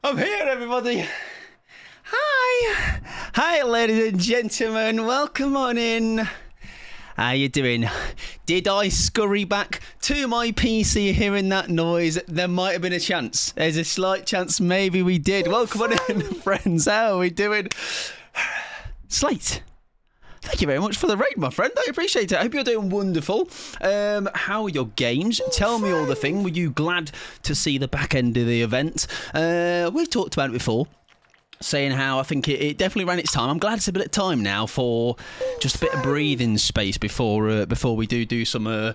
I'm here, everybody. Hi. Hi, ladies and gentlemen. Welcome on in. How you doing? Did I scurry back to my PC hearing that noise? There might have been a chance. There's a slight chance maybe we did. Welcome on in, friends. How are we doing? Slate. Thank you very much for the raid, my friend. I appreciate it. I hope you're doing wonderful. How are your games? Tell me all the thing. Were you glad to see the back end of the event? We've talked about it before, saying how I think it definitely ran its time. I'm glad it's a bit of time now for just a bit of breathing space before we do some... I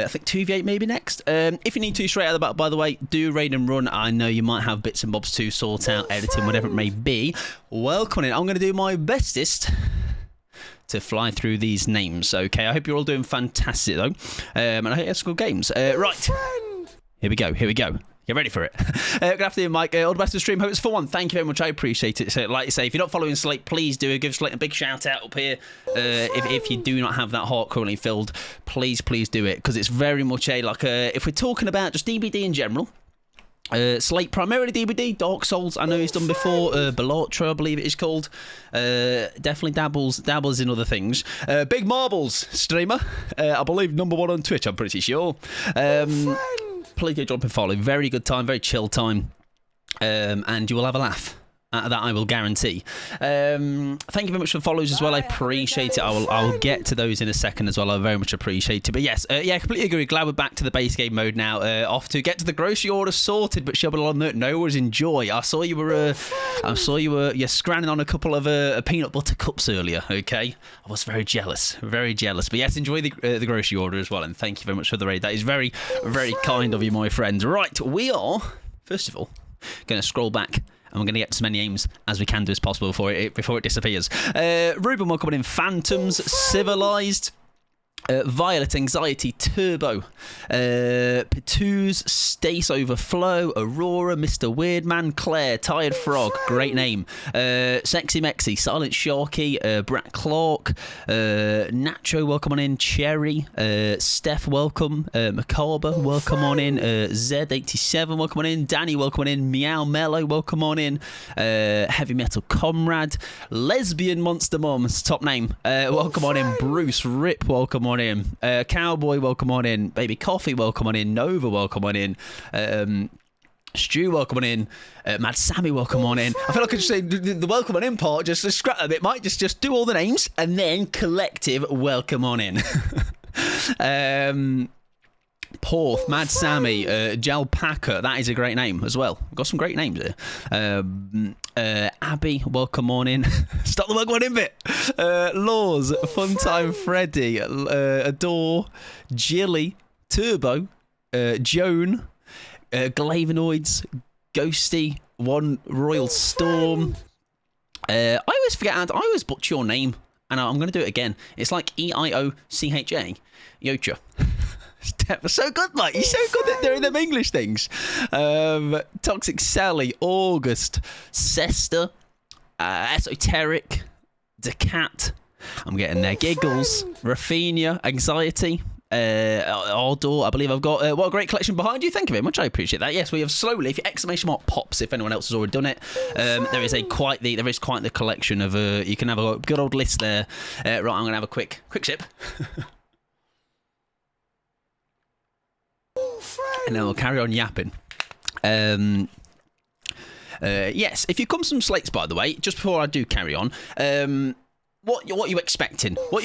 think 2v8 maybe next. If you need to straight out of the bat, by the way, do raid and run. I know you might have bits and bobs to sort out, editing, whatever it may be. Welcome in. I'm going to do my bestest to fly through these names, okay? I hope you're all doing fantastic, though. And I hope you have some good games. Right. Here we go. Get ready for it. Good afternoon, Mike. All the best of the stream. Hope it's a fun one. Thank you very much. I appreciate it. So, like you say, if you're not following Slate, please do. Give Slate a big shout out up here. If you do not have that heart currently filled, please do it. Because it's very much if we're talking about just DBD in general, Slate primarily DBD, Dark Souls I know he's done before, Belatra I believe it is called, definitely dabbles in other things. Big Marbles streamer, I believe #1 on Twitch, I'm pretty sure. Please go drop and follow. Very good time, very chill time, and you will have a laugh. That I will guarantee. Thank you very much for the follows as well. I appreciate it. I'll get to those in a second as well. I very much appreciate it. But yes, completely agree. Glad we're back to the base game mode now. Off to get to the grocery order sorted. But Shabba on no worries. Enjoy. I saw you were scranning on a couple of peanut butter cups earlier. Okay, I was very jealous. But yes, enjoy the grocery order as well. And thank you very much for the raid. That is very, very kind of you, my friends. Right, we are first of all going to scroll back. And we're going to get as many aims as we can do as possible before it disappears. Ruben, welcome in. Phantoms, Civilized, Violet, Anxiety, Turbo, Petooz, Stace Overflow, Aurora, Mr. Weirdman, Claire, Tired Frog, great name, Sexy Mexi, Silent Sharky, Brat Clark, Nacho, welcome on in, Cherry, Steph, welcome, Macabre, welcome on in, Z87, welcome on in, Danny, welcome on in, Meow Mellow, welcome on in, Heavy Metal Comrade, Lesbian Monster Mom's top name, welcome on in, Bruce, Rip, welcome on in, Cowboy, welcome on in, Baby Coffee, welcome on in, Nova, welcome on in, Stu, welcome on in, Mad Sammy, welcome on in. I feel like I just say the welcome on in part, just scrap a bit, Mike, just do all the names, and then collective welcome on in. Porth, Mad Sammy, Jalpaca, that is a great name as well. We've got some great names here. Abby, welcome on in. Stop the welcome on in bit. Laws, Funtime Freddy, Adore, Jilly, Turbo, Joan, Glavinoids, Ghosty, One Royal Storm. I always forget, and I always butcher your name, and I'm going to do it again. It's like Eiocha. Yocha. So good, Mike. You're so good at doing them English things. Toxic Sally, August, Sesta, Esoteric, Decat. I'm getting there. Giggles, Rafinha, Anxiety, Ardor. I believe I've got what a great collection behind you. Thank you very much. I appreciate that. Yes, we have slowly. If your exclamation mark pops, if anyone else has already done it, there is quite the collection of. You can have a good old list there. Right, I'm gonna have a quick sip. And then we'll carry on yapping. Yes, if you come some slates, by the way, just before I do carry on, what you expecting? What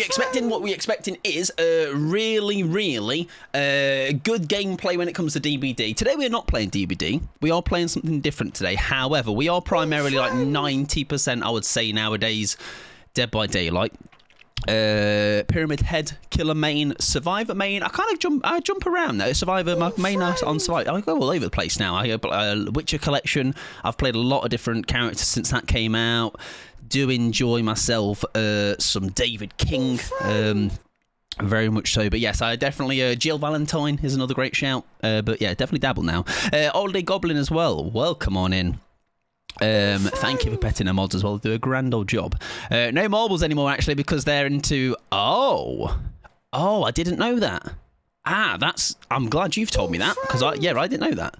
we're expecting is really good gameplay when it comes to DBD. Today we're not playing DBD. We are playing something different today. However, we are primarily like 90%, I would say nowadays, Dead by Daylight. Pyramid Head, Killer Main, Survivor Main. I jump around there. Survivor, my main on Survivor. I go all over the place now. I go Witcher Collection. I've played a lot of different characters since that came out. Do enjoy myself some David King. Very much so, but yes, I definitely Jill Valentine is another great shout. But yeah, definitely dabble now. Oldie Goblin as well. Welcome on in. Thank you for petting the mods as well. Do a grand old job. No marbles anymore actually because they're into. Oh, I didn't know that. I'm glad you've told me that, because I didn't know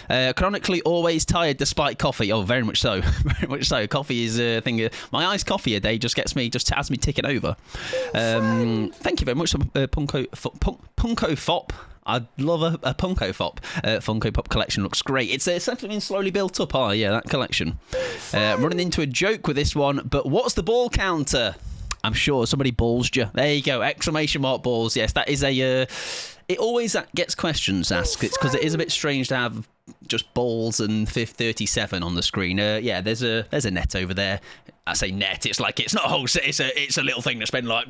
that. Chronically always tired despite coffee. Oh, very much so. Very much so. Coffee is a thing. My iced coffee a day just has me ticking over. Thank you very much, Punko Fop. I'd love a Punko Fop. Funko Pop collection looks great. It's definitely been slowly built up. Oh, yeah, that collection. Running into a joke with this one, but what's the ball counter? I'm sure somebody ballsed you. There you go. Exclamation mark balls. Yes, that is a... it always gets questions asked. It's because it is a bit strange to have just balls and 37 on the screen. Yeah, there's a net over there. I say net. It's like it's not a whole set. It's a little thing that's been like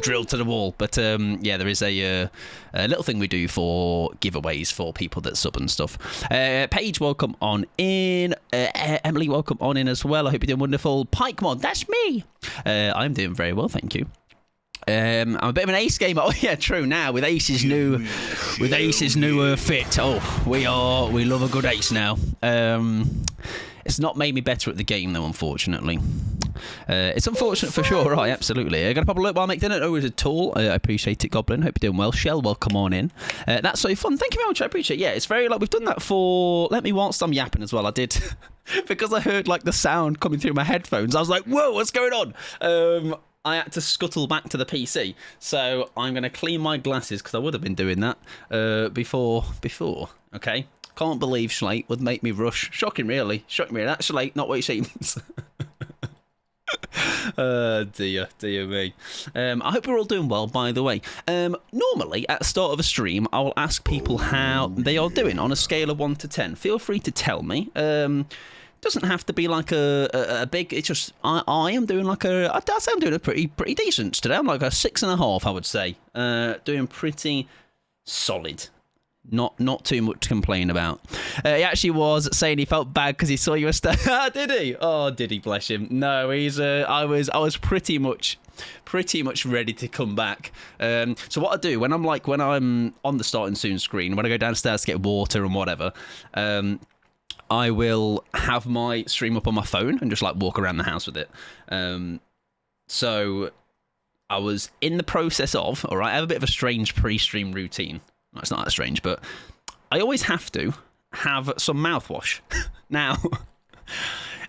drilled to the wall. But yeah, there is a little thing we do for giveaways for people that sub and stuff. Paige, welcome on in. Emily, welcome on in as well. I hope you're doing wonderful. Pike Mod, that's me. I'm doing very well, thank you. I'm a bit of an ace gamer. Oh yeah, true. Now with Ace's new fit. Oh, we love a good ace now. It's not made me better at the game though, unfortunately. It's unfortunate for sure, right? Absolutely. I'm gonna pop a look while I make dinner. Always a tool. I appreciate it, Goblin. Hope you're doing well. Shell, welcome on in. That's so fun. Thank you very much. I appreciate it. Yeah, it's very like we've done that for. Let me whilst I'm yapping as well. I did because I heard like the sound coming through my headphones. I was like, whoa, what's going on? I had to scuttle back to the PC, so I'm going to clean my glasses because I would have been doing that before. Okay, can't believe Schlate would make me rush. Shocking, really. Shocking, really. That's Schlate, not what he seems. Dear me. I hope we're all doing well, by the way. Normally, at the start of a stream, I will ask people how they are doing on a scale of 1 to 10. Feel free to tell me. Doesn't have to be like a big. It's just I am doing like I'd say I'm doing a pretty decent today. I'm like a 6.5, I would say. Doing pretty solid. Not too much to complain about. He actually was saying he felt bad because he saw you a did he? Oh, did he? Bless him. No, he's. I was pretty much ready to come back. So what I do when I'm on the starting soon screen, when I go downstairs to get water and whatever. I will have my stream up on my phone and just like walk around the house with it. So I was in the process of, all right, I have a bit of a strange pre-stream routine. No, it's not that strange, but I always have to have some mouthwash. Now,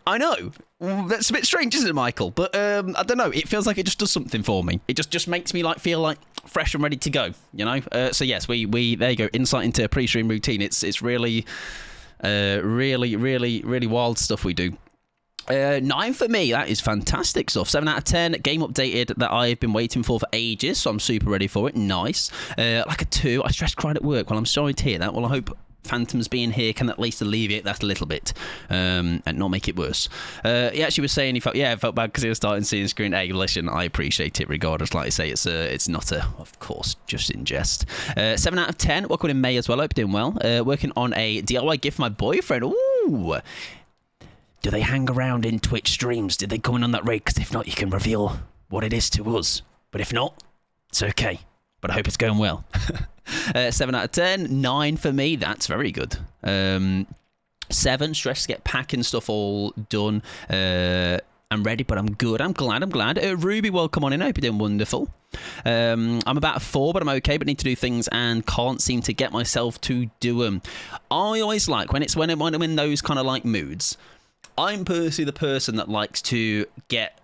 I know, that's a bit strange, isn't it, Michael? But I don't know, it feels like it just does something for me. It just makes me like feel like fresh and ready to go, you know? So yes, we there you go, insight into a pre-stream routine. It's really... really wild stuff we do. 9 for me, that is fantastic stuff. 7 out of 10, game updated that I've been waiting for ages, so I'm super ready for it. Nice. Like a 2, I stressed crying at work. Well, I'm sorry to hear that. Well, I hope Phantoms being here can at least alleviate that a little bit and not make it worse. He actually was saying he felt bad because he was starting seeing screen. Hey, listen, I appreciate it regardless. Like I say, it's not of course, just in jest. 7 out of 10. Welcome in May as well. I hope you're doing well. Working on a DIY gift for my boyfriend. Ooh. Do they hang around in Twitch streams? Did they come in on that raid? Because if not, you can reveal what it is to us. But if not, it's okay. But I hope it's going well. 7 out of 10. 9 for me. That's very good. 7. Stress to get packing stuff all done. I'm ready, but I'm good. I'm glad. Ruby, welcome on in. I hope you're doing wonderful. I'm about a 4, but I'm okay. But need to do things and can't seem to get myself to do them. I always like when I'm in those kind of like moods. I'm personally the person that likes to get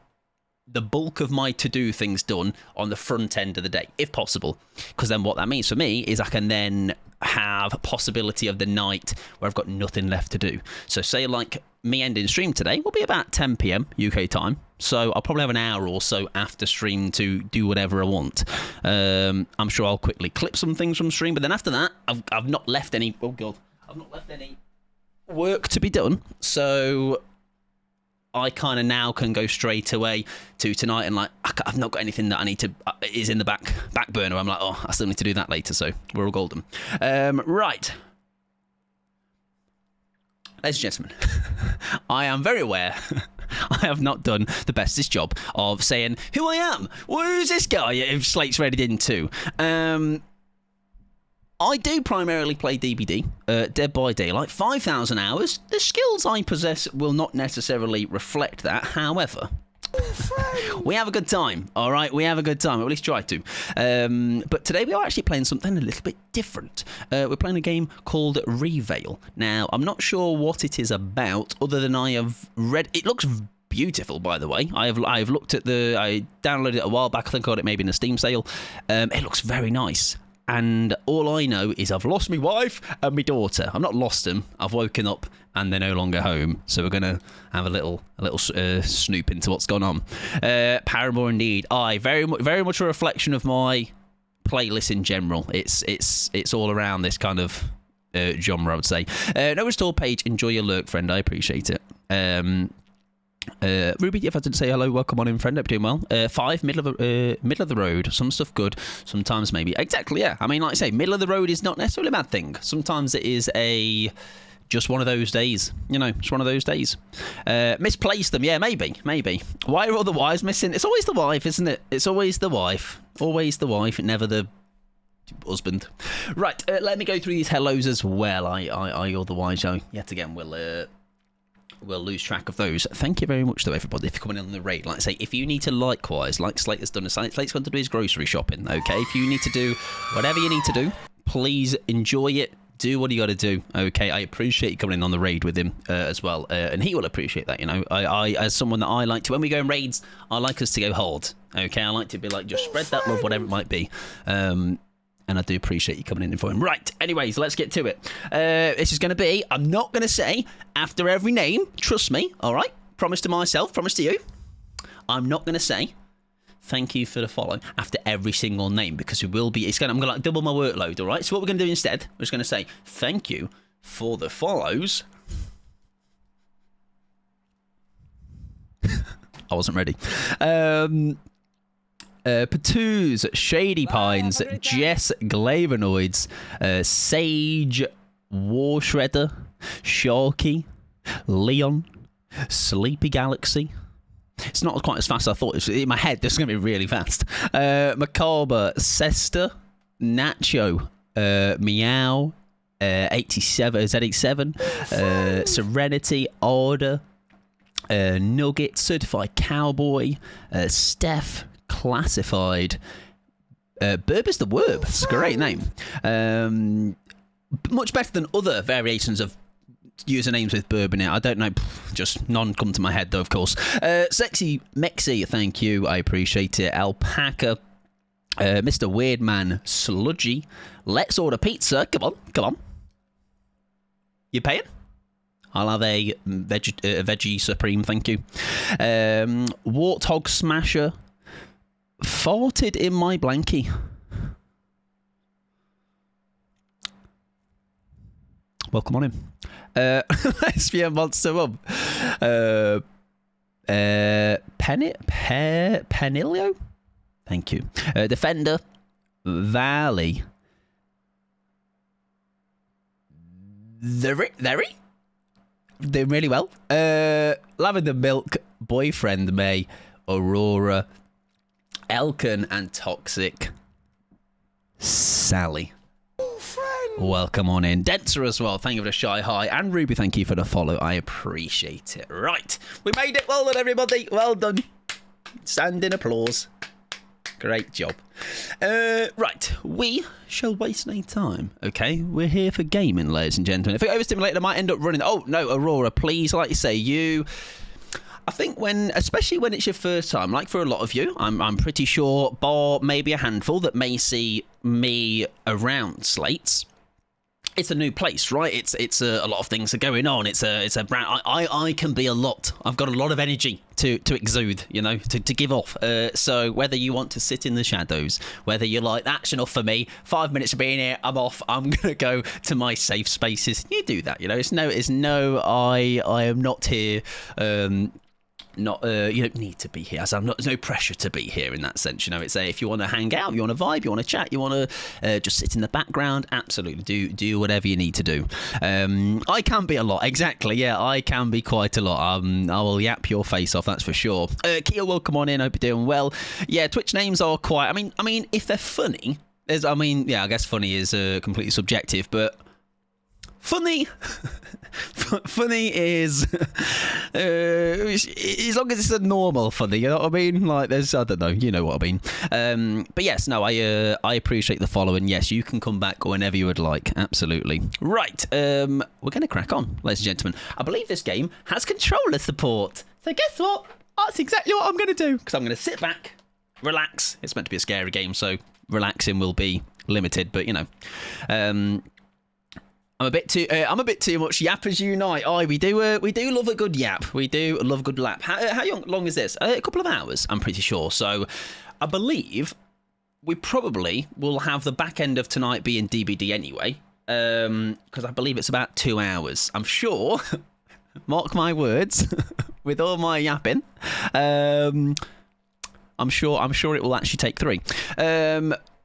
the bulk of my to-do things done on the front end of the day, if possible. Because then what that means for me is I can then have a possibility of the night where I've got nothing left to do. So say like me ending stream today will be about 10 p.m. UK time. So I'll probably have an hour or so after stream to do whatever I want. I'm sure I'll quickly clip some things from stream. But then after that, I've not left any... Oh, God. I've not left any work to be done. So... I kind of now can go straight away to tonight and like I've not got anything that I need to is in the back burner. I'm like, oh, I still need to do that later, so we're all golden. Right, ladies and gentlemen, I am very aware I have not done the bestest job of saying who I am. Who's this guy if Slate's ready into? I do primarily play DBD, Dead by Daylight, 5,000 hours. The skills I possess will not necessarily reflect that. However, We have a good time, all right? We have a good time, or at least try to. But today we are actually playing something a little bit different. We're playing a game called Reveal. Now, I'm not sure what it is about, other than I have read... It looks beautiful, by the way. I have looked at the... I downloaded it a while back. I think I got it maybe in a Steam sale. It looks very nice. And all I know is I've lost my wife and my daughter. I've not lost them. I've woken up and they're no longer home. So we're going to have a little snoop into what's gone on. Paramore indeed. Very much a reflection of my playlist in general. It's all around this kind of genre, I would say. No restore page. Enjoy your lurk, friend. I appreciate it. Ruby, if I didn't say hello, welcome on in, friend. Hope you're doing well. 5, middle of the road. Some stuff good, sometimes maybe. Exactly, yeah. I mean, like I say, middle of the road is not necessarily a bad thing. Sometimes it is just one of those days. You know, it's one of those days. Misplaced them, yeah, maybe. Why are all the wives missing? It's always the wife, isn't it? It's always the wife. Always the wife, never the husband. Right, let me go through these hellos as well. I or the wives, yet again, we'll lose track of those. Thank you very much, though, everybody, if you're coming in on the raid. Like I say, if you need to likewise, like Slate has done, Slate's going to do his grocery shopping, okay? If you need to do whatever you need to do, please enjoy it. Do what you got to do, okay? I appreciate you coming in on the raid with him as well, and he will appreciate that, you know. I as someone that I like to, when we go in raids, I like us to go hard, okay? I like to be like, just spread that love, whatever it might be. And I do appreciate you coming in for him. Right, anyways, let's get to it. This is going to be, I'm not going to say after every name, trust me, all right? Promise to myself, promise to you. I'm not going to say thank you for the follow after every single name, because I'm going to like double my workload, all right? So what we're going to do instead, we're just going to say thank you for the follows. I wasn't ready. Patoos, Shady Pines, Jess Glavanoids, Sage War Shredder, Sharky, Leon, Sleepy Galaxy. It's not quite as fast as I thought. It's in my head, this is going to be really fast. Macabre, Sester, Nacho, Meow, 87, Z87, Serenity, Order, Nugget, Certified Cowboy, Steph, Classified, Burb is the Werb. It's a great name. Much better than other variations of usernames with Burb in it. I don't know, just none come to my head though, of course. Sexy Mexi, thank you, I appreciate it. Alpaca, Mr. Weirdman, Sludgy, Let's Order Pizza. Come on. You paying? I'll have a veggie supreme, thank you. Warthog Smasher, farted in my blankie. Welcome on in. SPM Monster Mum. Penilio? Thank you. Defender. Valley. Very? Doing really well. Lavender Milk. Boyfriend May. Aurora. Elkin and Toxic. Sally. Welcome on in. Denser as well. Thank you for the shy hi. And Ruby, thank you for the follow. I appreciate it. Right. We made it. Well done, everybody. Well done. Standing applause. Great job. Right. We shall waste no time. Okay. We're here for gaming, ladies and gentlemen. If I overstimulate, I might end up running. Oh, no, Aurora, please. Like you say, I think especially when it's your first time, like for a lot of you, I'm pretty sure, bar maybe a handful that may see me around Slates. It's a new place, right? It's a lot of things are going on. It's a brand. I can be a lot. I've got a lot of energy to exude, you know, to give off. So whether you want to sit in the shadows, whether you're like, that's enough for me, 5 minutes of being here, I'm off. I'm gonna go to my safe spaces. You do that, you know. I am not here. You don't need to be here. There's no pressure to be here in that sense. You know, it's if you want to hang out, you want to vibe, you want to chat, you want to just sit in the background. Absolutely, do whatever you need to do. I can be a lot, exactly. Yeah, I can be quite a lot. I will yap your face off, that's for sure. Kia, welcome on in. Hope you're doing well. Yeah, Twitch names are quite. I mean, if they're funny, I guess funny is completely subjective, but Funny. Funny is as long as it's a normal funny, you know what I mean? Like there's, I don't know, you know what I mean. But yes, no, I appreciate the follow, and yes, you can come back whenever you would like. Absolutely. Right, we're going to crack on, ladies and gentlemen. I believe this game has controller support. So guess what? That's exactly what I'm going to do, because I'm going to sit back, relax. It's meant to be a scary game, so relaxing will be limited, but you know. I'm a bit too much yappers unite. We do love a good yap. We do love a good lap. How long is this? A couple of hours, I'm pretty sure. So I believe we probably will have the back end of tonight being DBD anyway, because I believe it's about 2 hours. I'm sure, mark my words, with all my yapping, I'm sure it will actually take 3.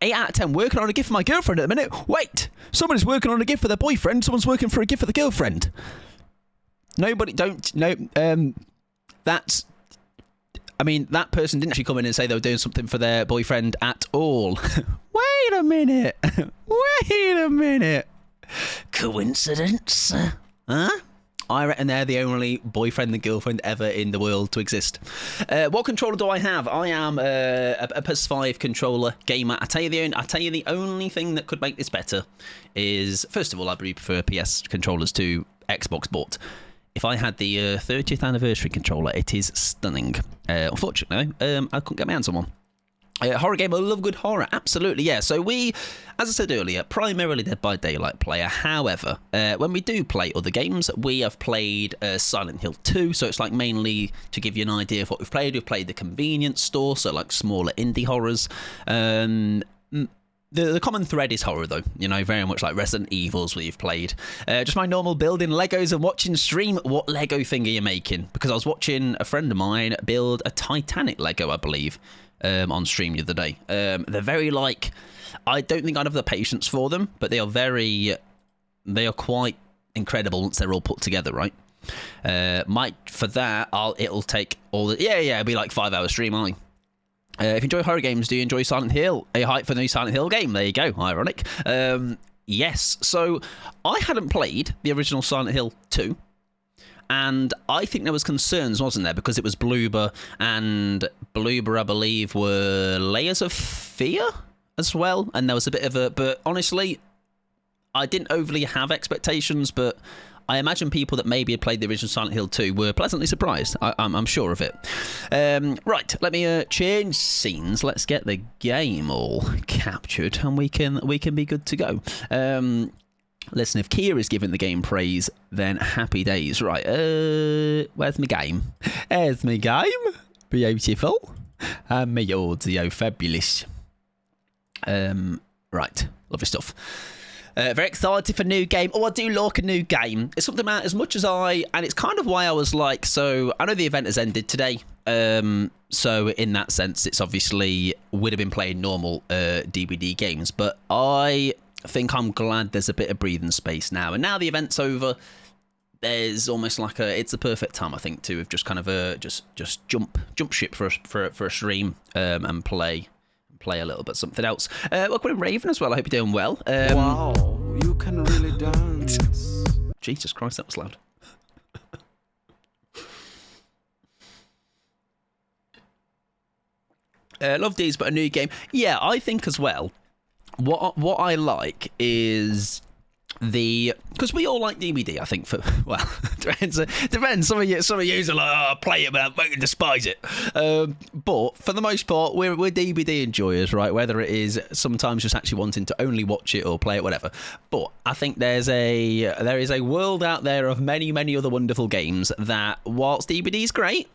8 out of 10 working on a gift for my girlfriend at the minute. Wait, somebody's working on a gift for their boyfriend. Someone's working for a gift for the girlfriend. That's... I mean, that person didn't actually come in and say they were doing something for their boyfriend at all. Wait a minute. Wait a minute. Coincidence? Huh? I reckon they're the only boyfriend and girlfriend ever in the world to exist. What controller do I have? I am a PS5 controller gamer. I tell you the only thing that could make this better is, first of all, I really prefer PS controllers to Xbox, but if I had the 30th anniversary controller, it is stunning. Unfortunately, I couldn't get my hands on one. Horror game, I love good horror, absolutely, yeah. So we, as I said earlier, primarily Dead by Daylight player. However, when we do play other games, we have played Silent Hill 2, so it's like mainly to give you an idea of what we've played the convenience store, so like smaller indie horrors. The common thread is horror, though, you know, very much like Resident Evils we've played. Just my normal building Legos and watching stream. What Lego thing are you making? Because I was watching a friend of mine build a Titanic Lego, I believe, on stream the other day. They're very like, I don't think I'd have the patience for them, but they are quite incredible once they're all put together, right? For that, it'll take all the, it'll be like 5 hour stream, aren't I? If you enjoy horror games, do you enjoy Silent Hill? Are you hyped for the new Silent Hill game? There you go, ironic. Yes, so I hadn't played the original Silent Hill 2, and I think there was concerns, wasn't there? Because it was Bloober, and Bloober, I believe, were layers of fear as well, and there was a bit of a... But honestly, I didn't overly have expectations, but I imagine people that maybe had played the original Silent Hill 2 were pleasantly surprised. I'm sure of it. Right, let me change scenes. Let's get the game all captured, and we can be good to go. Listen, if Kira's giving the game praise, then happy days. Right, where's my game? There's my game. Beautiful. And my audio, fabulous. Right, lovely stuff. Very excited for a new game. Oh, I do like a new game. It's something that, as much as and it's kind of why I was like, so I know the event has ended today. So in that sense, it's obviously would have been playing normal DBD games, but I think I'm glad there's a bit of breathing space now. And now the event's over, there's almost like it's the perfect time, I think, to have just kind of just jump ship for a stream and play a little bit something else. Welcome in Raven as well. I hope you're doing well. Wow, you can really dance. Jesus Christ, that was loud. Love these, but a new game. Yeah, I think as well. What I like is because we all like DBD, I think. Depends. Some of you are like, play it, but I despise it. But for the most part, we're DBD enjoyers, right? Whether it is sometimes just actually wanting to only watch it or play it, whatever. But I think there is a world out there of many, many other wonderful games that, whilst DBD is great,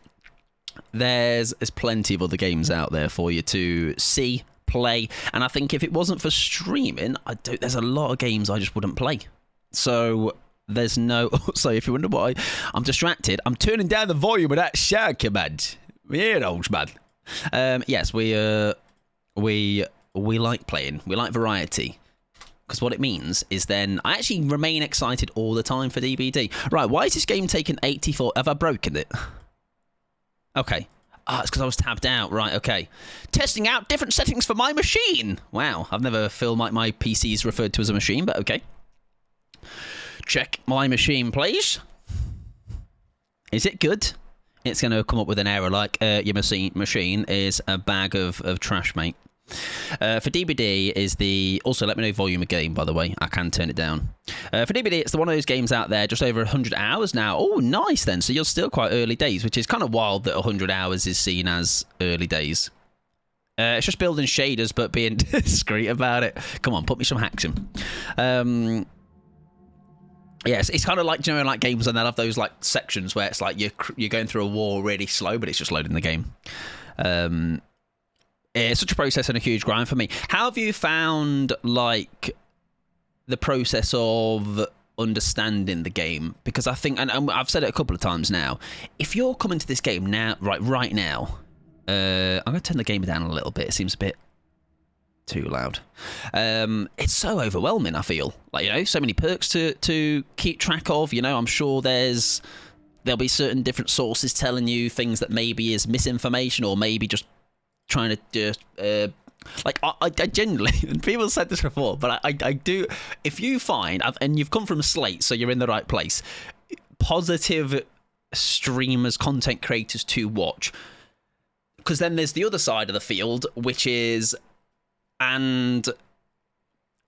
there's plenty of other games out there for you to see, play, and I think if it wasn't for streaming, there's a lot of games I just wouldn't play. So there's no... So if you wonder why I'm distracted, I'm turning down the volume of that shout command. Weird old man. Yes, we like playing. We like variety. Because what it means is then I actually remain excited all the time for DBD. Right, why is this game taking 84? Have I broken it? Okay. It's because I was tabbed out. Right, okay. Testing out different settings for my machine. Wow, I've never felt like my PC is referred to as a machine, but okay. check my machine, please. Is it good? It's going to come up with an error like your machine is a bag of trash, mate. For DBD is the... Also, let me know volume of game, by the way. I can turn it down. For DBD, it's one of those games out there, just over 100 hours now. Oh, nice then. So you're still quite early days, which is kind of wild that 100 hours is seen as early days. It's just building shaders, but being discreet about it. Come on, put me some hacks in. Yes, it's kind of like, you know, like games and they'll have those like sections where it's like you're going through a war really slow, but it's just loading the game. It's such a process and a huge grind for me. How have you found like the process of understanding the game? Because I think, and I've said it a couple of times now, if you're coming to this game now, right now, I'm going to turn the gamer down a little bit. It seems a bit too loud. It's so overwhelming, I feel. Like, you know, so many perks to keep track of. You know, I'm sure there'll be certain different sources telling you things that maybe is misinformation or maybe just trying to just... like, I genuinely... And people said this before, but I do... If you find... And you've come from Slate, so you're in the right place. Positive streamers, content creators to watch. Because then there's the other side of the field, which is... And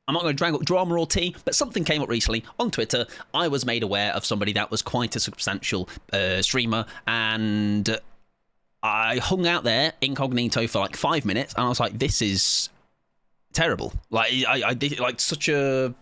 I'm not going to drag up drama or tea, but something came up recently on Twitter. I was made aware of somebody that was quite a substantial streamer, and I hung out there incognito for like 5 minutes, and I was like, this is terrible. Like, I did like such a...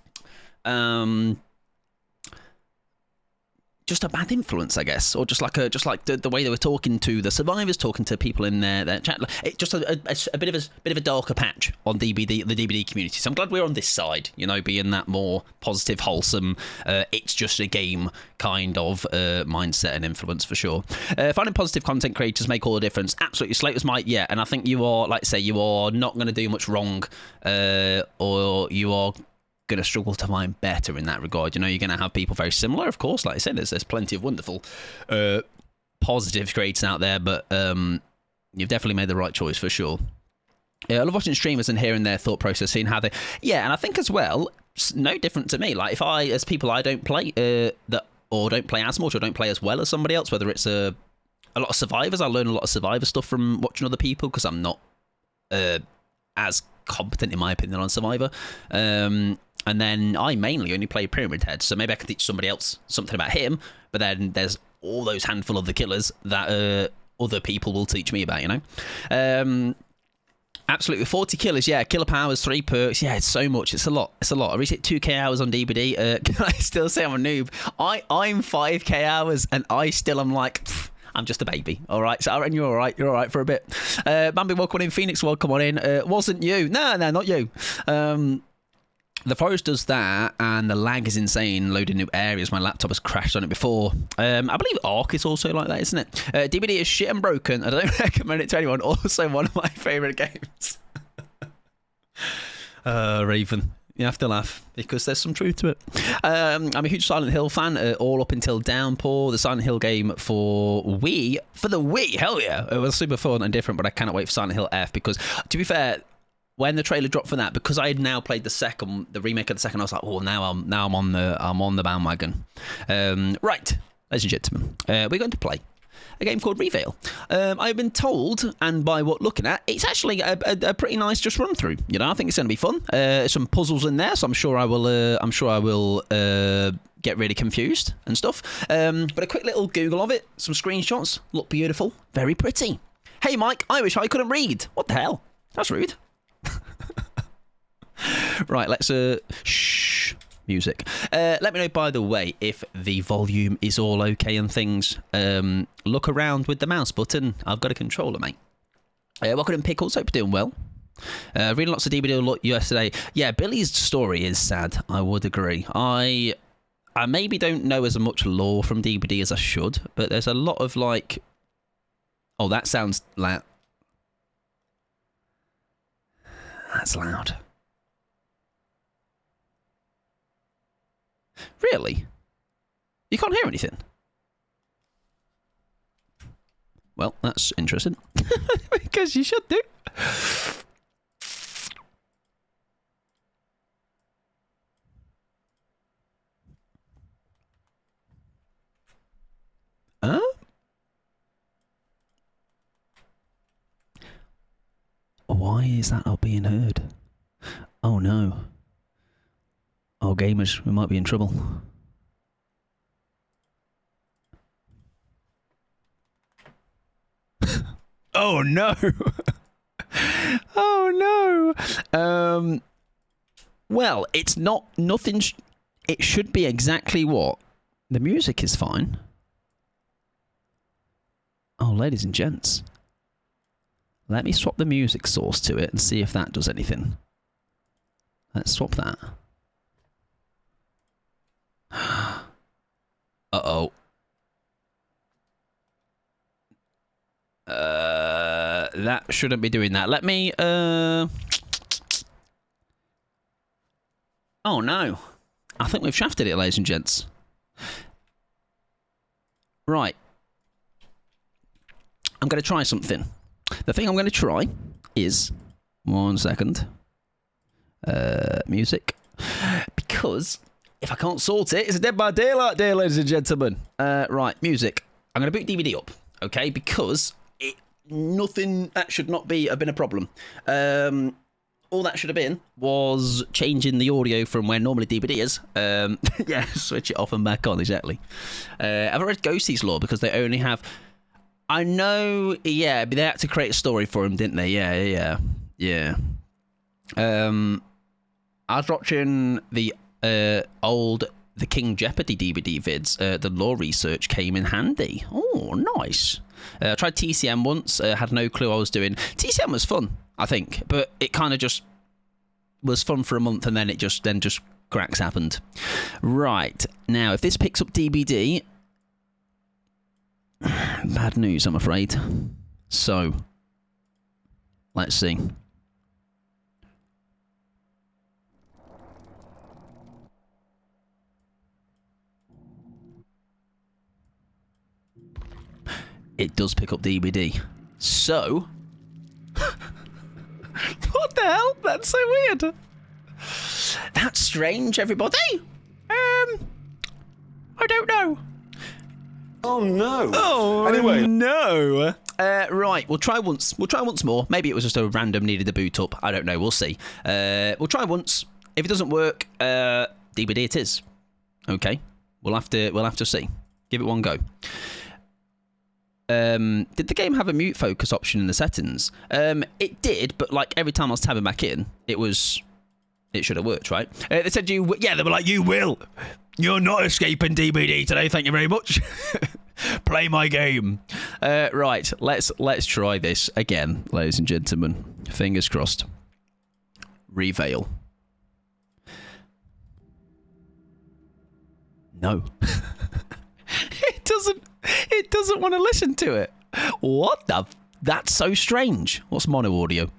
just a bad influence, I guess, or just like the way they were talking to the survivors, talking to people in their chat. It just a bit of a darker patch on the DBD community. So I'm glad we're on this side, you know, being that more positive, wholesome. It's just a game kind of mindset and influence for sure. Finding positive content creators make all the difference. Absolutely, Slate was might, yeah, and I think you are, like I say, you are not going to do much wrong, or you are going to struggle to find better in that regard. You know, you're going to have people very similar, of course. Like I said, there's plenty of wonderful positive creators out there, but you've definitely made the right choice for sure. I love watching streamers and hearing their thought process, seeing how they... Yeah, and I think as well, it's no different to me. Like, if I, as people I don't play, or don't play as much, or don't play as well as somebody else, whether it's a lot of survivors, I learn a lot of survivor stuff from watching other people, because I'm not as competent, in my opinion, on Survivor. And then I mainly only play Pyramid Head, so maybe I can teach somebody else something about him, but then there's all those handful of the killers that other people will teach me about, you know? Absolutely, 40 killers, yeah, killer powers, 3 perks, yeah, it's so much, it's a lot. I reached 2k hours on DBD, can I still say I'm a noob? I'm 5k hours, and I still am like... I'm just a baby, all right? So I reckon you're all right for a bit. Bambi, welcome on in. Phoenix, welcome on in. Wasn't you? No, not you. The forest does that, and the lag is insane loading new areas. My laptop has crashed on it before. I believe Ark is also like that, isn't it? DBD is shit and broken. I don't recommend it to anyone. Also one of my favourite games. Raven. You have to laugh, because there's some truth to it. I'm a huge Silent Hill fan, all up until Downpour. The Silent Hill game for Wii. For the Wii, hell yeah. It was super fun and different, but I cannot wait for Silent Hill F, because, to be fair... When the trailer dropped for that, because I had now played the remake of the second, I was like, oh, now I'm on the bandwagon. Right, ladies and gentlemen, we're going to play a game called Reveal. I've been told, and by what looking at, it's actually a pretty nice just run through. You know, I think it's going to be fun. Some puzzles in there, so I'm sure I will get really confused and stuff. But a quick little Google of it, some screenshots, look beautiful, very pretty. Hey Mike, I wish I couldn't read. What the hell? That's rude. Right, let's shh music. Let me know, by the way, if the volume is all okay and things. Look around with the mouse button. I've got a controller, mate. Welcome in, Pickles. Hope you're doing well. Reading lots of DBD yesterday. Yeah, Billy's story is sad. I would agree. I maybe don't know as much lore from DBD as I should, but there's a lot of like... Oh, that sounds loud. That's loud. Really? You can't hear anything? Well, that's interesting. Because you should do. Why is that not being heard? Oh no. Oh, gamers, we might be in trouble. Oh no. Oh no. Well, it's not nothing. It should be exactly what the music is fine. Oh, ladies and gents, let me swap the music source to it and see if that does anything. Let's swap that. Uh-oh. That shouldn't be doing that. Let me, Oh no. I think we've shafted it, ladies and gents. Right. I'm going to try something. The thing I'm going to try is... 1 second. Music. Because if I can't sort it, it's a Dead by Daylight day, ladies and gentlemen. Right, music. I'm going to boot DVD up, okay? Because nothing... That should not have been a problem. All that should have been was changing the audio from where normally DVD is. Yeah, switch it off and back on, exactly. I've read Ghostie's Law because they only have... I know, yeah, but they had to create a story for him, didn't they? Yeah. I was watching the old The King Jeopardy DVD vids. The law research came in handy. Oh, nice. I tried TCM once, had no clue what I was doing. TCM was fun, I think, but it kind of just was fun for a month and then just cracks happened. Right, now if this picks up DVD, bad news, I'm afraid. So, let's see. It does pick up DVD. So... What the hell? That's so weird. That's strange, everybody. I don't know. Oh no. Oh, anyway. No. Right, we'll try once. We'll try once more. Maybe it was just a random needed to boot up. I don't know. We'll see. We'll try once. If it doesn't work, DVD it is. Okay. We'll have to see. Give it one go. Did the game have a mute focus option in the settings? It did, but like every time I was tabbing back in, it should have worked, right? They said they were like, you will. You're not escaping DVD today, thank you very much. Play my game. Right, let's try this again, ladies and gentlemen. Fingers crossed. Reveal. No. It doesn't want to listen to it. What the... That's so strange. What's mono audio?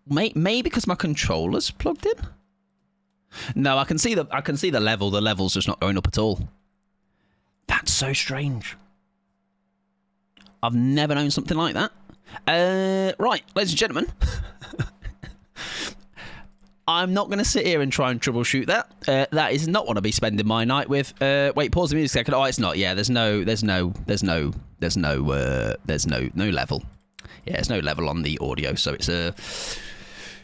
Maybe because my controller's plugged in? No, I can see the level. The level's just not going up at all. That's so strange. I've never known something like that. Right, ladies and gentlemen. I'm not going to sit here and try and troubleshoot that. That is not what I'll be spending my night with. Wait, pause the music a second. Oh, it's not. Yeah, there's no level. Yeah, there's no level on the audio, so it's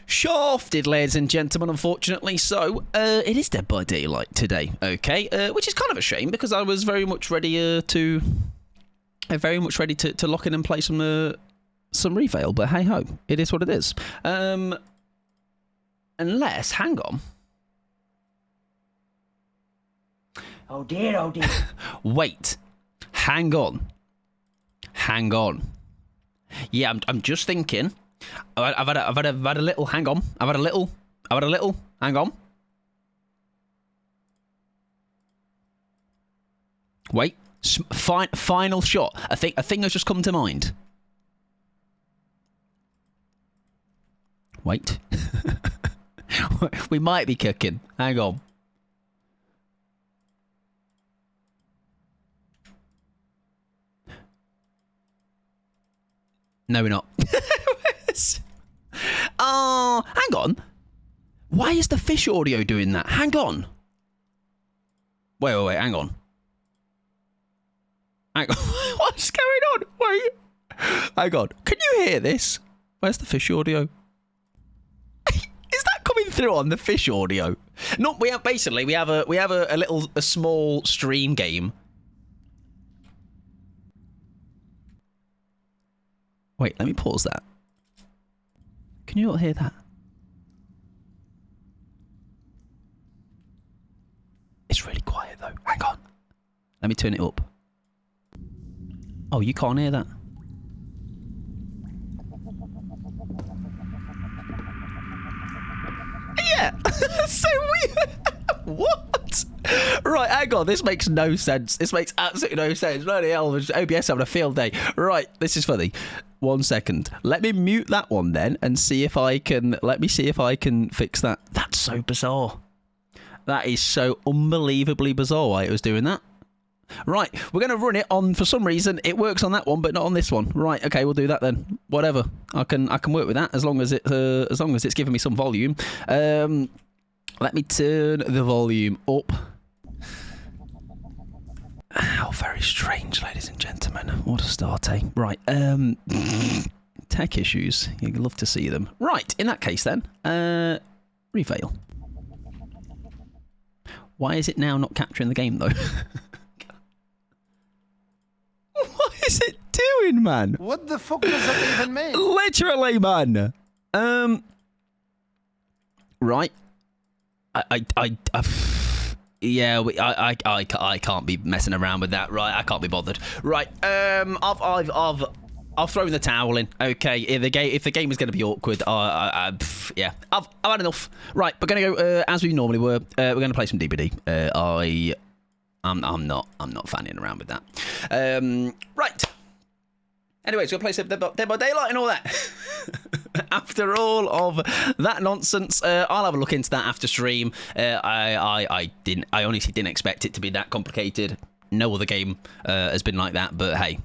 shafted, ladies and gentlemen, unfortunately. So, it is Dead by Daylight today, okay? Which is kind of a shame because I was very much ready to lock in and play some reveal, but hey ho, it is what it is. Unless, hang on. Oh dear. Wait, hang on. Yeah, I'm just thinking. I've had a little. Hang on. I've had a little. Hang on. Wait. Final shot. A thing has just come to mind. Wait. We might be cooking. Hang on. No, we're not. Oh, hang on. Why is the fish audio doing that? Hang on. Wait, hang on. Hang on. What's going on? Wait. Hang on. Can you hear this? Where's the fish audio? Is that coming through on the fish audio? No, we have a small stream game. Wait, let me pause that. Can you all hear that? It's really quiet though. Hang on. Let me turn it up. Oh, you can't hear that? Yeah. So weird. What? Right, hang on. This makes no sense. This makes absolutely no sense. Bloody hell, OBS having a field day. Right, this is funny. 1 second. Let me mute that one then and see if I can... Let me see if I can fix that. That's so bizarre. That is so unbelievably bizarre why it was doing that. Right, we're going to run it on... For some reason, it works on that one, but not on this one. Right, okay, we'll do that then. Whatever. I can work with that as long as it's giving me some volume. Let me turn the volume up. How very strange, ladies and gentlemen. What a start, eh? Right, tech issues. You'd love to see them. Right, in that case then, refail. Why is it now not capturing the game, though? What is it doing, man? What the fuck does that even mean? Literally, man. Right. I can't be messing around with that. Right, I can't be bothered. Right, I've thrown the towel in. Okay, if the game is going to be awkward, yeah, I've had enough. Right, we're going to go as we normally were. We're going to play some DBD. I'm not fanning around with that. Right. Anyways, we'll play some Dead by Daylight and all that. After all of that nonsense, I'll have a look into that after stream. I honestly didn't expect it to be that complicated. No other game has been like that, but hey,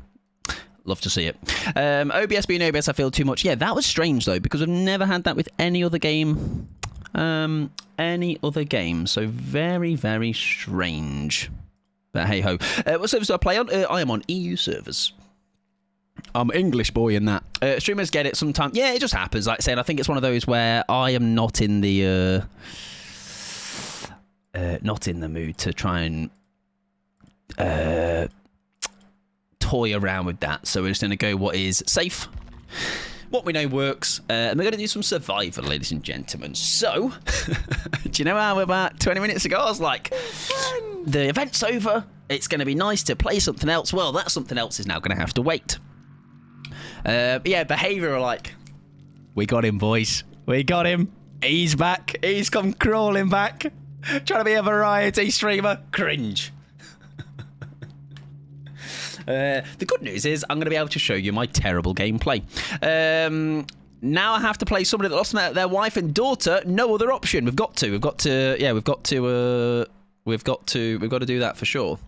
love to see it. OBS being OBS, I feel too much. Yeah, that was strange though, because I've never had that with any other game. So very, very strange. But hey ho. What servers do I play on? I am on EU servers. I'm English boy in that. Streamers get it sometimes. Yeah, it just happens. Like I said, I think it's one of those where I am not in the mood to try and toy around with that. So we're just going to go what is safe, what we know works, and we're going to do some survival, ladies and gentlemen. So, do you know how about 20 minutes ago I was like, the event's over, it's going to be nice to play something else. Well, that something else is now going to have to wait. Yeah, behaviour like, we got him, boys. We got him. He's back. He's come crawling back. Trying to be a variety streamer. Cringe. The good news is I'm going to be able to show you my terrible gameplay. Now I have to play somebody that lost their wife and daughter. No other option. We've got to do that for sure.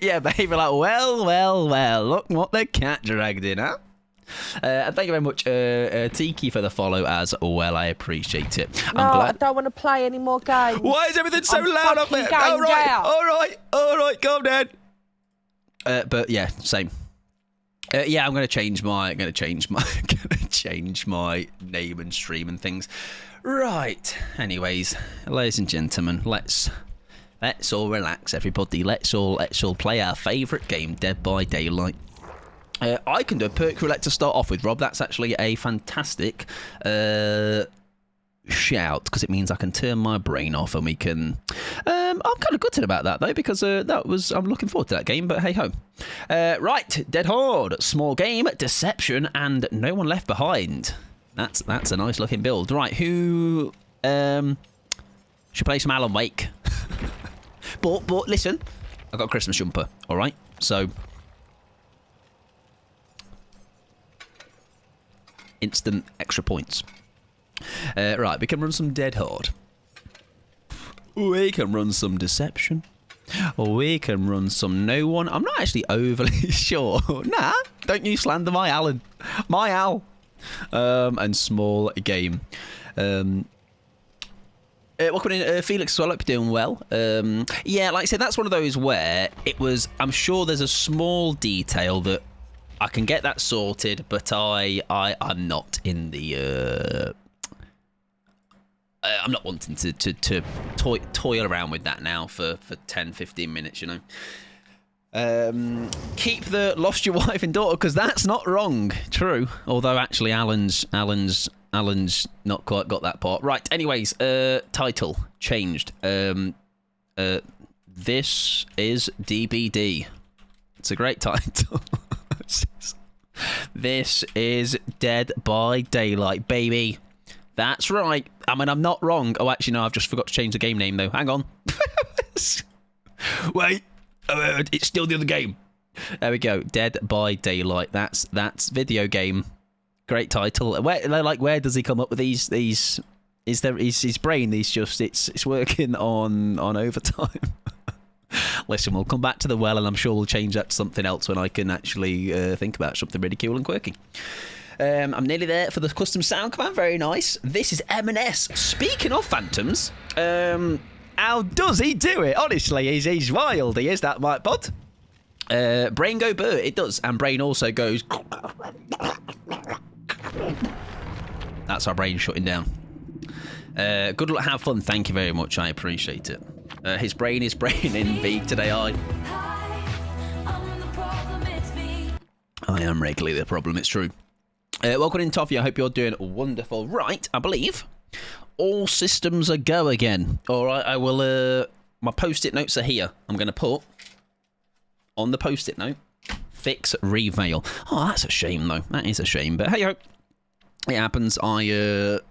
Yeah, behaviour like, well, look what the cat dragged in, huh? And thank you very much, Tiki, for the follow as well. I appreciate it. No, I don't want to play any more games. Why is everything so loud up there? All right, calm down. But yeah, same. Yeah, I'm gonna change my name and stream and things. Right. Anyways, ladies and gentlemen, let's all relax, everybody. Let's all play our favourite game, Dead by Daylight. I can do a perk roulette to start off with, Rob. That's actually a fantastic shout, because it means I can turn my brain off and we can... I'm kind of gutted about that, though, because I'm looking forward to that game, but hey-ho. Right, Dead Hard, small game, deception, and no one left behind. That's a nice-looking build. Right, who... should play some Alan Wake. But listen, I got a Christmas jumper, all right? So... instant extra points. Right, we can run some Dead Hard. We can run some Deception. We can run some No One. I'm not actually overly sure. Nah, don't you slander my Alan. My Al. And small game. Welcome in, Felix, as well. I hope you're doing well. Yeah, like I said, that's one of those where it was... I'm sure there's a small detail that I can get that sorted, but I'm not in the. I'm not wanting to toil around with that now for 10, 15 minutes, you know. Keep the lost your wife and daughter, because that's not wrong. True. Although actually Alan's not quite got that part. Right, anyways, title changed. This is DBD. It's a great title. This is Dead by Daylight, baby. That's right. I mean, I'm not wrong. Oh, actually, no, I've just forgot to change the game name, though. Hang on. Wait. It's still the other game. There we go. Dead by Daylight. That's video game. Great title. Where does he come up with these? Is his brain? It's working on overtime. Listen, we'll come back to the well, and I'm sure we'll change that to something else when I can actually think about something really cool and quirky. I'm nearly there for the custom sound command. Very nice. This is M&S. Speaking of phantoms, how does he do it? Honestly, he's wild. He is that Mike Pod. Brain go burr. It does, and Brain also goes. That's our brain shutting down. Good luck, have fun. Thank you very much. I appreciate it. His brain is braining Veeg today. I am regularly the problem. It's true. Welcome in, Toffee. I hope you're doing wonderful. Right, I believe all systems are go again. All right, I will. My post-it notes are here. I'm going to put on the post-it note, fix reveal. Oh, that's a shame, though. That is a shame. But hey, it happens. I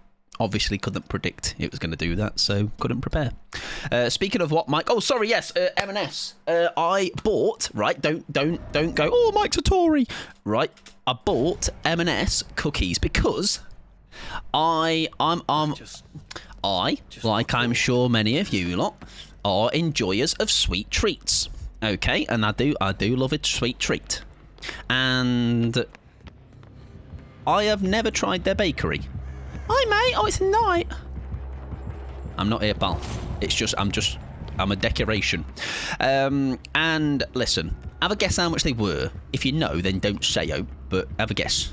obviously couldn't predict it was going to do that, so couldn't prepare. Speaking of what, Mike? Oh, sorry. Yes, M&S. I bought. Right, don't go. Oh, Mike's a Tory. Right, I bought M&S cookies because I'm I'm sure many of you lot are enjoyers of sweet treats. Okay, and I do love a sweet treat, and I have never tried their bakery. Hi, mate. Oh, it's a night. I'm not here, pal. It's just, I'm a decoration. And listen, have a guess how much they were. If you know, then don't say oh, but have a guess.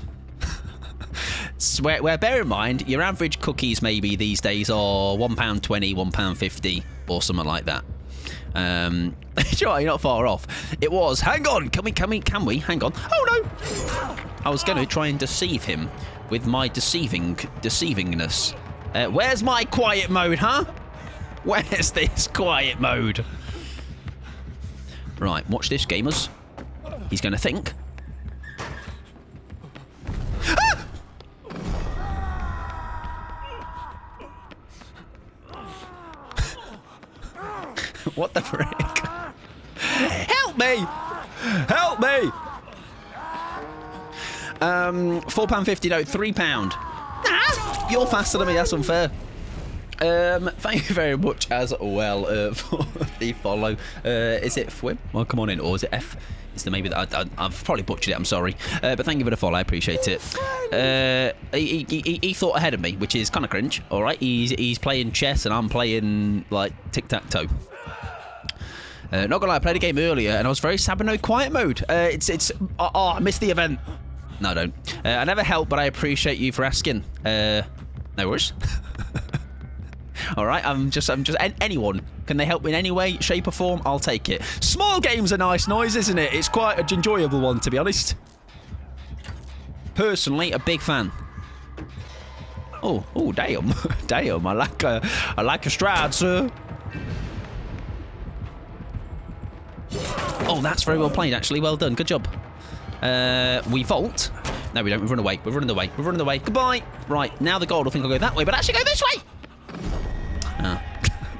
Where bear in mind, your average cookies maybe these days are £1.20, £1.50, or something like that. Sure, you're not far off. It was. Hang on. Can we? Hang on. Oh no! I was going to try and deceive him with my deceivingness. Where's my quiet mode, huh? Where's this quiet mode? Right, watch this, gamers. He's going to think. Ah! What the frick? Help me! Help me! £4.50, no, £3. Ah, you're faster than me, that's unfair. Thank you very much as well for the follow. Is it Fwim? Well, come on in, or is it F? Is there maybe that I've probably butchered it, I'm sorry. But thank you for the follow, I appreciate it. He thought ahead of me, which is kind of cringe, alright? He's playing chess and I'm playing, like, tic-tac-toe. Not gonna lie, I played a game earlier and I was very sad with no quiet mode. I missed the event. No, I don't. I never help, but I appreciate you for asking. No worries. All right, I'm just anyone. Can they help me in any way, shape or form? I'll take it. Small game's a nice noise, isn't it? It's quite an enjoyable one, to be honest. Personally, a big fan. Oh, damn. Damn, I like a stride, sir. Oh, that's very well played, actually. Well done. Good job. We vault. No, we don't. We've run away. We're running away. We're running away. Goodbye. Right, now the goal. I think I'll go that way, but actually go this way. Oh,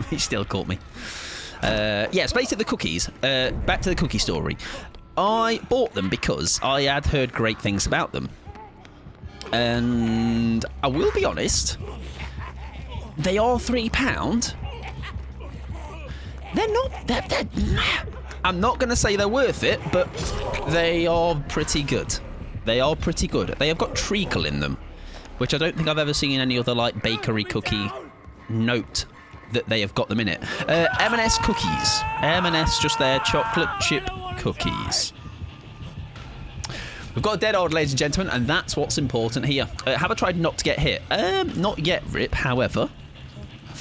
he still caught me. Yes, basically the cookies. Back to the cookie story. I bought them because I had heard great things about them. And I will be honest, they are £3. They're not... I'm not going to say they're worth it, but they are pretty good. They are pretty good. They have got treacle in them, which I don't think I've ever seen in any other, like, bakery cookie note that they have got them in it. M&S cookies. M&S, just their chocolate chip cookies. We've got a dead old, ladies and gentlemen, and that's what's important here. Have I tried not to get hit? Not yet, Rip. However,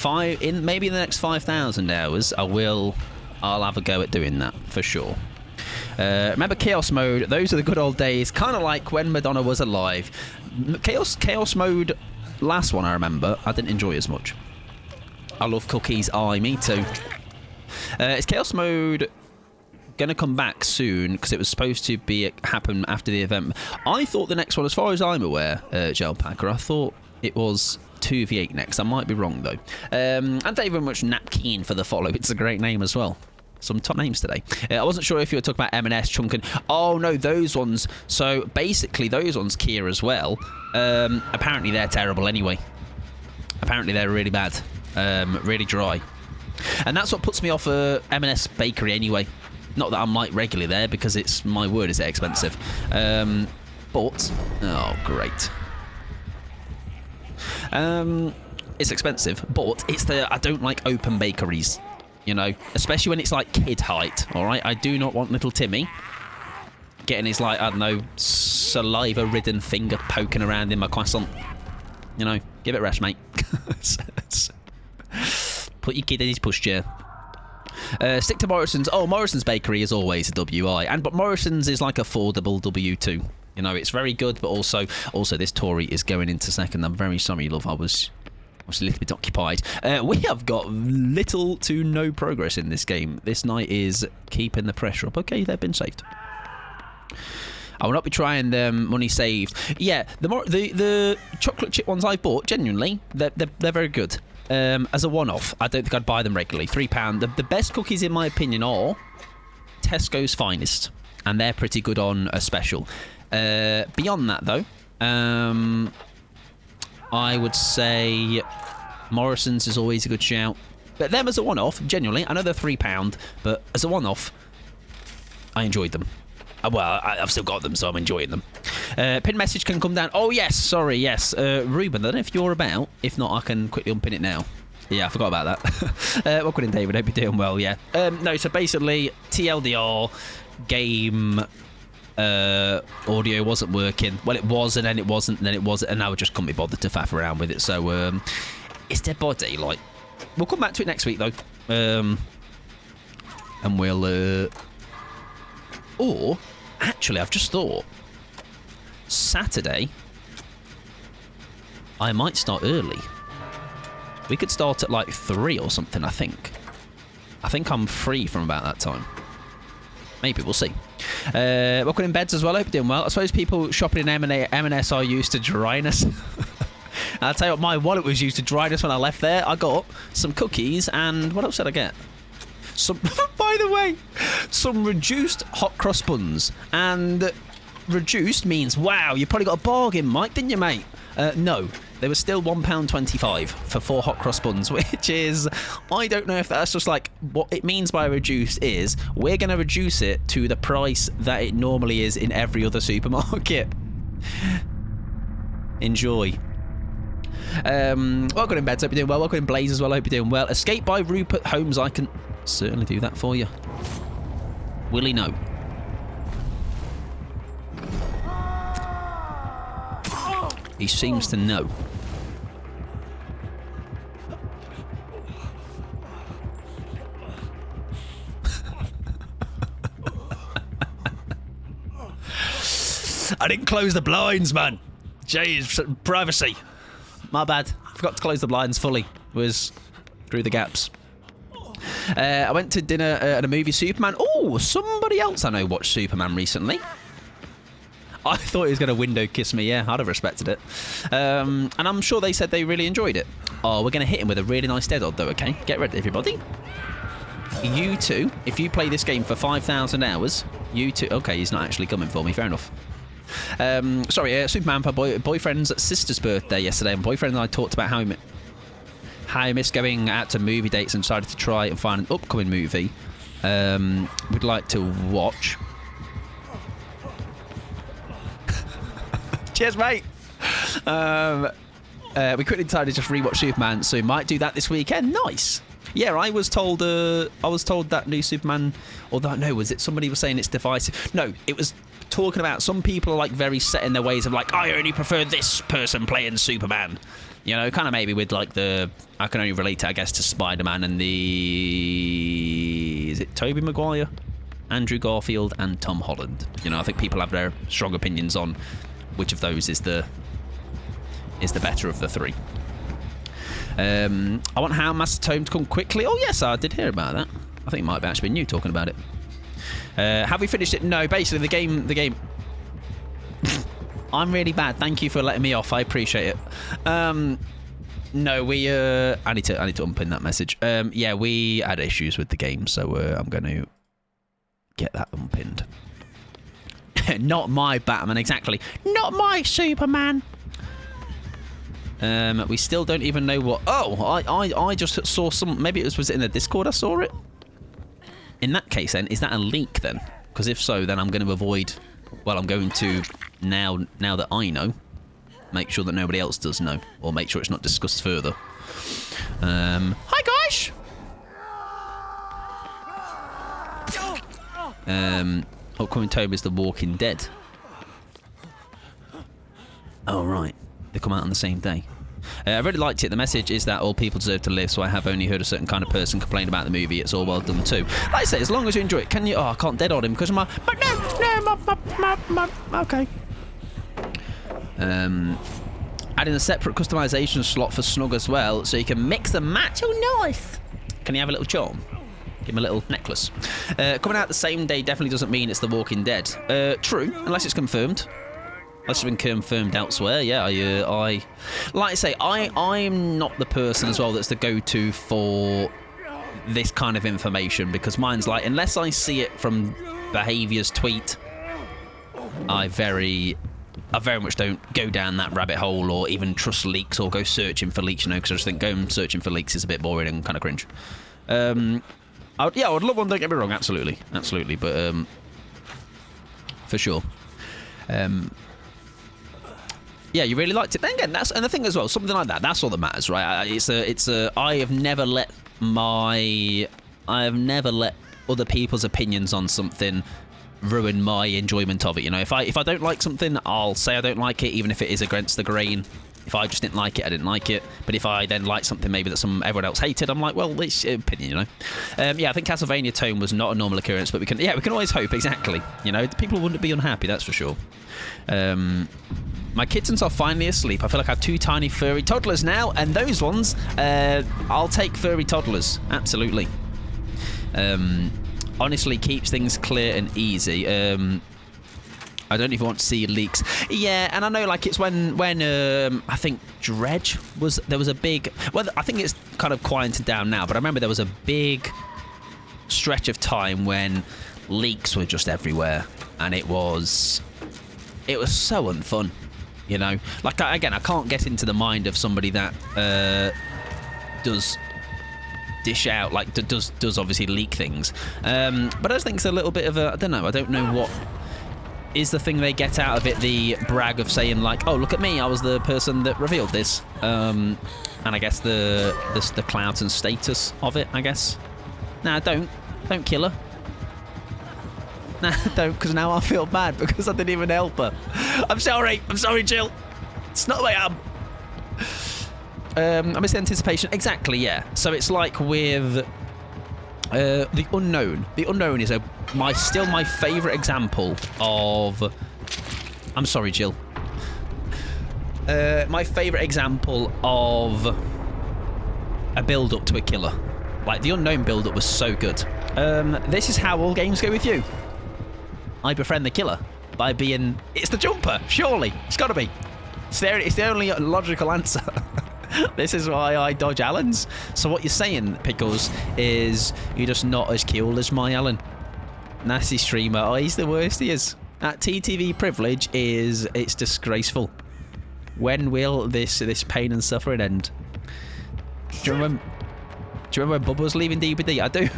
maybe in the next 5,000 hours, I'll have a go at doing that for sure. Remember Chaos Mode? Those are the good old days. Kind of like when Madonna was alive. Chaos Mode, last one I remember, I didn't enjoy as much. I love cookies. Me too. Is Chaos Mode going to come back soon? Because it was supposed to happen after the event. I thought the next one, as far as I'm aware, Gel Packer, I thought it was 2v8 next. I might be wrong though. And thank you very much, Napkeen, for the follow. It's a great name as well. Some top names today. I wasn't sure if you were talking about M&S, Chunkin. Oh no, those ones. So basically those ones, Kia as well. Apparently they're terrible anyway. Apparently they're really bad. Really dry. And that's what puts me off M&S Bakery anyway. Not that I'm like regularly there, because it's, my word, is it expensive. But, oh great. It's expensive, but it's I don't like open bakeries. You know, especially when it's like kid height, alright? I do not want little Timmy getting his, like, I don't know, saliva-ridden finger poking around in my croissant. You know, give it a rest, mate. Put your kid in his pushchair. Stick to Morrison's. Oh, Morrison's Bakery is always a WI. But Morrison's is like affordable W2. You know, it's very good, but also this Tory is going into second. I'm very sorry, love. I was a little bit occupied. We have got little to no progress in this game. This night is keeping the pressure up. Okay, they've been saved. I will not be trying them money saved. Yeah, the chocolate chip ones I've bought, genuinely, they're very good. As a one-off, I don't think I'd buy them regularly. £3. The best cookies, in my opinion, are Tesco's Finest, and they're pretty good on a special. Beyond that, though, I would say Morrison's is always a good shout. But them as a one-off, genuinely, I know they're £3, but as a one-off, I enjoyed them. Well, I've still got them, so I'm enjoying them. Pin message can come down. Oh, yes, sorry, yes. Ruben, I don't know if you're about. If not, I can quickly unpin it now. Yeah, I forgot about that. Welcome in, David. Hope you're doing well, yeah. No, so basically, TLDR game audio wasn't working. Well, it was, and then it wasn't, and then it wasn't, and now I just couldn't be bothered to faff around with it. So, it's Dead by Daylight. We'll come back to it next week, though. And we'll... Or, actually, I've just thought, Saturday, I might start early. We could start at like 3 or something, I think. I think I'm free from about that time. Maybe, we'll see. Welcome in beds as well, I hope you're doing well. I suppose people shopping in M&S are used to dryness. I'll tell you what, my wallet was used to dryness when I left there. I got some cookies, and what else did I get? Some, by the way, some reduced hot cross buns. And reduced means, wow, you probably got a bargain, Mike, didn't you, mate? No, they were still £1.25 for 4 hot cross buns, which is, I don't know if that's just like, what it means by reduced is, we're going to reduce it to the price that it normally is in every other supermarket. Enjoy. Welcome in bed, hope you're doing well. Welcome in Blaze as well, hope you're doing well. Escape by Rupert Holmes, I can certainly do that for you. Will he know? He seems to know. I didn't close the blinds, man. Jeez, privacy. My bad. Forgot to close the blinds fully. Was through the gaps. I went to dinner at a movie, Superman. Oh, somebody else I know watched Superman recently. I thought he was going to window kiss me. Yeah, I'd have respected it. And I'm sure they said they really enjoyed it. Oh, we're going to hit him with a really nice dead odd, though, okay? Get ready, everybody. You two, if you play this game for 5,000 hours, you two... Okay, he's not actually coming for me. Fair enough. Sorry, Superman for boyfriend's sister's birthday yesterday. And boyfriend and I talked about how he missed going out to movie dates and decided to try and find an upcoming movie we'd like to watch. Cheers, mate. We quickly decided to just rewatch Superman, so we might do that this weekend. Nice. Yeah, I was told that new Superman, or that, no, was it somebody was saying it's divisive? No, it was talking about some people are like very set in their ways of like, I only prefer this person playing Superman. You know, kind of maybe with like the, I can only relate it, I guess, to Spider-Man and the, is it Tobey Maguire, Andrew Garfield, and Tom Holland. You know, I think people have their strong opinions on which of those is the better of the three. I want Houndmaster Tome to come quickly. Oh yes, I did hear about that. I think it might have actually been you talking about it. Have we finished it? No, basically the game. I'm really bad. Thank you for letting me off. I appreciate it. No, we. I need to unpin that message. Yeah, we had issues with the game, so I'm going to get that unpinned. Not my Batman, exactly. Not my Superman. We still don't even know what. Oh, I just saw some. Maybe it was it in the Discord? I saw it. In that case, then, is that a leak then? Because if so, then I'm going to avoid. Well, I'm going to now that I know, make sure that nobody else does know, or make sure it's not discussed further. Hi guys. Upcoming Tome is The Walking Dead. Oh right, they come out on the same day. I really liked it. The message is that all people deserve to live, so I have only heard a certain kind of person complain about the movie. It's all well done too. Like I say, as long as you enjoy it, can you... Oh, I can't dead on him because of my... But no, okay. Adding a separate customization slot for Snug as well, so you can mix and match. Oh, nice. Can you have a little charm? Give him a little necklace. Coming out the same day definitely doesn't mean it's The Walking Dead. True, unless it's confirmed. Unless it's been confirmed elsewhere, yeah. I like I say, I'm not the person as well that's the go-to for this kind of information, because mine's like, unless I see it from Behaviour's tweet, I very much don't go down that rabbit hole or even trust leaks or go searching for leaks, you know, because I just think going searching for leaks is a bit boring and kind of cringe. I would love one, don't get me wrong, absolutely, but for sure. Yeah, you really liked it. Then again, and the thing as well, something like that, that's all that matters, right? I have never let other people's opinions on something ruin my enjoyment of it. You know, if I don't like something, I'll say I don't like it, even if it is against the grain. If I just didn't like it, I didn't like it. But if I then like something maybe that everyone else hated, I'm like, well, it's your opinion, you know. Yeah, I think Castlevania Tome was not a normal occurrence, but we can always hope, exactly. You know, people wouldn't be unhappy, that's for sure. My kittens are finally asleep. I feel like I have two tiny furry toddlers now, and those ones, I'll take furry toddlers, absolutely. Honestly, keeps things clear and easy. I don't even want to see leaks. Yeah, and I know, like, it's when I think Dredge there was a big... Well, I think it's kind of quieted down now, but I remember there was a big stretch of time when leaks were just everywhere, and it was so unfun, you know? Like, again, I can't get into the mind of somebody that does dish out, like, does obviously leak things. But I just think it's a little bit of a... I don't know what... is the thing they get out of it, the brag of saying like, oh, look at me, I was the person that revealed this, and I guess the clout and status of it, I guess. Nah, don't kill her. Nah, don't, because now I feel bad because I didn't even help her. I'm sorry, Jill. It's not the way I am. I miss the anticipation. Exactly, yeah. So it's like with The Unknown. The Unknown is still my favourite example of... I'm sorry, Jill. My favourite example of a build-up to a killer. Like, the Unknown build-up was so good. This is how all games go with you. I befriend the killer by being... It's the jumper, surely. It's got to be. It's the only logical answer. This is why I dodge Allens. So what you're saying, Pickles, is you're just not as cool as my Alan. Nasty streamer. Oh, he's the worst, he is. That TTV privilege it's disgraceful. When will this pain and suffering end? Do you remember when Bubba was leaving DBD? I do.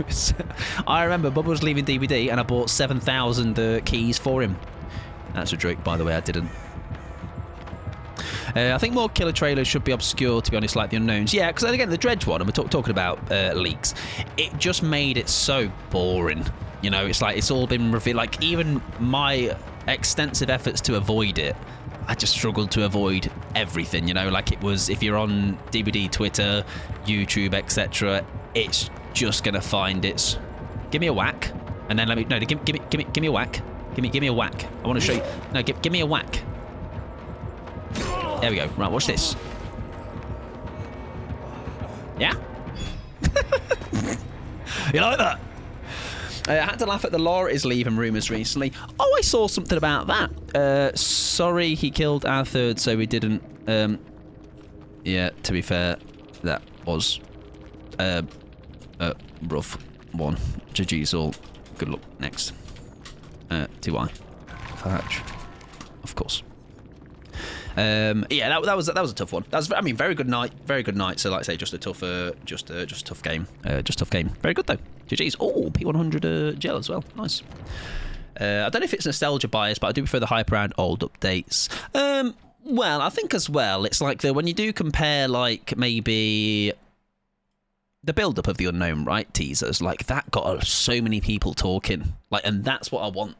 I remember Bubba was leaving DBD and I bought 7,000 keys for him. That's a joke, by the way, I didn't. I think more killer trailers should be obscure, to be honest, like The Unknowns. Yeah, because again, the Dredge one, and we're talking about leaks, it just made it so boring. You know, it's like it's all been revealed. Like, even my extensive efforts to avoid it. I just struggled to avoid everything, you know, like it was, if you're on DVD, Twitter, YouTube, etc., it's just gonna find its. Give me a whack, and then let me. No, give me a whack. Give me a whack. I want to show you. No, give me a whack. There we go. Right, watch this. Yeah. You like that? I had to laugh at the Laura is leaving rumours recently. Oh, I saw something about that. Sorry he killed our third, so we didn't... yeah, to be fair, that was a rough one. GG's all. Good luck. Next. TY. For Hatch. Of course. Yeah, that was a tough one. That was, I mean, very good night. Very good night. So, like I say, just a tough game. Just tough game. Very good though. GG's. Oh, P100 gel as well. Nice. I don't know if it's nostalgia bias, but I do prefer the hype around old updates. Well, I think as well, it's like when you do compare, like maybe the build-up of the unknown, right? Teasers like that got so many people talking, like, and that's what I want.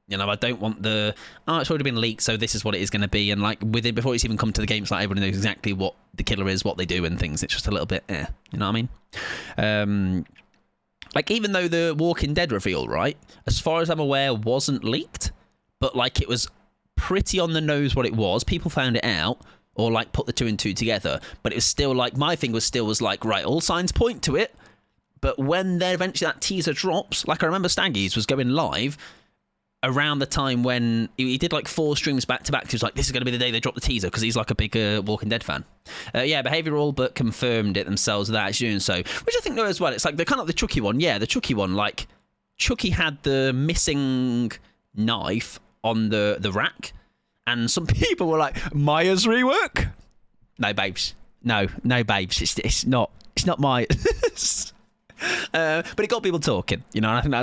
You know, I don't want the, it's already been leaked, so this is what it is going to be. And like within, before it's even come to the games, like everyone knows exactly what the killer is, what they do, and things. It's just a little bit, you know what I mean? Like even though the Walking Dead reveal, right, as far as I'm aware, wasn't leaked, but like it was pretty on the nose what it was. People found it out, or like put the two and two together. But it was still like, my thing was like, right, all signs point to it. But when there eventually that teaser drops, like I remember Staggy's was going live around the time when he did like 4 streams back to back. He was like, this is going to be the day they drop the teaser, because he's like a big Walking Dead fan. Yeah, behavioural, but confirmed it themselves without actually doing so, which I think though as well, it's like the kind of the Chucky one. Yeah, the Chucky one, like Chucky had the missing knife on the rack, and some people were like, Maya's rework? No, babes. No, babes. It's not Maya's. But it got people talking, you know, and I think that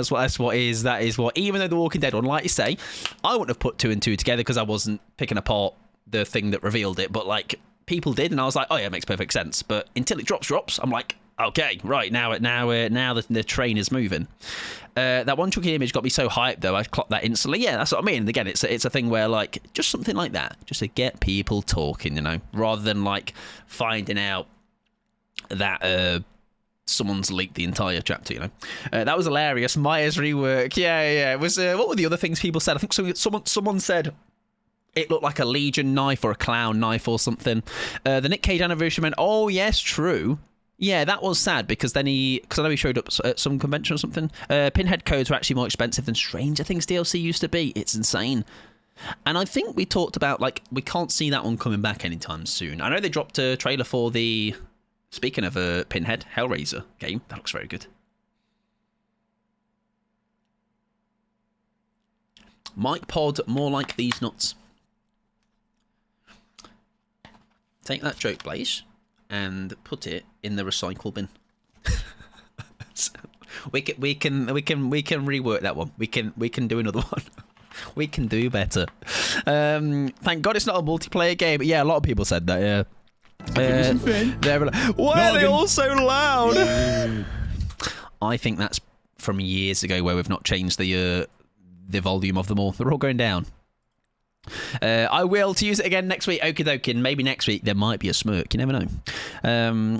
is what, even though the Walking Dead one, like you say, I wouldn't have put 2 and 2 together because I wasn't picking apart the thing that revealed it, but like people did, and I was like, oh yeah, it makes perfect sense. But until it drops, I'm like, okay, right, now the train is moving. That one Chucky image got me so hyped though, I clocked that instantly. Yeah, that's what I mean. And again, it's a thing where like just something like that, just to get people talking, you know, rather than like finding out that someone's leaked the entire chapter, you know. That was hilarious. Maya's rework. Yeah. It was. What were the other things people said? I think someone said it looked like a Legion knife or a clown knife or something. The Nick Cage anniversary meant, oh yes, true. Yeah, that was sad because then because I know he showed up at some convention or something. Pinhead codes were actually more expensive than Stranger Things DLC used to be. It's insane. And I think we talked about, like, we can't see that one coming back anytime soon. I know they dropped a trailer for the, speaking of a Pinhead, Hellraiser game. That looks very good. Mike Pod, more like these nuts. Take that joke, Blaze, and put it in the recycle bin. we can rework that one. We can do another one. We can do better. Thank God it's not a multiplayer game. But yeah, a lot of people said that. Yeah. They're like, why are they all so loud? I think that's from years ago where we've not changed the volume of them all. They're all going down. I will to use it again next week. Okie dokie. Maybe next week there might be a smirk. You never know.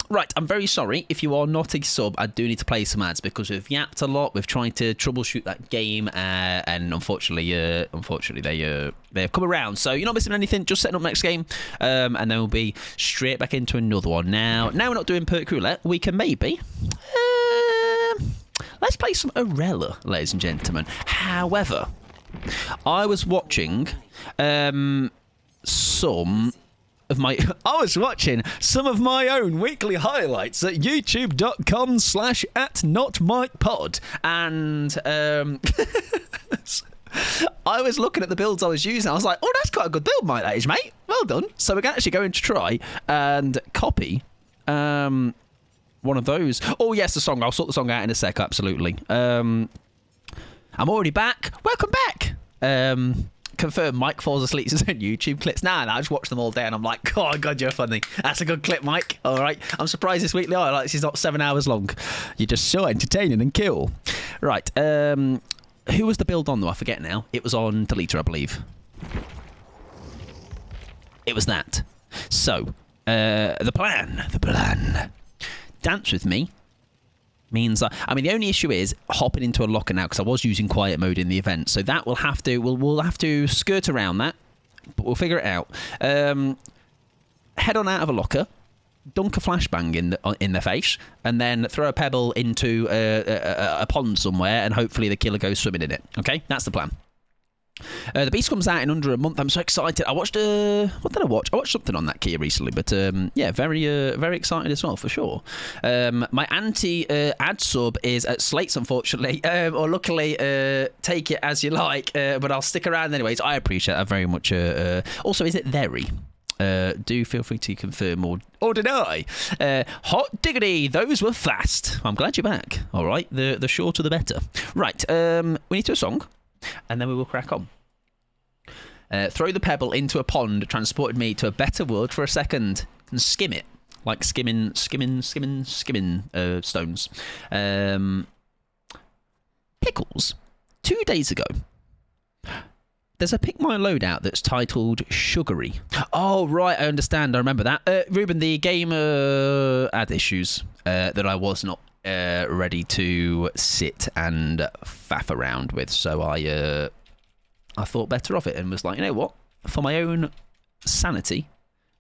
Right, I'm very sorry. If you are not a sub, I do need to play some ads because we've yapped a lot. We've tried to troubleshoot that game, and unfortunately, they've come around. So you're not missing anything. Just setting up next game, and then we'll be straight back into another one. Now we're not doing perk roulette. We can maybe. Let's play some Arella, ladies and gentlemen. However, I was watching some of my own weekly highlights at youtube.com/@notmikepod, and I was looking at the builds I was using. I was like, oh, that's quite a good build, Mike, that is, mate. Well done. So we're actually going to try and copy one of those. Oh yes, the song. I'll sort the song out in a sec. Absolutely. I'm already back. Welcome back. Confirm Mike falls asleep to his own YouTube clips. Nah, I just watch them all day and I'm like, oh God, you're funny. That's a good clip, Mike. All right. I'm surprised this weekly highlights is not 7 hours long. You're just so entertaining and cool. Right. Who was the build on, though? I forget now. It was on Deleter, I believe. It was that. So, the plan. Dance with me means... I mean, the only issue is hopping into a locker now, because I was using quiet mode in the event. So that will have to... We'll have to skirt around that, but we'll figure it out. Head on out of a locker, dunk a flashbang in the face, and then throw a pebble into a pond somewhere, and hopefully the killer goes swimming in it. Okay? That's the plan. The Beast comes out in under a month. I'm so excited. I watched what did I watch? I watched something on that key recently, but yeah, very excited as well for sure. My anti-ad sub is at Slates, unfortunately, or luckily, take it as you like, but I'll stick around anyways. I appreciate that very much. Also, is it very? Do feel free to confirm or deny. Hot diggity, those were fast. I'm glad you're back. All right, the shorter the better. Right, we need to do a song, and then we will crack on. Throw the pebble into a pond transported me to a better world for a second, and skim it like skimming stones. Pickles. 2 days ago, there's a Pick My Loadout that's titled Sugary. Oh, right, I understand. I remember that. Ruben, the gamer ad issues that I was not ready to sit and faff around with. So I thought better of it and was like, you know what? For my own sanity,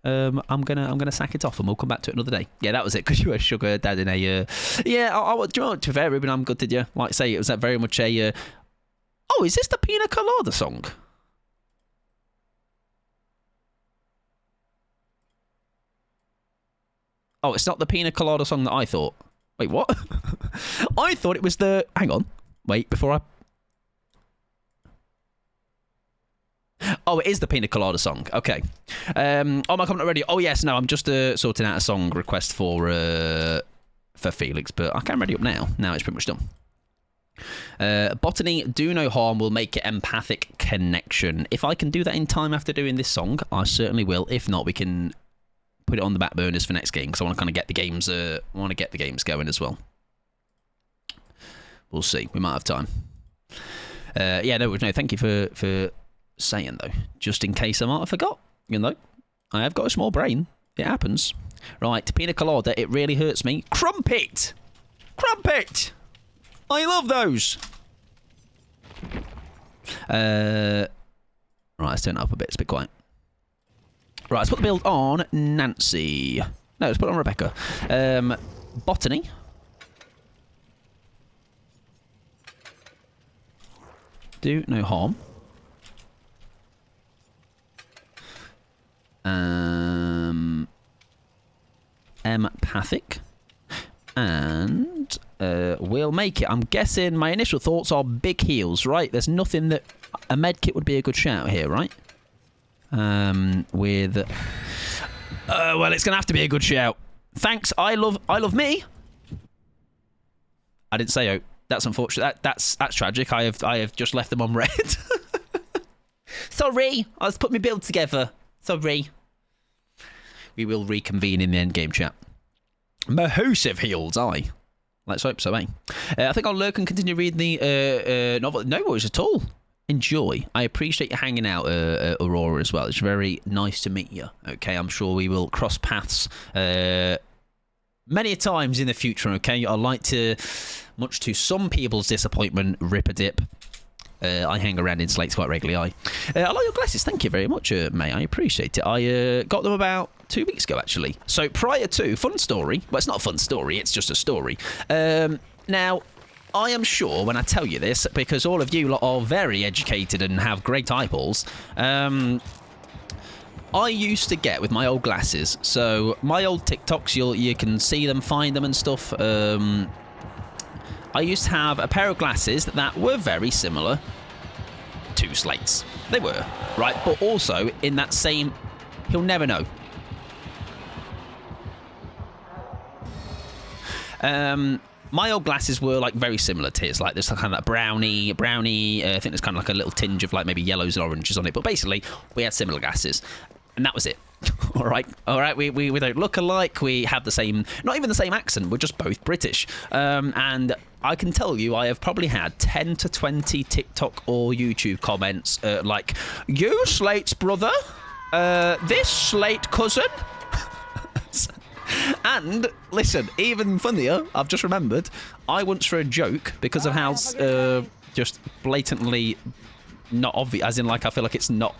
I'm gonna sack it off and we'll come back to it another day. Yeah, that was it, because you were sugar dad in a... yeah, do you know what, to be fair, Ruben, I'm gutted you. Like I say, it was that very much a... oh, is this the Pina Colada song? Oh, it's not the Pina Colada song that I thought. Wait, what? I thought it was the... Hang on. Wait, before I... Oh, it is the Pina Colada song. Okay. Oh, my comment already. Oh, yes, no, I'm just sorting out a song request for Felix, but I can ready up now. Now it's pretty much done. Botany, do no harm, will make it empathic connection. If I can do that in time after doing this song, I certainly will. If not, we can put it on the back burners for next game, because I want to kind of get the games. Going as well. We'll see. We might have time. Yeah, no. Thank you for saying though. Just in case I might have forgot. You know, I have got a small brain. It happens. Right, Pina Colada. It really hurts me. Crumpet. I love those. Right, let's turn it up a bit. It's a bit quiet. Right, let's put the build on Nancy. No, let's put it on Rebecca. Botany. Do no harm. Empathic. And we'll make it. I'm guessing my initial thoughts are big heals, right? There's nothing that... A med kit would be a good shout here, right? With... well, it's going to have to be a good shout. Thanks, I love me. I didn't say oh. That's unfortunate. That's tragic. I have just left them on red. Sorry. I was putting my build together. Sorry. We will reconvene in the end game chat. Mahosive heals, aye. Let's hope so, eh? I think I'll lurk and continue reading the novel. No worries at all. Enjoy. I appreciate you hanging out, Aurora, as well. It's very nice to meet you. Okay, I'm sure we will cross paths many a times in the future, okay? I like to, much to some people's disappointment, rip a dip. I hang around in Slates quite regularly. I like your glasses. Thank you very much, mate. I appreciate it. I got them about 2 weeks ago, actually. So prior to... Fun story. Well, it's not a fun story. It's just a story. Now, I am sure when I tell you this, because all of you lot are very educated and have great eyeballs, I used to get with my old glasses. So my old TikToks, you can see them, find them and stuff. I used to have a pair of glasses that were very similar to Slates. They were, right? But also in that same... He'll never know. My old glasses were like very similar to his. Like there's kind of that brownie. I think there's kind of like a little tinge of like maybe yellows and oranges on it. But basically, we had similar glasses. And that was it. All right. We don't look alike. We have the same, not even the same accent. We're just both British. And I can tell you I have probably had 10 to 20 TikTok or YouTube comments like, you Slate's brother? This Slate cousin? And, listen, even funnier, I've just remembered, I once for a joke, because of how just blatantly not obvious, as in like I feel like it's not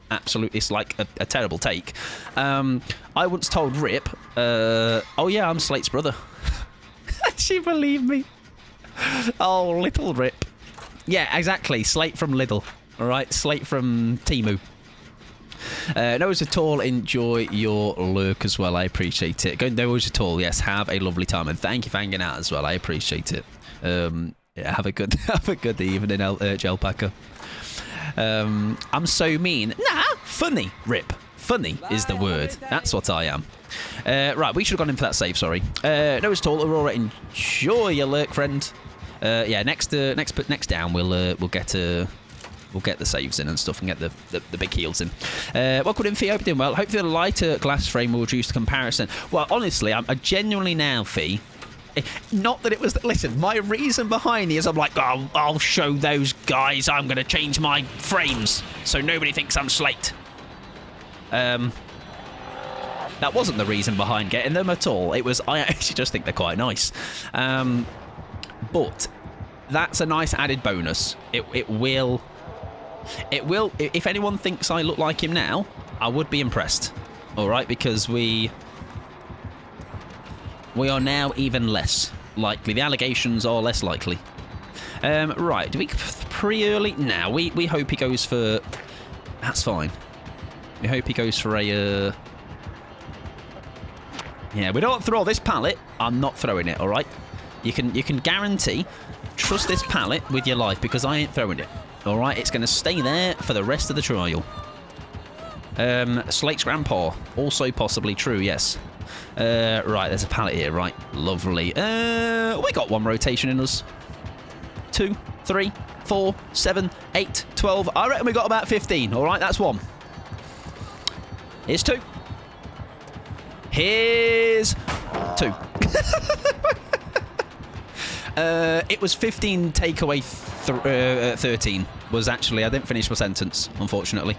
absolute, it's like a terrible take. I once told Rip, oh yeah, I'm Slate's brother. She believed me. Oh, little Rip. Yeah, exactly, Slate from Lidl. Alright, Slate from Temu. No worries at all. Enjoy your lurk as well. I appreciate it. No worries at all. Yes, have a lovely time, and thank you for hanging out as well. I appreciate it. Yeah, have a good evening, Gelpacker. I'm so mean. Nah, funny. Rip. Funny is the word. That's what I am. Right, we should have gone in for that save. Sorry. No worries at all. Aurora, enjoy your lurk, friend. Yeah, next down, we'll get the saves in and stuff and get the big heals in. Welcome in, Fee. Hope you're doing well. Hopefully the lighter glass frame will reduce the comparison. Well, honestly, I genuinely now, Fee. Not that it was... Listen, my reason behind it is I'm like, oh, I'll show those guys I'm going to change my frames so nobody thinks I'm Slate. That wasn't the reason behind getting them at all. It was, I actually just think they're quite nice. But that's a nice added bonus. It will... If anyone thinks I look like him now, I would be impressed. Alright, because we are now even less likely. The allegations are less likely. Right, do we pretty early? Nah, we hope he goes for... That's fine. We hope he goes for a... Yeah, we don't throw this pallet. I'm not throwing it, alright? You can guarantee, trust this pallet with your life, because I ain't throwing it. Alright, it's going to stay there for the rest of the trial. Slate's grandpa. Also possibly true, yes. Right, there's a pallet here, right. Lovely. We got one rotation in us. 2, 3, 4, 7, 8, 12. I reckon we got about 15. Alright, that's one. Here's 2. Here's 2. It was 15 takeaway 13 was actually... I didn't finish my sentence, unfortunately.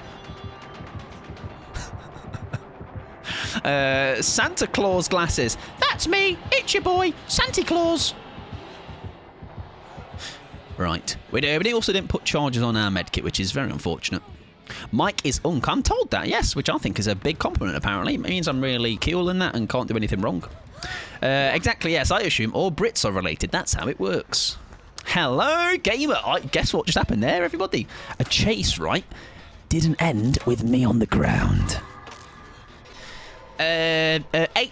Santa Claus glasses. That's me. It's your boy, Santa Claus. Right. We also didn't put charges on our medkit, which is very unfortunate. Mike is unk. I'm told that, yes, which I think is a big compliment, apparently. It means I'm really cool in that and can't do anything wrong. Exactly, yes, I assume all Brits are related. That's how it works. Hello, gamer. Guess what just happened there, everybody? A chase, right? Didn't end with me on the ground. 8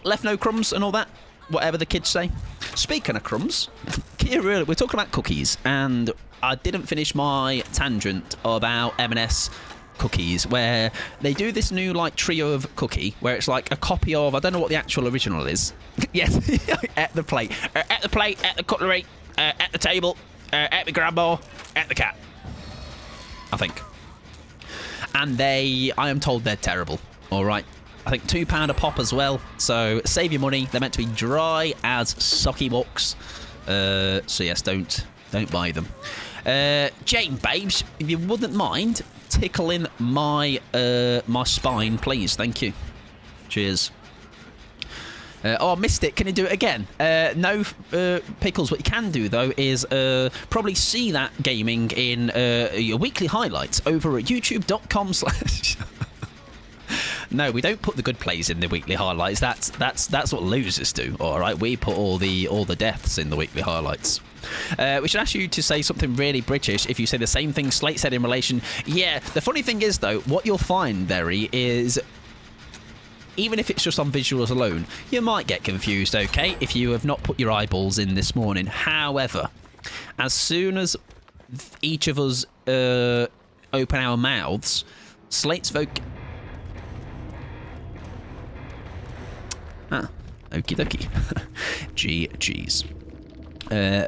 left no crumbs and all that. Whatever the kids say. Speaking of crumbs, we're talking about cookies, and I didn't finish my tangent about M&S cookies, where they do this new like trio of cookie where it's like a copy of, I don't know what the actual original is. Yes, at the plate, at the cutlery, at the table, at the grandma, at the cat, I think. And I am told they're terrible. All right, I think £2 a pop as well, so save your money. They're meant to be dry as socky box, so yes, don't buy them. Jane babes, if you wouldn't mind tickling my my spine, please. Thank you. Cheers. Oh, I missed it. Can you do it again? No, Pickles. What you can do, though, is probably see that gaming in your weekly highlights over at youtube.com/... No, we don't put the good plays in the weekly highlights. That's what losers do. All right, we put all the deaths in the weekly highlights. We should ask you to say something really British if you say the same thing Slate said in relation... Yeah, the funny thing is, though, what you'll find, Derry, is... Even if it's just on visuals alone, you might get confused, okay, if you have not put your eyeballs in this morning. However, as soon as each of us open our mouths, Slate's okie dokie. GG's.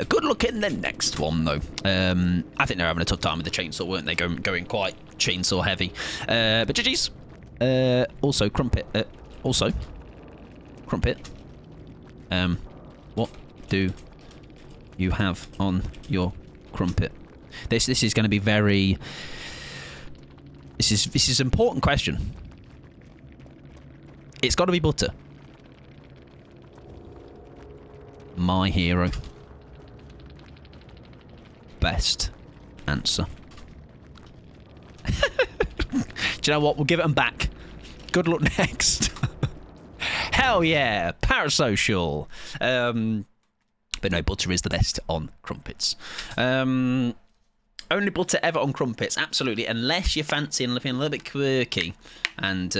Good luck in the next one, though. I think they're having a tough time with the chainsaw, weren't they? Going quite chainsaw heavy. But GG's. Also, Crumpet. Crumpet. What do you have on your crumpet? This is going to be very... This is an important question. It's got to be butter. My hero. Best answer. Do you know what? We'll give it them back. Good luck next. Hell yeah, parasocial. But no, butter is the best on crumpets. Only butter ever on crumpets, absolutely, unless you're fancying looking a little bit quirky, and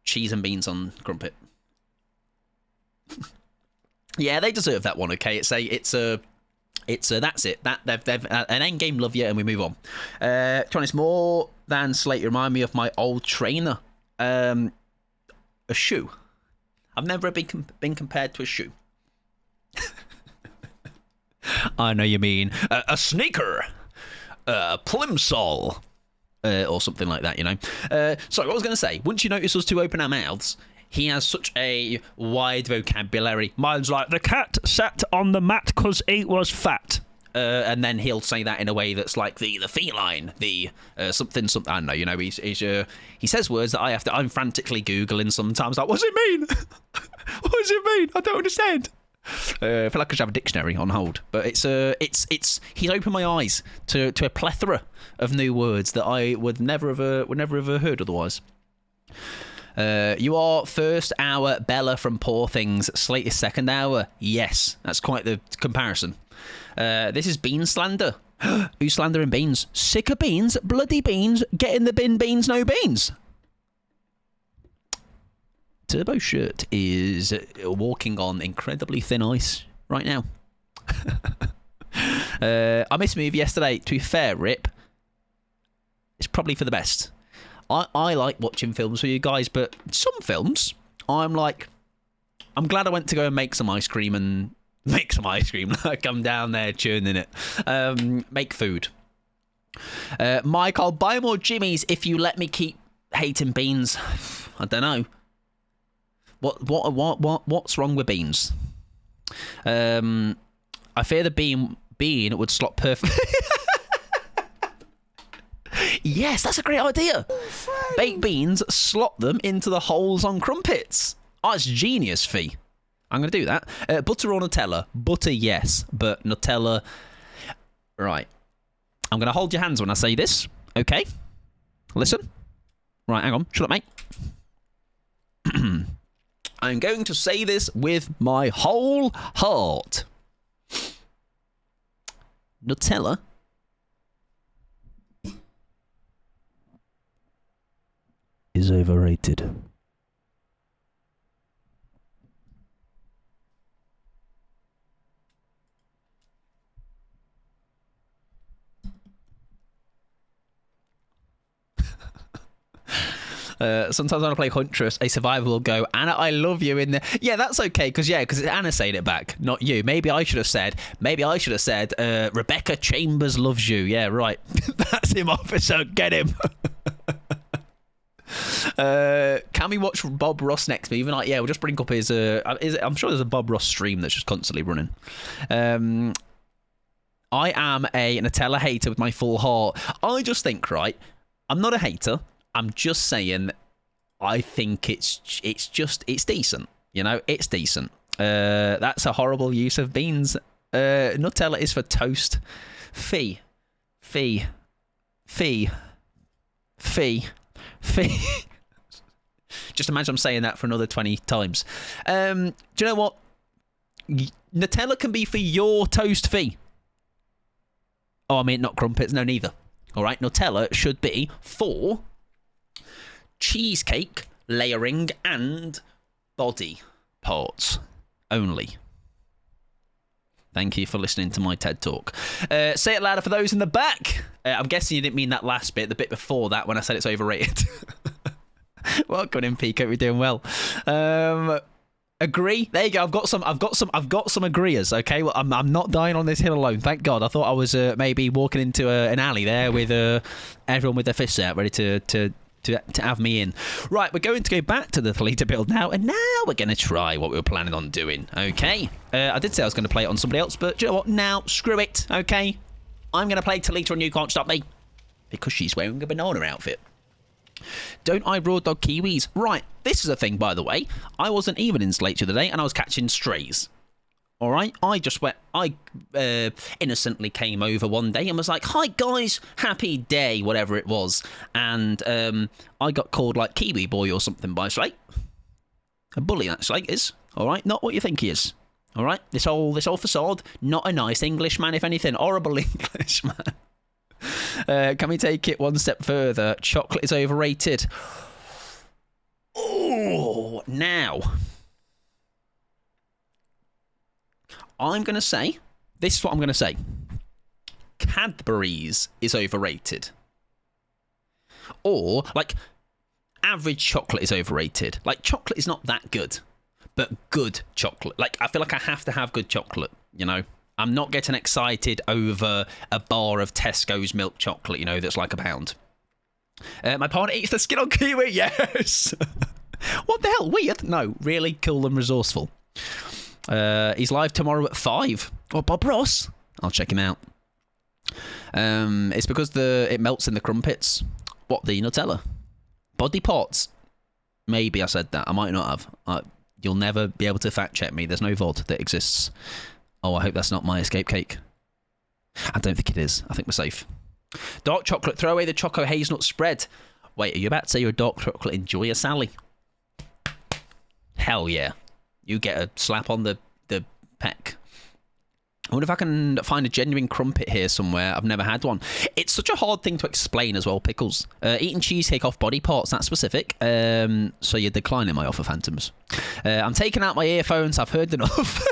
cheese and beans on crumpet. Yeah, they deserve that one. Okay, it's a that's it. That they've an end game love you, and we move on. To be honest, more than Slate, you remind me of my old trainer. A shoe. I've never been compared to a shoe. I know you mean a sneaker, a plimsoll, or something like that. You know. Sorry, what I was going to say. Once you notice us two open our mouths, he has such a wide vocabulary. Mine's like, the cat sat on the mat because it was fat. And then he'll say that in a way that's like the feline, the something. I don't know, you know, he says words that I'm frantically Googling sometimes. Like, what does it mean? What does it mean? I don't understand. I feel like I should have a dictionary on hold. But it's he's opened my eyes to a plethora of new words that I would never have heard otherwise. You are first hour Bella from Poor Things. Slate is second hour. Yes, that's quite the comparison. This is bean slander. Who's slandering beans? Sick of beans, bloody beans, get in the bin, beans, no beans. Turbo Shirt is walking on incredibly thin ice right now. I missed a movie yesterday. To be fair, Rip, it's probably for the best. I like watching films with you guys, but some films, I'm glad I went to go and make some ice cream. Like, I'm down there churning it. Make food. Mike, I'll buy more Jimmys if you let me keep hating beans. I don't know. What's wrong with beans? I fear the bean would slot perfect. Yes, that's a great idea. Baked beans, slot them into the holes on crumpets. Oh, it's genius, Fee. I'm going to do that. Butter or Nutella? Butter, yes, but Nutella... Right. I'm going to hold your hands when I say this. Okay? Listen. Right, hang on. Shut up, mate. I'm going to say this with my whole heart. Nutella is overrated. Sometimes when I play Huntress, a survivor will go, Anna, I love you in there. Yeah, that's okay, because Anna saying it back, not you. Maybe I should have said, Rebecca Chambers loves you. Yeah, right. That's him, officer. Get him. Can we watch Bob Ross next? Even like, yeah, we'll just bring up his. I'm sure there's a Bob Ross stream that's just constantly running. I am a Nutella hater with my full heart. I just think, right, I'm not a hater. I'm just saying, I think it's decent. You know, it's decent. That's a horrible use of beans. Nutella is for toast. Fee. Just imagine I'm saying that for another 20 times. Do you know what? Nutella can be for your toast, Fee. Oh, I mean, not crumpets. No, neither. All right, Nutella should be for cheesecake, layering, and body parts only. Thank you for listening to my TED Talk. Say it louder for those in the back. I'm guessing you didn't mean that last bit, the bit before that when I said it's overrated. Welcome in, Peacock. We're doing well. Agree. There you go. I've got some agreeers. Okay. Well, I'm not dying on this hill alone. Thank God. I thought I was maybe walking into an alley there with everyone with their fists out, ready to to have me in. Right, we're going to go back to the Thalita build now, and now we're going to try what we were planning on doing, okay? I did say I was going to play it on somebody else, but do you know what? Now, screw it, okay? I'm going to play Thalita and you can't stop me. Because she's wearing a banana outfit. Don't I raw dog kiwis? Right, this is a thing, by the way. I wasn't even in Slate the other day, and I was catching strays. All right, I innocently came over one day and was like, "Hi guys, happy day," whatever it was, and I got called like Kiwi boy or something by Slate. A bully, that Slate is. All right, not what you think he is. All right, this whole facade, not a nice Englishman, if anything, horrible Englishman. Can we take it one step further? Chocolate is overrated. Oh, now. I'm going to say, this is what I'm going to say. Cadbury's is overrated. Or, like, average chocolate is overrated. Like, chocolate is not that good, but good chocolate. Like, I feel like I have to have good chocolate, you know? I'm not getting excited over a bar of Tesco's milk chocolate, you know, that's like £1. My partner eats the skin on kiwi, yes! What the hell, weird? No, really cool and resourceful. He's live tomorrow at 5. Oh, Bob Ross. I'll check him out. It's because it melts in the crumpets. What, the Nutella? Body parts? Maybe I said that. I might not have. You'll never be able to fact check me. There's no VOD that exists. Oh, I hope that's not my escape cake. I don't think it is. I think we're safe. Dark chocolate. Throw away the choco hazelnut spread. Wait, are you about to say you're a dark chocolate enjoyer, Sally? Hell yeah. You get a slap on the peck. I wonder if I can find a genuine crumpet here somewhere. I've never had one. It's such a hard thing to explain as well, Pickles. Eating cheesecake off body parts, that's specific. So you're declining my offer, Phantoms. I'm taking out my earphones. I've heard enough.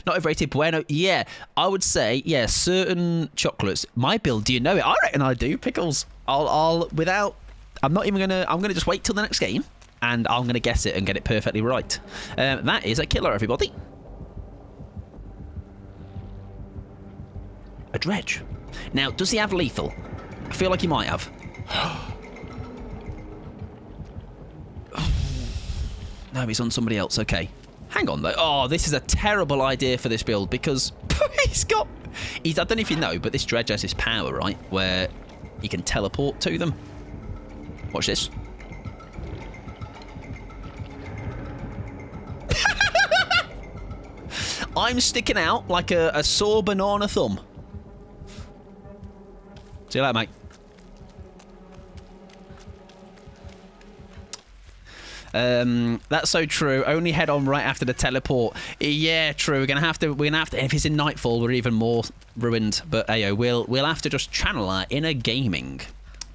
Not overrated. Bueno. Yeah, I would say, yeah, certain chocolates. My build, do you know it? I reckon I do, Pickles. I'm not even going to, I'm going to just wait till the next game. And I'm going to guess it and get it perfectly right. That is a killer, everybody. A dredge. Now, does he have lethal? I feel like he might have. No, he's on somebody else. Okay. Hang on, though. Oh, this is a terrible idea for this build because I don't know if you know, but this dredge has this power, right? Where you can teleport to them. Watch this. I'm sticking out like a sore banana thumb. See you later, mate. That's so true. Only head on right after the teleport. Yeah, true. We're gonna have to. If it's in Nightfall, we're even more ruined. But ayo, we'll have to just channel our inner gaming.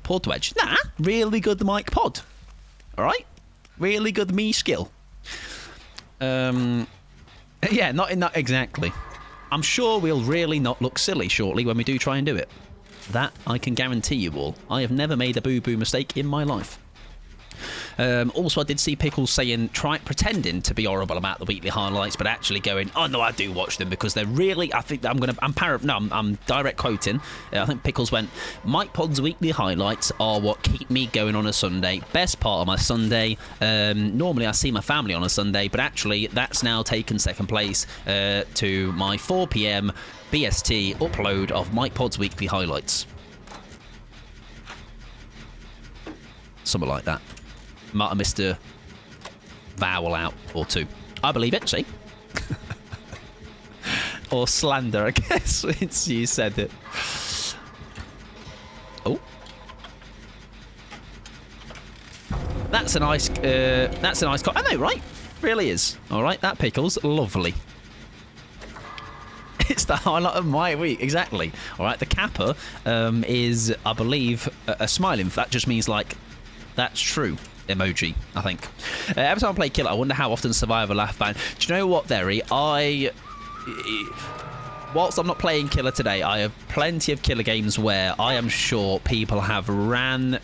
Pod wedge. Nah, really good mic pod. All right, really good me skill. Yeah, not in that exactly. I'm sure we'll really not look silly shortly when we do try and do it. That I can guarantee you all. I have never made a boo-boo mistake in my life. Also, I did see Pickles saying, pretending to be horrible about the weekly highlights, but actually going, oh no, I do watch them because they're really. I think I'm direct quoting. I think Pickles went, Mike Pod's weekly highlights are what keep me going on a Sunday. Best part of my Sunday. Normally, I see my family on a Sunday, but actually, that's now taken second place to my 4 p.m. BST upload of Mike Pod's weekly highlights. Something like that. Might have missed a vowel out or two. I believe it, see? Or slander, I guess, since you said it. Oh. That's a nice I know, right? Really is. All right, that pickle's lovely. It's the highlight of my week, exactly. All right, the kappa is, I believe, a smiling. That just means, like, that's true emoji, I think. Every time I play Killer, I wonder how often Survivor laugh ban. Do you know what, Derry? Whilst I'm not playing Killer today, I have plenty of Killer games where I am sure people have done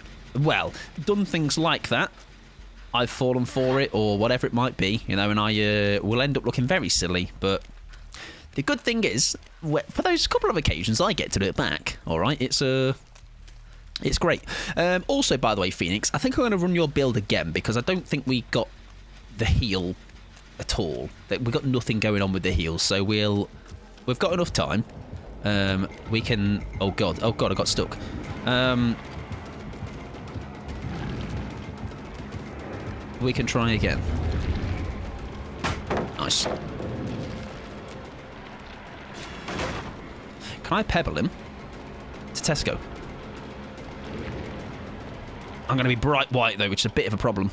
things like that. I've fallen for it, or whatever it might be, you know, and I will end up looking very silly, but the good thing is, for those couple of occasions, I get to do it back, alright? It's It's great. Also, by the way, Phoenix, I think I'm going to run your build again because I don't think we got the heal at all. We've got nothing going on with the heals, so we've got enough time. We can... Oh, God, I got stuck. We can try again. Nice. Can I pebble him to Tesco? I'm going to be bright white, though, which is a bit of a problem.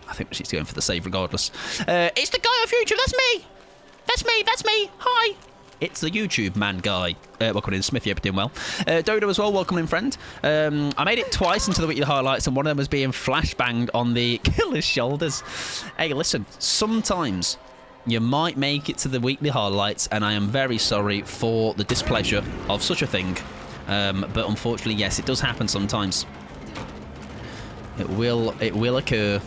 I think she's going for the save regardless. It's the guy of YouTube. That's me. That's me. Hi. It's the YouTube man guy. Welcome in, Smith. You're doing well. Dodo as well. Welcome in, friend. I made it twice into the weekly highlights, and one of them was being flashbanged on the killer's shoulders. Hey, listen. Sometimes you might make it to the weekly highlights, and I am very sorry for the displeasure of such a thing. But unfortunately, yes, it does happen sometimes. It will occur.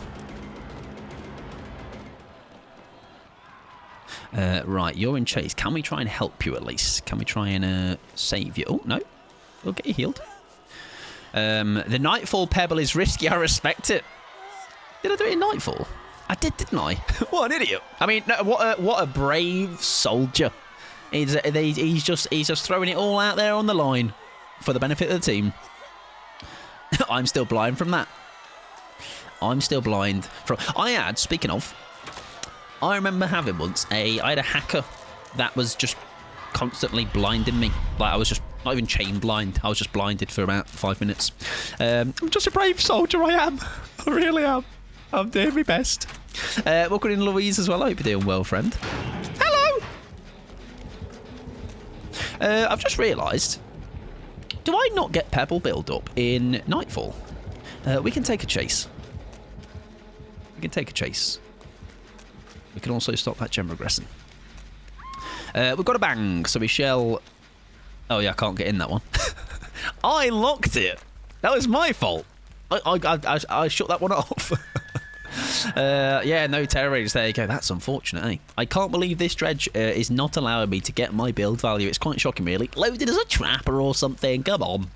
Right, you're in chase. Can we try and help you at least? Can we try and save you? Oh, no. We'll get you healed. The Nightfall Pebble is risky. I respect it. Did I do it in Nightfall? I did, didn't I? What an idiot. I mean, no, what a brave soldier. He's just throwing it all out there on the line for the benefit of the team. I'm still blind from that. Speaking of... I remember having once I had a hacker that was just constantly blinding me. Like, I was just not even chain blind. I was just blinded for about 5 minutes. I'm just a brave soldier, I am. I really am. I'm doing my best. Welcome in, Louise, as well. I hope you're doing well, friend. Hello! I've just realised, do I not get Pebble build up in Nightfall? We can take a chase. We can also stop that gem regressing. We've got a bang, so we shall... Oh, yeah, I can't get in that one. I locked it. That was my fault. I shut that one off. Yeah, no terror raiders. There you go. That's unfortunate, eh? I can't believe this dredge is not allowing me to get my build value. It's quite shocking, really. Loaded as a trapper or something. Come on.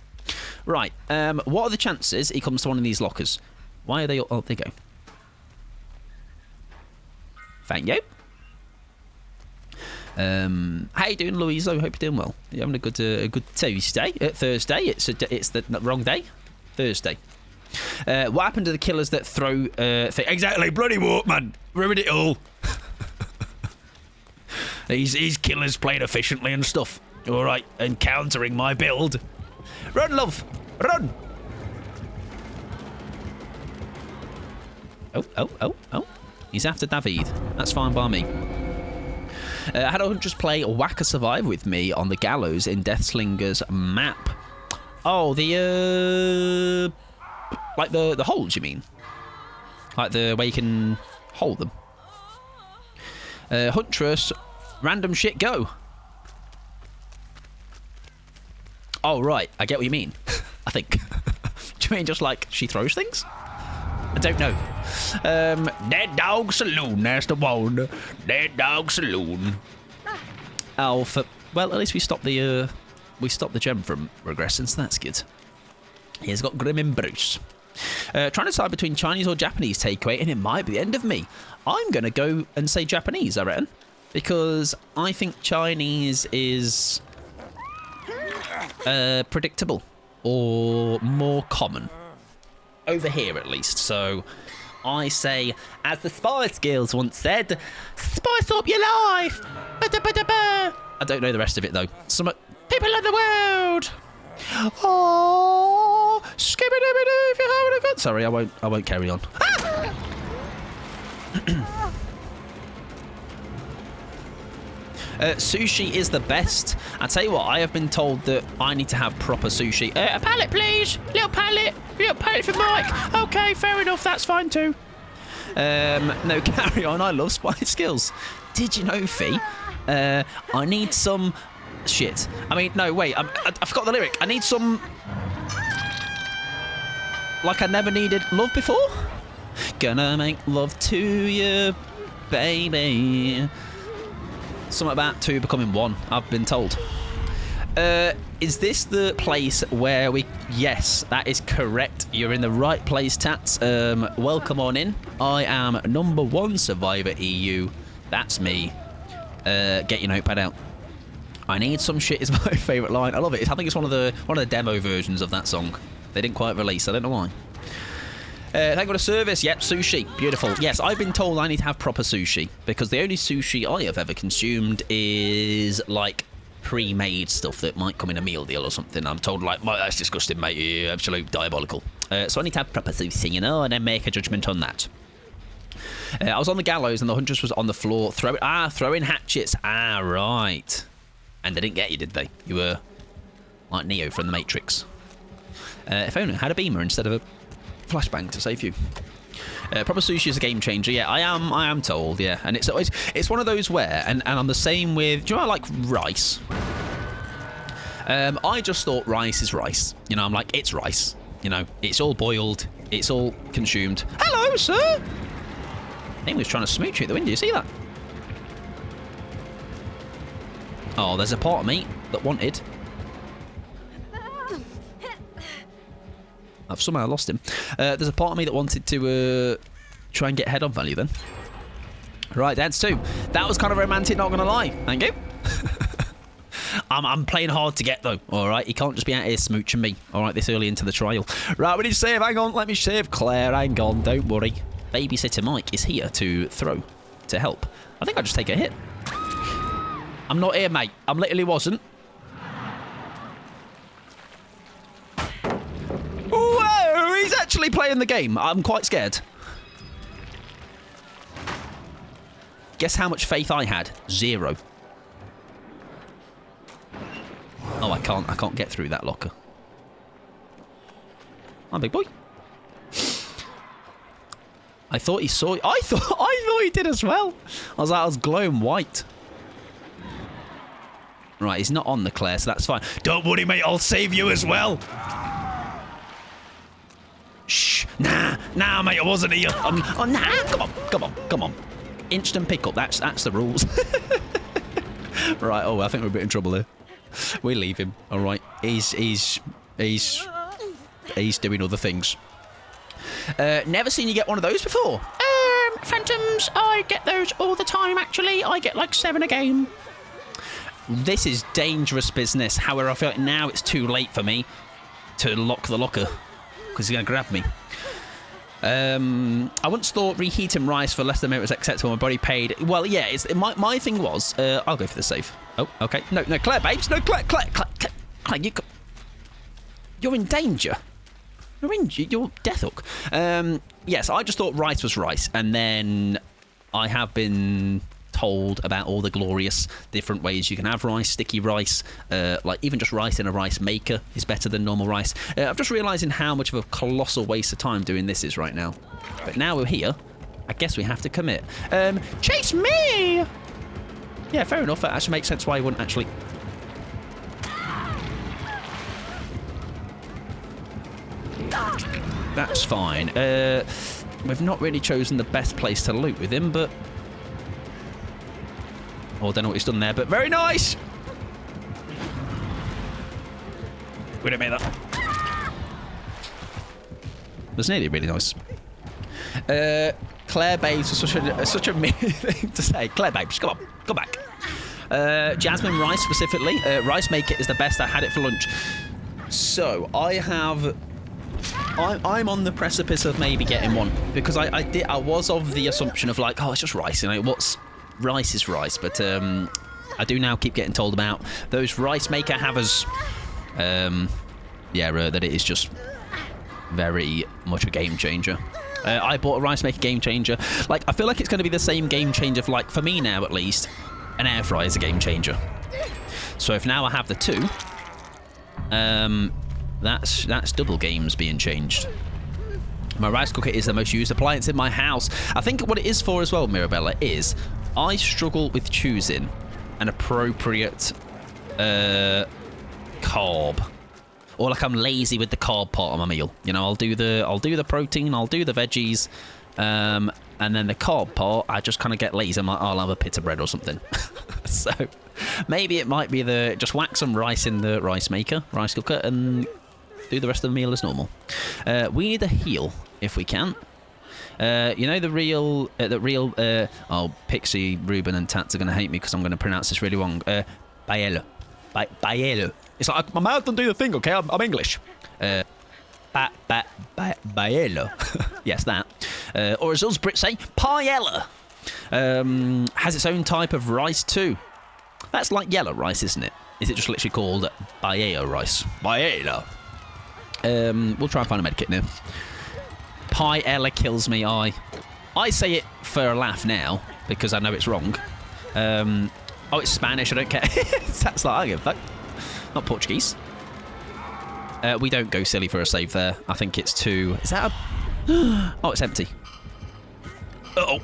Right. What are the chances he comes to one of these lockers? Why are they... Oh, there you go. Thank you. How you doing, Louise? I hope you're doing well. You're having a good Tuesday. Thursday. It's the wrong day. Thursday. What happened to the killers that throw... Exactly, bloody Walkman. Ruined it all. These killers playing efficiently and stuff. All right, and countering my build. Run, love. Run. Oh. He's after David. That's fine by me. I had a Huntress play Whacker Survive with me on the Gallows in Deathslinger's map. Oh, the... like the holes, you mean? Like the way you can hold them. Huntress, random shit, go. Oh, right. I get what you mean. I think. Do you mean just like she throws things? I don't know. Dead Dog Saloon, that's the one. Dead Dog Saloon. Alpha. Well, at least we stopped the gem from regressing, so that's good. He's got Grim and Bruce. Trying to decide between Chinese or Japanese takeaway, and it might be the end of me. I'm going to go and say Japanese, I reckon. Because I think Chinese is predictable or more common. Over here, at least. So I say, as the Spice Girls once said, spice up your life. Ba-da-ba-da-ba. I don't know the rest of it, though. Some people of the world. Oh, skibidi-bidi if you're having a good... Sorry, I won't carry on. Ah! Sushi is the best. I tell you what, I have been told that I need to have proper sushi. A pallet, please. Little pallet for Mike. Okay, fair enough. That's fine too. No, carry on. I love Spice Girls. Did you know, Fee? I need some shit. I mean, no, wait. I forgot the lyric. I need some. Like I never needed love before. Gonna make love to you, baby. Something about two becoming one, I've been told. Is this the place where we... Yes, that is correct. You're in the right place, Tats. Welcome on in. I am #1 Survivor EU. That's me. Get your notepad out. I need some shit is my favourite line. I love it. I think it's one of the demo versions of that song. They didn't quite release. I don't know why. Thank you for the service. Yep, sushi. Beautiful. Yes, I've been told I need to have proper sushi because the only sushi I have ever consumed is like pre-made stuff that might come in a meal deal or something. I'm told like, that's disgusting, mate. You're absolute diabolical. So I need to have proper sushi, you know, and then make a judgment on that. I was on the gallows and the Huntress was on the floor throwing hatchets. Ah, right. And they didn't get you, did they? You were like Neo from the Matrix. If only I had a beamer instead of a flashbang to save you. Proper sushi is a game changer. Yeah, I am told. Yeah, and it's one of those where, and I'm the same with. Do you know I like rice? I just thought rice is rice. You know, I'm like it's rice. You know, it's all boiled. It's all consumed. Hello, sir. He was trying to smooch you at the window. You see that? Oh, there's a part of me that wanted. I've somehow lost him. There's a part of me that wanted to try and get head-on value then. Right, that's 2. That was kind of romantic, not going to lie. Thank you. I'm playing hard to get, though. All right, you can't just be out here smooching me. All right, this early into the trial. Right, we need to save. Hang on, let me save Claire. Hang on, don't worry. Babysitter Mike is here to throw, to help. I think I'll just take a hit. I'm not here, mate. I literally wasn't. Whoa, he's actually playing the game. I'm quite scared. Guess how much faith I had? 0. Oh, I can't get through that locker. I'm big boy. I thought he saw. I thought he did as well. I was glowing white. Right, he's not on the Claire, so that's fine. Don't worry, mate. I'll save you as well. Shh. Nah, mate. I wasn't here. Oh, nah. Come on. Instant pickup. That's the rules. Right. Oh, I think we're a bit in trouble here. We leave him. All right. He's doing other things. Never seen you get one of those before. Phantoms. I get those all the time. Actually, I get like 7 a game. This is dangerous business. However, I feel like now it's too late for me to lock the locker because he's going to grab me. I once thought reheating rice for less than a minute was acceptable. My body paid. Well, yeah. My thing was. I'll go for the safe. Oh, okay. No, Claire, babes. No, Claire, you're in danger. You're death hook. Yes, I just thought rice was rice, and then I have been told about all the glorious different ways you can have rice, sticky rice, like even just rice in a rice maker is better than normal rice. I'm just realising how much of a colossal waste of time doing this is right now. But now we're here, I guess we have to commit. Chase me! Yeah, fair enough. That actually makes sense why you wouldn't actually... That's fine. We've not really chosen the best place to loot with him, but... Oh, I don't know what he's done there, but very nice! We didn't make that. It was nearly really nice. Claire Babes was such a mean thing to say. Claire Babes, come on, come back. Jasmine rice specifically. Rice maker is the best. I had it for lunch. So, I'm on the precipice of maybe getting one because I was of the assumption of like, oh, it's just rice, you know, rice is rice, but I do now keep getting told about those rice maker havers. That it is just very much a game changer. I bought a rice maker game changer. Like, I feel like it's going to be the same game changer for, like, for me now at least, an air fryer is a game changer. So if now I have the 2, that's double games being changed. My rice cooker is the most used appliance in my house. I think what it is for as well, Mirabella, is I struggle with choosing an appropriate carb. Or like I'm lazy with the carb part of my meal. You know, I'll do the protein, I'll do the veggies, and And then the carb part, I just kind of get lazy. I'm like, I'll have a pita bread or something. So maybe it might be just whack some rice in the rice cooker, and do the rest of the meal as normal. We need a heal if we can. You know the real, oh, Pixie, Ruben, and Tats are going to hate me because I'm going to pronounce this really wrong. Paella. Paella. It's like, my mouth don't do the thing, okay? I'm English. Paella. Yes, that. Or as us Brits say, paella. Has its own type of rice too. That's like yellow rice, isn't it? Is it just literally called paella rice? Paella. We'll try and find a medkit now. Paella kills me. I say it for a laugh now because I know it's wrong. Oh, it's Spanish. I don't care. That's like, I give a fuck. Not Portuguese. We don't go silly for a save there. I think it's too... Is that a... Oh, it's empty. Uh-oh.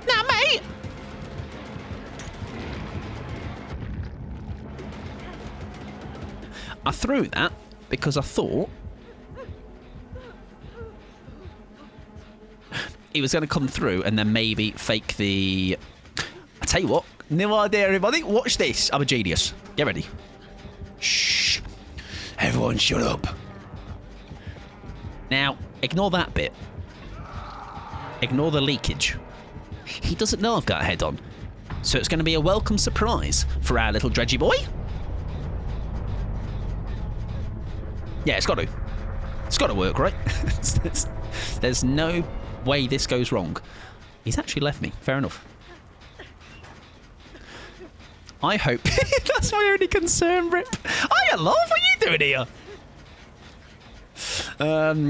Now, mate! I threw that because I thought he was going to come through and then maybe fake the... I tell you what. No idea, everybody. Watch this. I'm a genius. Get ready. Shh. Everyone shut up. Now, ignore that bit. Ignore the leakage. He doesn't know I've got a head on. So it's going to be a welcome surprise for our little dredgy boy. Yeah, it's got to. It's got to work, right? There's no way this goes wrong. He's actually left me. Fair enough. I hope... That's my only concern, Rip. Hiya, love. What are you doing here?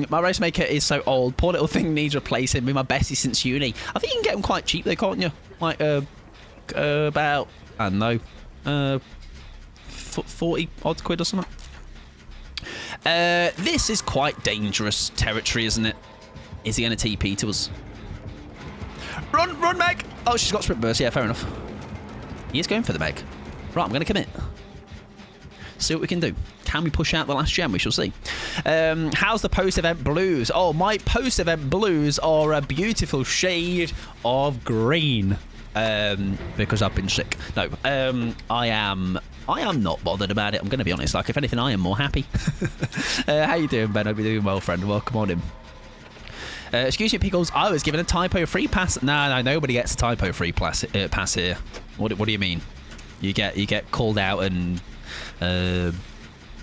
My race maker is so old. Poor little thing needs replacing. Been my bestie since uni. I think you can get them quite cheap though, can't you? Like, about... I don't know. 40 odd quid or something. This is quite dangerous territory, isn't it? Is he going to TP to us? Run, Meg! Oh, she's got sprint burst. Yeah, fair enough. He is going for the Meg. Right, I'm going to commit. See what we can do. Can we push out the last gem? We shall see. How's the post-event blues? Oh, my post-event blues are a beautiful shade of green. Because I've been sick. No, I am not bothered about it. I'm going to be honest. Like, if anything, I am more happy. How you doing, Ben? Hope you're doing well, friend. Welcome on in. Excuse me, Pickles. I was given a typo free pass. No, nobody gets a typo free pass here. What do you mean? You get called out and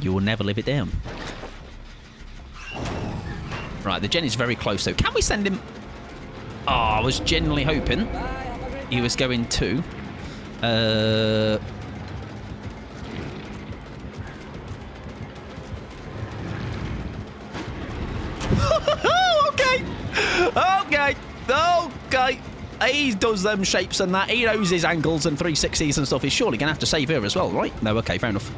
you will never live it down. Right, the gen is very close though. Can we send him? Oh, I was genuinely hoping he was going to. Okay. He does them shapes and that. He knows his angles and 360s and stuff. He's surely going to have to save her as well, right? No, okay, fair enough.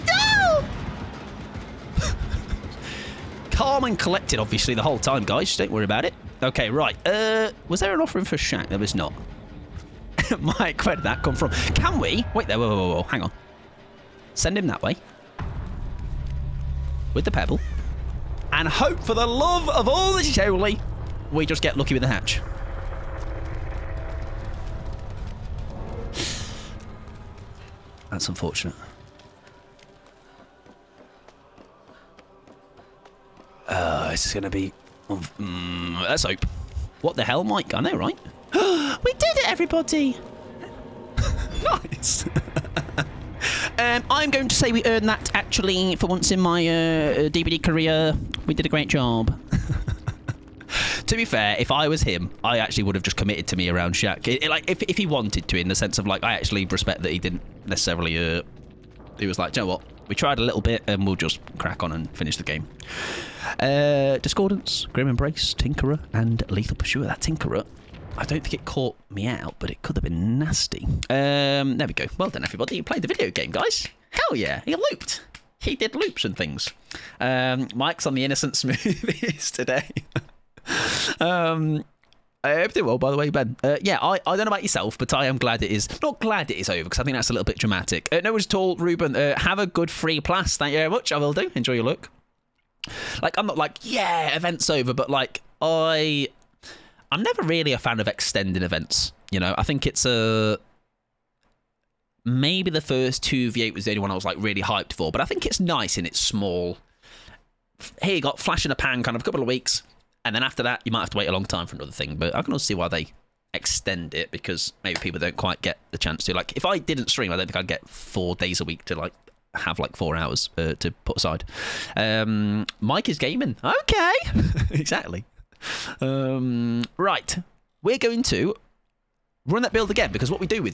No! Calm and collected, obviously, the whole time, guys. Don't worry about it. Okay, right. Was there an offering for Shaq? There was not. Mike, where did that come from? Can we? Wait there, whoa, hang on. Send him that way. With the pebble. And hope for the love of all that is holy, we just get lucky with the hatch. That's unfortunate. This is going to be... let's hope. What the hell, Mike? I know, right? We did it, everybody! Nice. I'm going to say we earned that, actually, for once in my DVD career. We did a great job. To be fair, if I was him, I actually would have just committed to me around Shaq. Like, if he wanted to, in the sense of, like, I actually respect that he didn't necessarily... he was like, do you know what? We tried a little bit, and we'll just crack on and finish the game. Discordance, Grim Embrace, Tinkerer, and Lethal Pursuer. That Tinkerer... I don't think it caught me out, but it could have been nasty. There we go. Well done, everybody. You played the video game, guys. Hell yeah. He looped. He did loops and things. Mike's on the innocent smoothies today. I'm doing well, by the way, Ben. Yeah, I don't know about yourself, but I am glad it is. Not glad it is over, because I think that's a little bit dramatic. No worries at all, Ruben. Have a good free plus. Thank you very much. I will do. Enjoy your look. Like, I'm not like, yeah, event's over, but like, I'm never really a fan of extending events. You know, I think it's maybe the first 2v8 was the only one I was like really hyped for, but I think it's nice in its small. Here you got flash in a pan, kind of a couple of weeks. And then after that, you might have to wait a long time for another thing. But I can also see why they extend it, because maybe people don't quite get the chance to. Like, if I didn't stream, I don't think I'd get 4 days a week to, like, have, like, 4 hours to put aside. Mike is gaming. Okay. Exactly. Right. We're going to run that build again, because what we do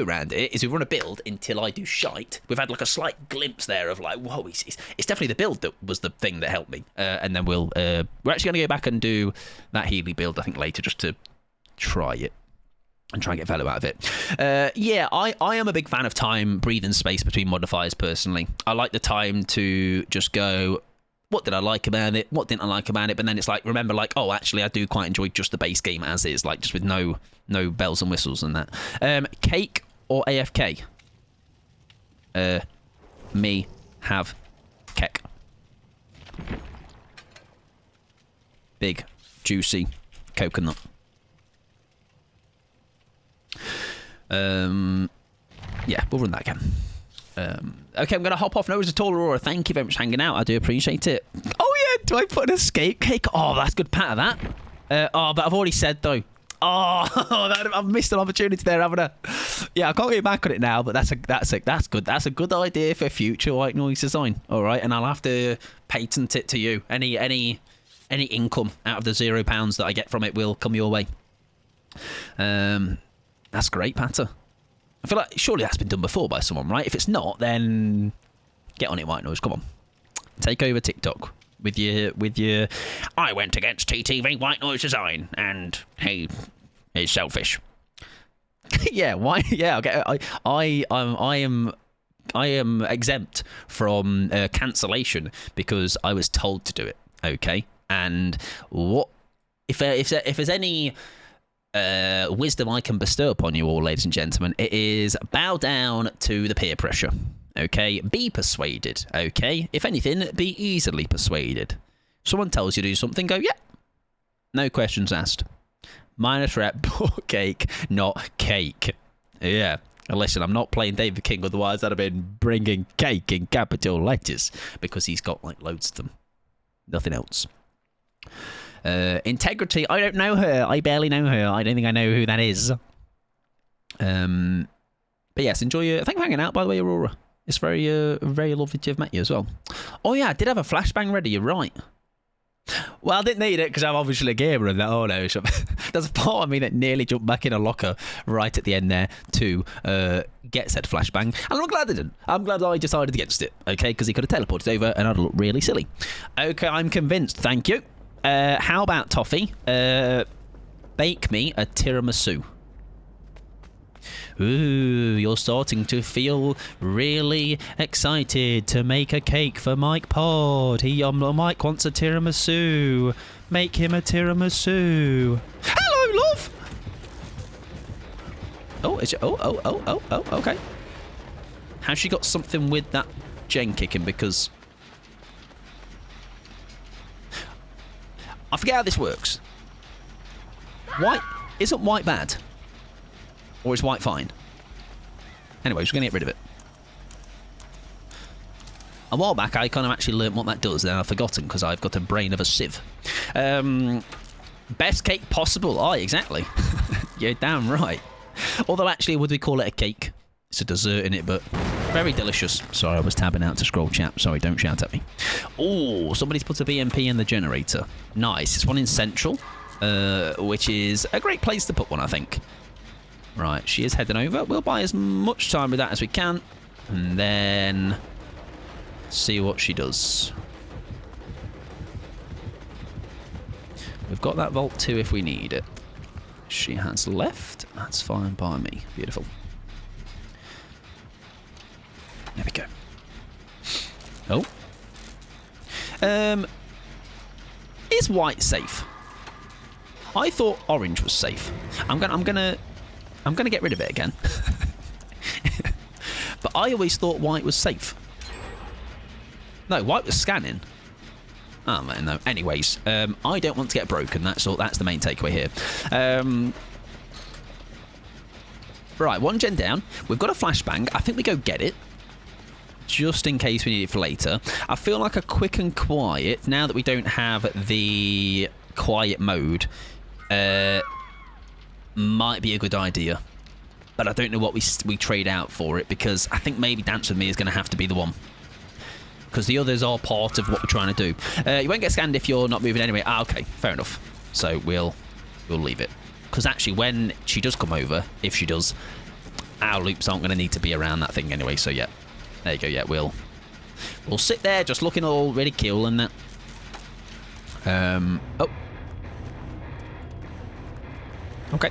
around it is we run a build until I do shite. We've had like a slight glimpse there of like, whoa, it's definitely the build that was the thing that helped me. And then we're actually going to go back and do that Healy build, I think, later, just to try it and try and get value out of it. Yeah, I am a big fan of time, breathing space between modifiers personally. I like the time to just go, what did I like about it? What didn't I like about it? But then it's like, remember, like, oh, actually, I do quite enjoy just the base game as is, like, just with no bells and whistles and that. Cake or AFK? Me have cake. Big, juicy coconut. Yeah, we'll run that again. Okay, I'm going to hop off. No worries at all, Aurora. Thank you very much for hanging out. I do appreciate it. Oh, yeah. Do I put an escape cake? Oh, that's good pat of that. Oh, but I've already said, though. Oh, I've missed an opportunity there, haven't I? Yeah, I can't get back on it now, but that's good. That's a good idea for future white noise design. All right, and I'll have to patent it to you. Any income out of the £0 that I get from it will come your way. That's great, Patter. I feel like surely that's been done before by someone, right? If it's not, then get on it, white noise. Come on, take over TikTok with your. I went against TTV white noise design, and he is selfish. Yeah, why? Yeah, okay. I am exempt from cancellation because I was told to do it. Okay, and what if there's any wisdom I can bestow upon you all, ladies and gentlemen, it is bow down to the peer pressure. Okay, be persuaded. Okay, if anything, be easily persuaded. Someone tells you to do something, go, yeah, no questions asked. Minor threat, cake, not cake. Yeah, and listen, I'm not playing David King, otherwise I'd have been bringing cake in capital letters, because he's got like loads of them. Nothing else. Integrity, I don't know her. I barely know her. I don't think I know who that is. But yes, enjoy your. Thanks for hanging out, by the way, Aurora. It's very lovely to have met you as well. Oh yeah, I did have a flashbang ready. You're right. Well, I didn't need it because I'm obviously a gamer and that. Oh no, there's a part of me that nearly jumped back in a locker right at the end there to get said flashbang, and I'm glad I didn't. I'm glad I decided against it. Okay, because he could have teleported over and I'd look really silly. Okay, I'm convinced. Thank you. How about Toffee? Bake me a tiramisu. Ooh, you're starting to feel really excited to make a cake for Mike Pod. Mike wants a tiramisu. Make him a tiramisu. Hello, love. Oh, is it? Oh, okay. Has she got something with that gen kicking? Because I forget how this works. White isn't white bad? Or is white fine? Anyway, we're going to get rid of it. A while back, I kind of actually learnt what that does, and I've forgotten because I've got a brain of a sieve. Best cake possible. Oh, exactly. You're damn right. Although, actually, would we call it a cake? It's a dessert in it, but very delicious. Sorry, I was tabbing out to scroll chat. Sorry, don't shout at me. Oh, somebody's put a BMP in the generator. Nice. It's one in Central, which is a great place to put one, I think. Right, she is heading over. We'll buy as much time with that as we can, and then see what she does. We've got that Vault 2 if we need it. She has left. That's fine by me. Beautiful. There we go. Oh. Is white safe? I thought orange was safe. I'm gonna get rid of it again. But I always thought white was safe. No, white was scanning. Oh man, no. Anyways, I don't want to get broken. That's all. That's the main takeaway here. Right, 1 gen down. We've got a flashbang. I think we go get it, just in case we need it for later. I feel like a quick and quiet, now that we don't have the quiet mode, might be a good idea. But I don't know what we trade out for it, because I think maybe Dance With Me is going to have to be the one. Because the others are part of what we're trying to do. You won't get scanned if you're not moving anyway. Ah, okay, fair enough. So we'll leave it. Because actually, when she does come over, if she does, our loops aren't going to need to be around that thing anyway. So yeah, there you go. Yeah, we'll sit there just looking all really cool and that. Oh, okay.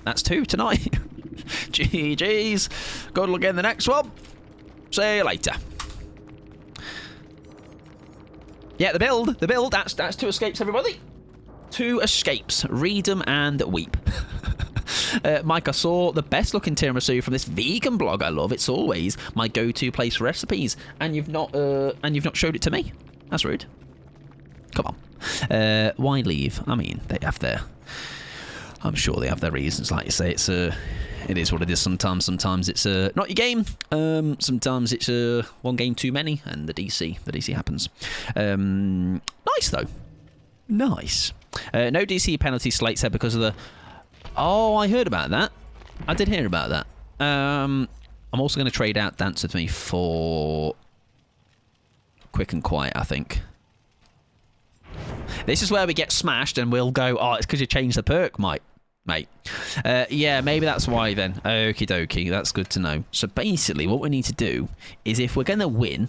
That's 2 tonight. GG's. Good luck in the next one. See you later. Yeah, the build. That's 2 escapes, everybody. 2 escapes. Read them and weep. Mike, I saw the best looking tiramisu from this vegan blog I love. It's always my go-to place for recipes, and you've not showed it to me. That's rude. Come on. Why leave? I mean, they have their. I'm sure they have their reasons. Like you say, it is what it is. Sometimes it's not your game. Sometimes it's one game too many, and the DC happens. Nice though. Nice. No DC penalty slate said because of the... Oh, I heard about that. I did hear about that. I'm also going to trade out Dance With Me for Quick and Quiet, I think. This is where we get smashed and we'll go, oh, it's because you changed the perk, mate. Yeah, maybe that's why then. Okie dokie, that's good to know. So basically what we need to do is, if we're going to win,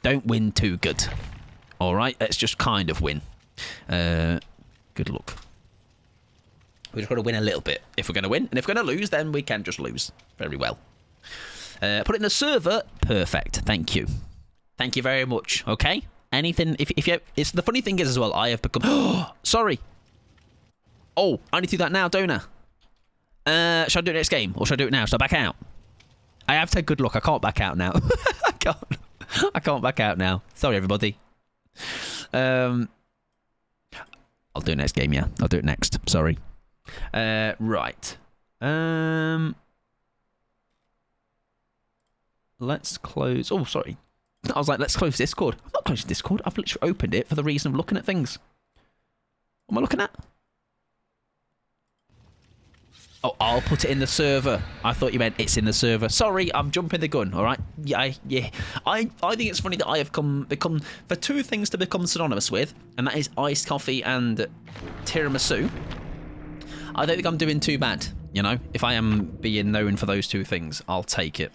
don't win too good. Alright, let's just kind of win. Good luck. We've just got to win a little bit if we're going to win. And if we're going to lose, then we can just lose. Very well. Put it in the server. Perfect. Thank you. Thank you very much. Okay? Anything... If you... It's, the funny thing is as well, I have become... Oh, sorry. Oh, I need to do that now, don't I? Should I do it next game? Or should I do it now? Should I back out? I have to take good luck. I can't back out now. I can't back out now. Sorry, everybody. I'll do it next game, yeah. I'll do it next. Sorry. Right. Let's close... Oh, sorry. I was like, let's close Discord. I'm not closing Discord. I've literally opened it for the reason of looking at things. What am I looking at? Oh, I'll put it in the server. I thought you meant it's in the server. Sorry, I'm jumping the gun, all right? Yeah. I think it's funny that I have become for 2 things to become synonymous with, and that is iced coffee and tiramisu. I don't think I'm doing too bad, you know? If I am being known for those 2 things, I'll take it.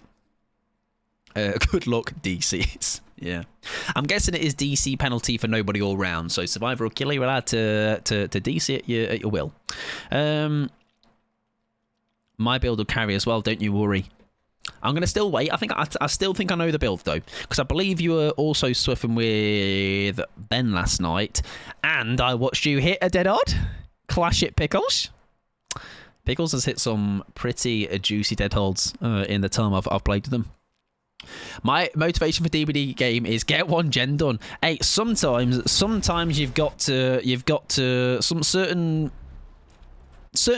Good luck, DCs. Yeah. I'm guessing it is DC penalty for nobody all round, so survivor or killer, you're allowed to DC at your will. My build will carry as well, don't you worry. I'm going to still wait. I still think I know the build, though. Because I believe you were also swiffing with Ben last night. And I watched you hit a dead odd. Clash it, Pickles. Pickles has hit some pretty juicy dead holds in the time I've played with them. My motivation for DBD game is get 1 gen done. Hey, sometimes you've got to some certain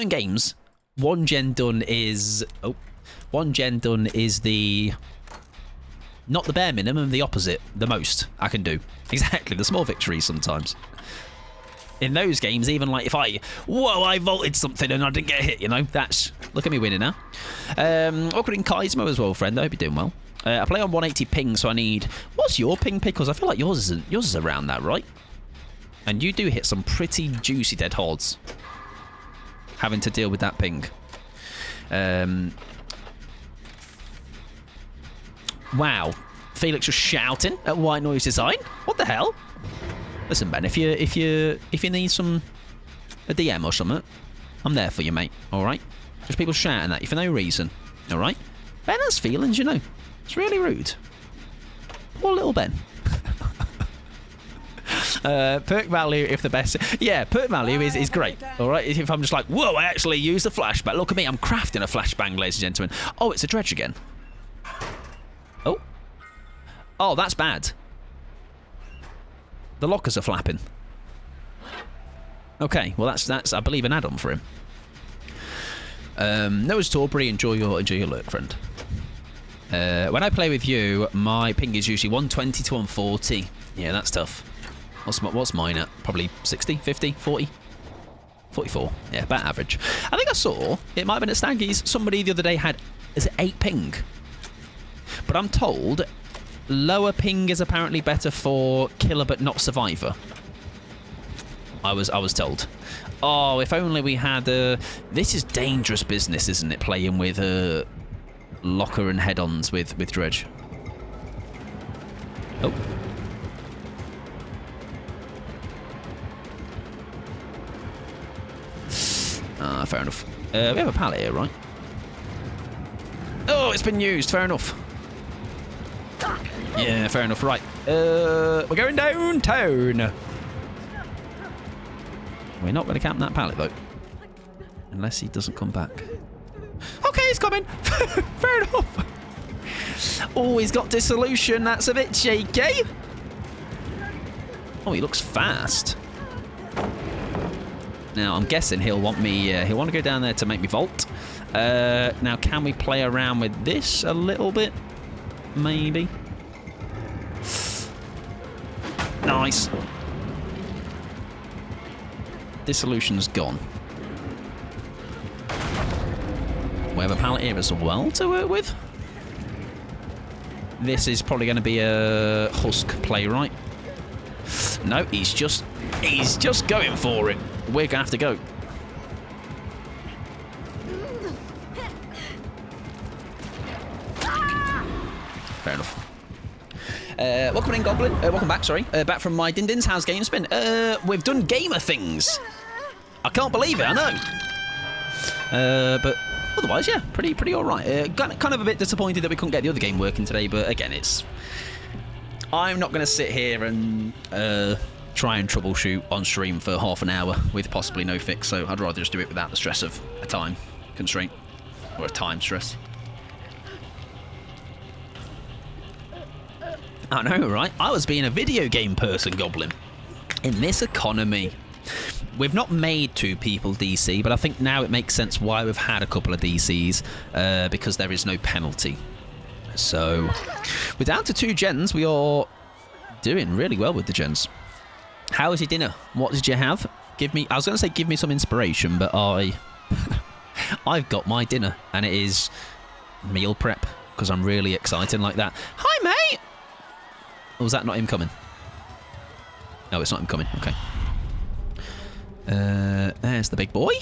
games. 1 gen done is 1 gen done is the not the bare minimum, the opposite, the most I can do. Exactly, the small victories sometimes. In those games, even like if I vaulted something and I didn't get hit, you know, that's look at me winning now. Awkward in Kaismo as well, friend. I hope you're doing well. I play on 180 ping, so I need... What's your ping, Pickles? I feel like yours is around that, right? And you do hit some pretty juicy dead hordes. Having to deal with that ping. Wow. Felix was shouting at White Noise Design. What the hell? Listen, Ben, if you need a DM or something, I'm there for you, mate. All right? Just people shouting at you for no reason. All right? Ben has feelings, you know. It's really rude. Poor little Ben. Perk value, if the best... Yeah, perk value is great, all right? If I'm just like, whoa, I actually used a flashbang. Look at me, I'm crafting a flashbang, ladies and gentlemen. Oh, it's a dredge again. Oh. Oh, that's bad. The lockers are flapping. Okay, well, that's I believe, an add-on for him. Noah Strawberry, enjoy your lurk, friend. When I play with you, my ping is usually 120 to 140. Yeah, that's tough. What's mine at? Probably 60, 50, 40? 44. Yeah, about average. I think I saw, it might have been at Staggy's, somebody the other day had, is it 8 ping? But I'm told lower ping is apparently better for killer but not survivor. I was told. Oh, if only we had this is dangerous business, isn't it? Playing with locker and head-ons with dredge. Oh. Fair enough. We have a pallet here, right? Oh, it's been used. Fair enough. Yeah, fair enough. Right. We're going downtown. We're not going to camp that pallet, though. Unless he doesn't come back. Okay, he's coming. Fair enough. Oh, he's got dissolution. That's a bit shaky. Oh, he looks fast. Now, I'm guessing he'll want me... he'll want to go down there to make me vault. Now, can we play around with this a little bit? Maybe. Nice. Dissolution's gone. We have a pallet here as well to work with. This is probably going to be a husk play, right? No, he's just going for it. We're going to have to go. Fair enough. Welcome in, Goblin. Welcome back, sorry. Back from my din-dins. How's game spin? We've done gamer things. I can't believe it, I know. But otherwise, yeah, pretty all right. Kind of a bit disappointed that we couldn't get the other game working today, but again, I'm not going to sit here and try and troubleshoot on stream for half an hour with possibly no fix, so I'd rather just do it without the stress of a time constraint or a time stress. I know, right? I was being a video game person, Goblin. In this economy, we've not made 2 people DC, but I think now it makes sense why we've had a couple of DCs, because there is no penalty. So, we're down to 2 gens. We are doing really well with the gens. How was your dinner? What did you have? I was going to say give me some inspiration, but I've got my dinner, and it is meal prep, because I'm really excited like that. Hi, mate! Or was that not him coming? No, it's not him coming. Okay. There's the big boy.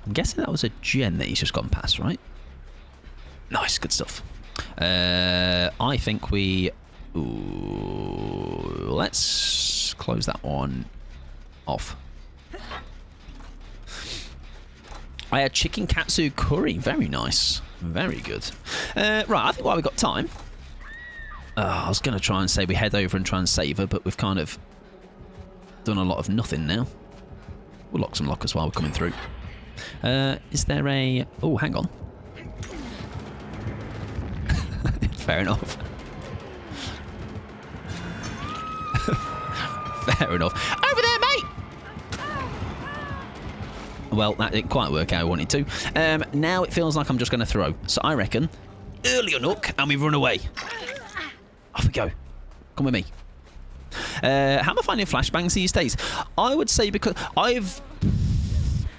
I'm guessing that was a gen that he's just gone past, right? Nice, good stuff. I think we... Ooh, let's close that one off. I had chicken katsu curry. Very nice. Very good. Right, I think while we've got time... I was going to try and say we head over and try and save her, but we've kind of done a lot of nothing now. We'll lock some lockers while we're coming through. Is there a... Oh, hang on. Fair enough. Fair enough. Over there, mate! Well, that didn't quite work how I wanted to. Now it feels like I'm just going to throw. So I reckon, early on hook, and we run away. Off we go. Come with me. How am I finding flashbangs these days? I would say because I don't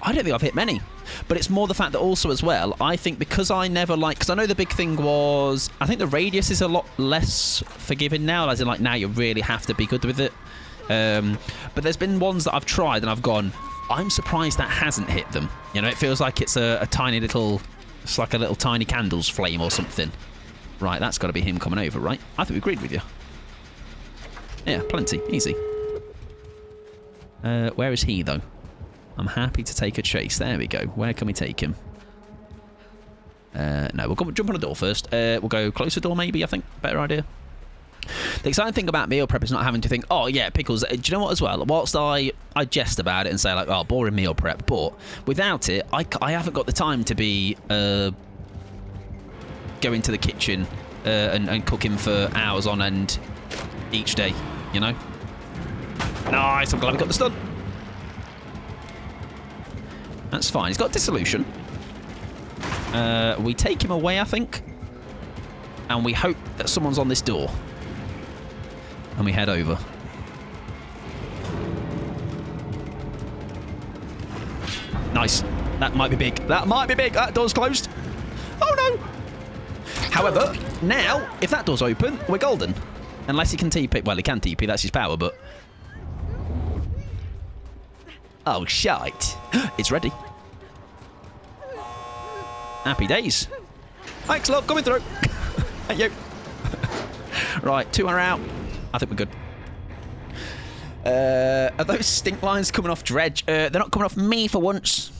think I've hit many. But it's more the fact that also as well, I think because I never like... Because I know the big thing was... I think the radius is a lot less forgiving now. As in, like, now you really have to be good with it. But there's been ones that I've tried and I've gone... I'm surprised that hasn't hit them. You know, it feels like it's a tiny little... It's like a little tiny candle's flame or something. Right, that's got to be him coming over, right? I think we agreed with you. Yeah, plenty. Easy. Where is he, though? I'm happy to take a chase. There we go. Where can we take him? No, we'll jump on the door first. We'll go closer door, maybe, I think. Better idea. The exciting thing about meal prep is not having to think, oh, yeah, pickles. Do you know what, as well? Whilst I jest about it and say, like, oh, boring meal prep, but without it, I haven't got the time to be going to the kitchen and cooking for hours on end each day, you know? Nice, I'm glad we got the stun. That's fine. He's got dissolution. We take him away, I think. And we hope that someone's on this door. And we head over. Nice. That might be big. That might be big. That door's closed. Oh, no. However, now, if that door's open, we're golden. Unless he can TP. Well, he can TP. That's his power, but... Oh, shite. It's ready. Happy days. Thanks, love. Coming through. Thank you. Right, 2 are out. I think we're good. Are those stink lines coming off Dredge? They're not coming off me for once.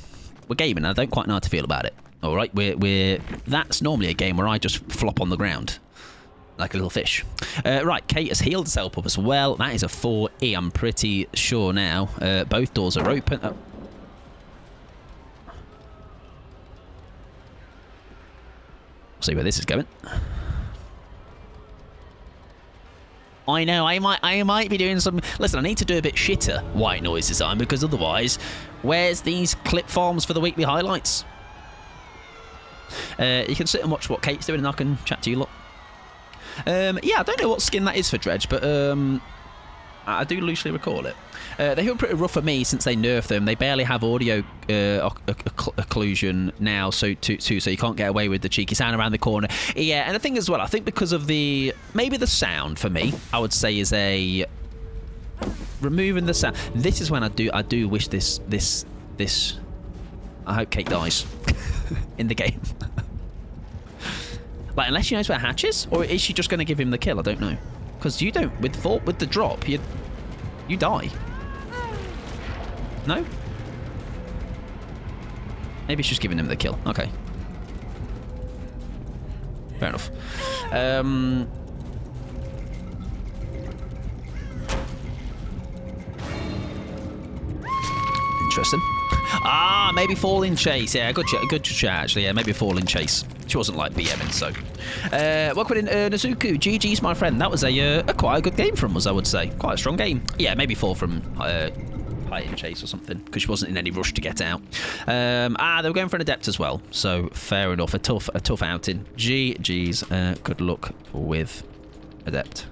We're gaming. I don't quite know how to feel about it. All right, that's normally a game where I just flop on the ground like a little fish. Right, Kate has healed herself up as well. That is a 4E, I'm pretty sure now. Both doors are open. Oh. See where this is going. I know, I might be doing some... Listen, I need to do a bit shitter white noise design, because otherwise, where's these clip farms for the weekly highlights? You can sit and watch what Kate's doing, and I can chat to you lot. Yeah, I don't know what skin that is for Dredge, but I do loosely recall it. They feel pretty rough for me since they nerfed them. They barely have audio occlusion now, so you can't get away with the cheeky sound around the corner. Yeah, and the thing as well, I think because of maybe the sound for me, I would say is removing the sound. This is when I do wish this. I hope Kate dies in the game. Like, unless she knows where Hatch is, or is she just going to give him the kill? I don't know, because you don't with the drop you die. No? Maybe she's giving him the kill. Okay. Fair enough. Interesting. Ah, maybe fall in chase. Yeah, good chat, actually. Yeah, maybe fall in chase. She wasn't like BMing, so. Welcome in, Nazuku. GG's, my friend. That was a quite a good game from us, I would say. Quite a strong game. Yeah, maybe fall from high in chase or something, because she wasn't in any rush to get out. They were going for an adept as well, so fair enough. A tough outing. GG's. Good luck with adept.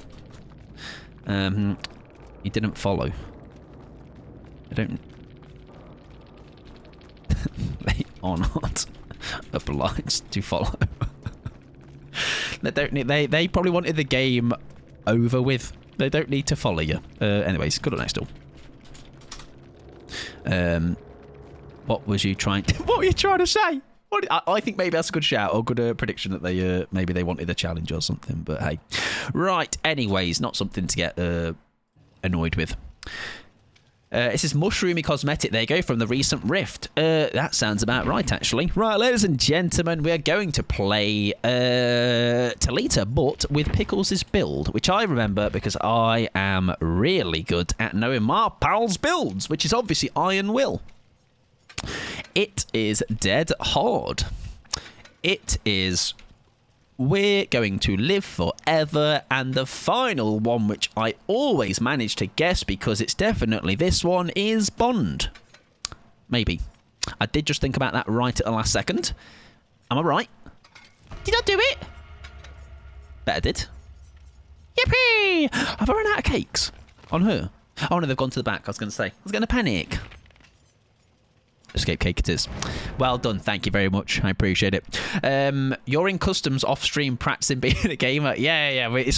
He didn't follow. I don't. They are not obliged to follow. They don't need. They probably wanted the game over with. They don't need to follow you. Anyways, good luck next door. What was you trying? What were you trying to say? I think maybe that's a good shout or good prediction that they maybe they wanted a challenge or something. But hey, right. Anyways, not something to get annoyed with. This is mushroomy cosmetic. There you go, from the recent Rift. That sounds about right, actually. Right, ladies and gentlemen, we're going to play Talita, but with Pickles' build, which I remember because I am really good at knowing my pals' builds, which is obviously Iron Will. It is dead hard. It is... We're going to live forever, and the final one, which I always manage to guess because it's definitely this one, is Bond. Maybe. I did just think about that right at the last second. Am I right? Did I do it? Bet I did. Yippee! Have I run out of cakes on her? Oh no, they've gone to the back. I was going to say. I was going to panic. Escape cake it is. Well done, thank you very much. I appreciate it. You're in customs off stream practicing being a gamer. Yeah. It's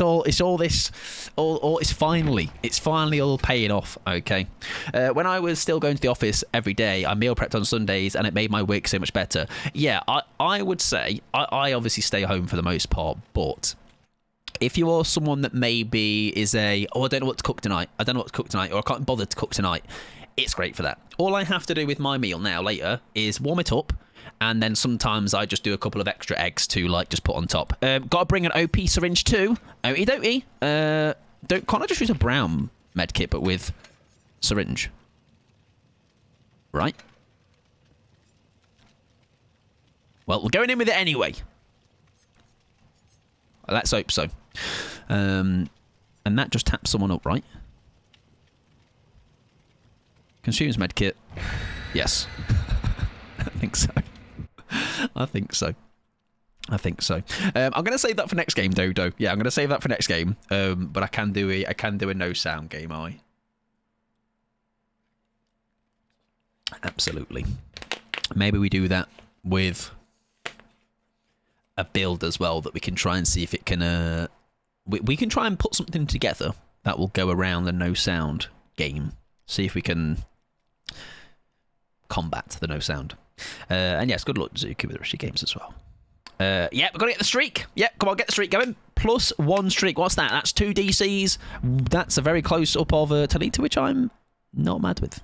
finally all paying off. Okay. When I was still going to the office every day, I meal prepped on Sundays, and it made my week so much better. Yeah, I would say I obviously stay home for the most part, but if you are someone that maybe is I don't know what to cook tonight. Or I can't bother to cook tonight. It's great for that. All I have to do with my meal now later is warm it up, And then sometimes I just do a couple of extra eggs to, like, just put on top. Gotta bring an OP syringe too. Okie dokie. Can't I just use a brown medkit, but with syringe? Right. Well, we're going in with it anyway. Let's hope so. And that just taps someone up, right? Consumes medkit. Yes. I think so. I think so. I'm going to save that for next game, Dodo. Yeah, I'm going to save that for next game. But I can do a no sound game, Absolutely. Maybe we do that with a build as well that we can try and see if it can... we can try and put something together that will go around the no sound game. See if we can combat the no sound. And yes, good luck, Zuki, with the rest of your games as well. Yeah, we've got to get the streak. Yeah, come on, get the streak going. +1 streak. What's that? That's 2 DCs. That's a very close up of Talita, which I'm not mad with.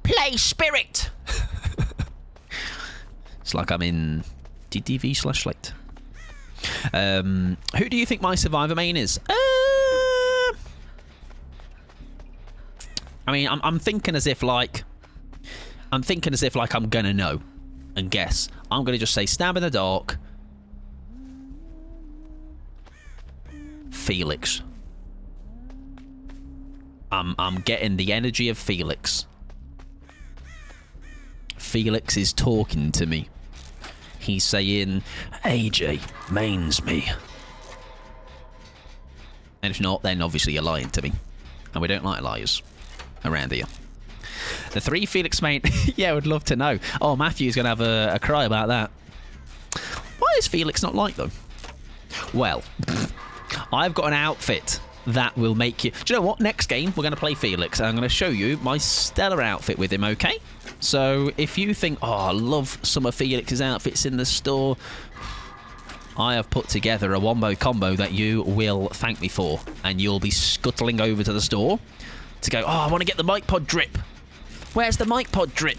Play Spirit! It's like I'm in DDV/Slate. Who do you think my survivor main is? I mean, I'm thinking as if like... I'm gonna know and guess. I'm gonna just say stab in the dark. Felix. I'm getting the energy of Felix. Felix is talking to me. He's saying, AJ mains me. And if not, then obviously you're lying to me. And we don't like liars around here. The 3 Felix main... yeah, I would love to know. Oh, Matthew's going to have a cry about that. Why is Felix not like, though? Well, I've got an outfit that will make you... Do you know what? Next game, we're going to play Felix. And I'm going to show you my stellar outfit with him, okay? So, if you think, oh, I love some of Felix's outfits in the store... I have put together a wombo combo that you will thank me for. And you'll be scuttling over to the store to go, oh, I want to get the mic pod drip. Where's the mic pod drip?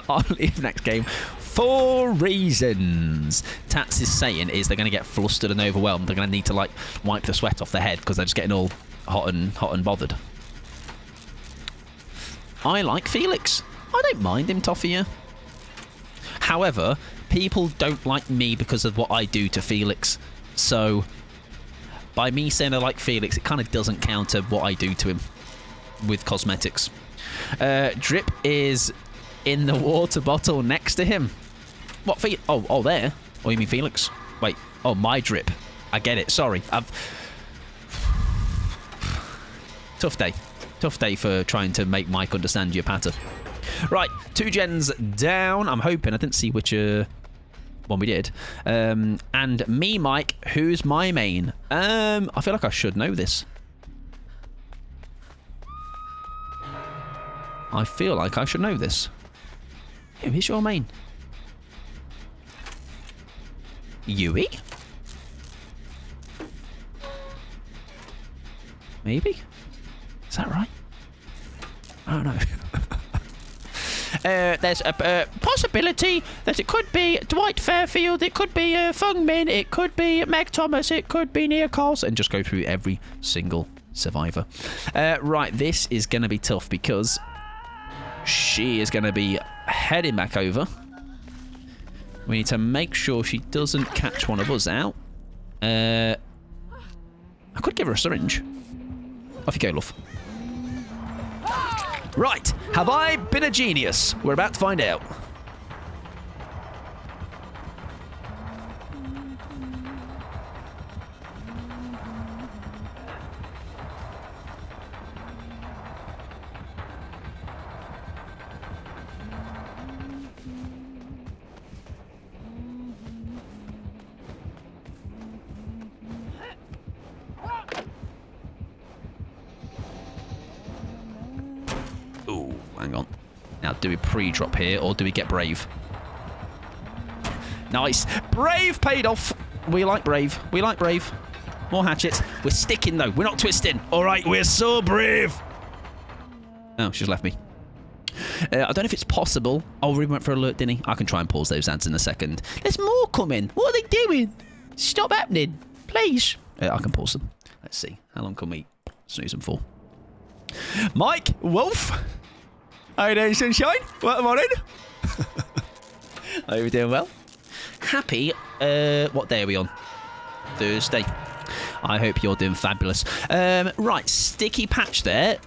I'll leave next game for reasons. Tats is saying is they're going to get flustered and overwhelmed. They're going to need to like wipe the sweat off their head because they're just getting all hot and bothered. I like Felix. I don't mind him, Toffia. However, people don't like me because of what I do to Felix. So, by me saying I like Felix, it kind of doesn't counter what I do to him with cosmetics. Drip is in the water bottle next to him. What? Oh, there. Oh, you mean Felix? Wait. Oh, my Drip. I get it. Sorry. Tough day. Tough day for trying to make Mike understand your patter. Right. 2 gens down. I'm hoping. I didn't see which one we did. And me, Mike. Who's my main? I feel like I should know this. I feel like I should know this. Who is your main? Yui? Maybe? Is that right? I don't know. There's a possibility that it could be Dwight Fairfield, it could be Fung Min, it could be Meg Thomas, it could be Nia Carlson, and just go through every single survivor. Right, this is going to be tough because she is going to be heading back over. We need to make sure she doesn't catch one of us out. I could give her a syringe. Off you go, love. Right, have I been a genius? We're about to find out. Ooh, hang on. Now, do we pre-drop here, or do we get Brave? Nice. Brave paid off. We like Brave. We like Brave. More hatchets. We're sticking, though. We're not twisting. All right, we're so brave. Oh, she's left me. I don't know if it's possible. Oh, we went for alert, didn't he? I can try and pause those ads in a second. There's more coming. What are they doing? Stop happening. Please. I can pause them. Let's see. How long can we snooze them for? Mike, Wolf. How you doing, sunshine? What morning? Are you doing well? Happy. What day are we on? Thursday. I hope you're doing fabulous. Right, sticky patch there.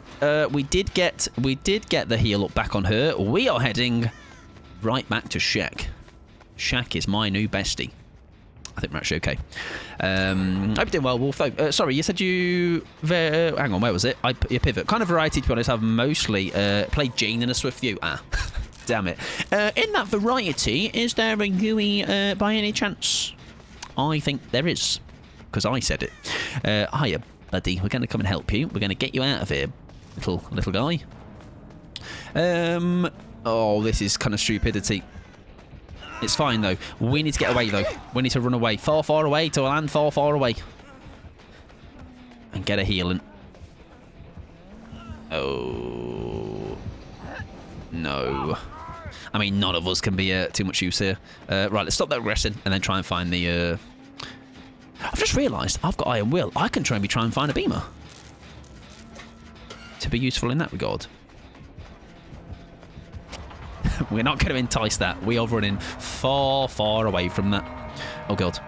We did get the heal up back on her. We are heading right back to Shaq. Shaq is my new bestie. I think we're actually okay. Hope you're doing well, Wolf. Sorry, you said you... hang on, where was it? Your pivot. Kind of variety, to be honest. I've mostly played Jane in a Swift View. Ah, damn it. In that variety, is there a Yui by any chance? I think there is, because I said it. Hiya, buddy. We're going to come and help you. We're going to get you out of here, little guy. Oh, this is kind of stupidity. It's fine, though. We need to get away, though. We need to run away. Far, far away to a land far, far away. And get a healing. Oh. No. I mean, none of us can be too much use here. Right, let's stop that aggression and then try and find the... I've just realised I've got Iron Will. I can try and find a beamer. To be useful in that regard. We're not going to entice that. We are running far, far away from that. Oh, God.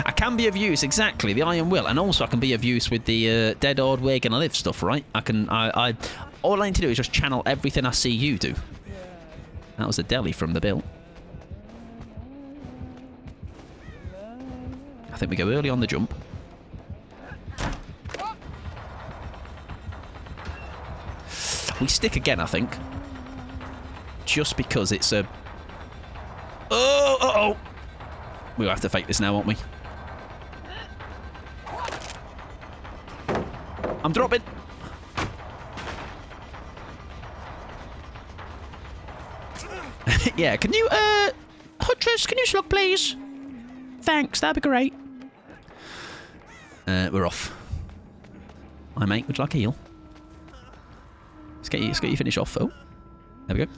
I can be of use, exactly, the Iron Will. And also I can be of use with the Dead Odd We're Gonna Live stuff, right? All I need to do is just channel everything I see you do. That was a deli from the bill. I think we go early on the jump. We stick again, I think. Just because it's a... Oh, uh-oh. We'll have to fake this now, won't we? I'm dropping. Yeah, can you, Huntress, can you slug, please? Thanks, that'd be great. We're off. Hi, mate, would you like a heal? Let's get you finish off. Oh, there we go.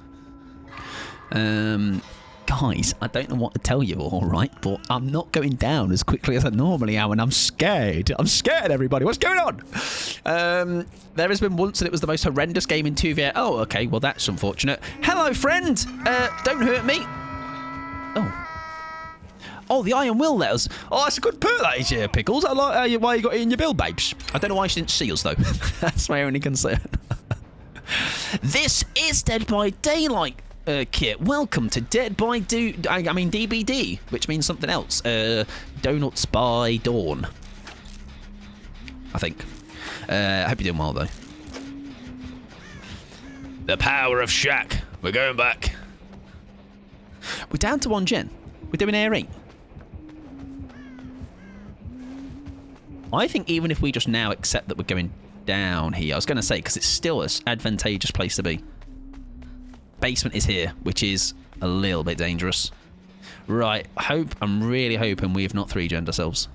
Guys, I don't know what to tell you, all right, but I'm not going down as quickly as I normally am, and I'm scared. I'm scared, everybody. What's going on? There has been once, and it was the most horrendous game in 2v8. Oh, okay, well, that's unfortunate. Hello, friend. Don't hurt me. Oh. Oh, the Iron Will letters. Oh, that's a good perk, that is, yeah, Pickles. I like why you got it in your build, babes. I don't know why she didn't see us, though. That's my only concern. This is Dead by Daylight. Kit, welcome to Dead by DBD, which means something else. Donuts by Dawn. I think. I hope you're doing well, though. The power of Shaq. We're going back. We're down to 1 gen. We're doing Air 8. I think even if we just now accept that we're going down here, I was going to say, because it's still an advantageous place to be. Basement is here, which is a little bit dangerous. Right, I'm really hoping we have not 3-gen'd ourselves.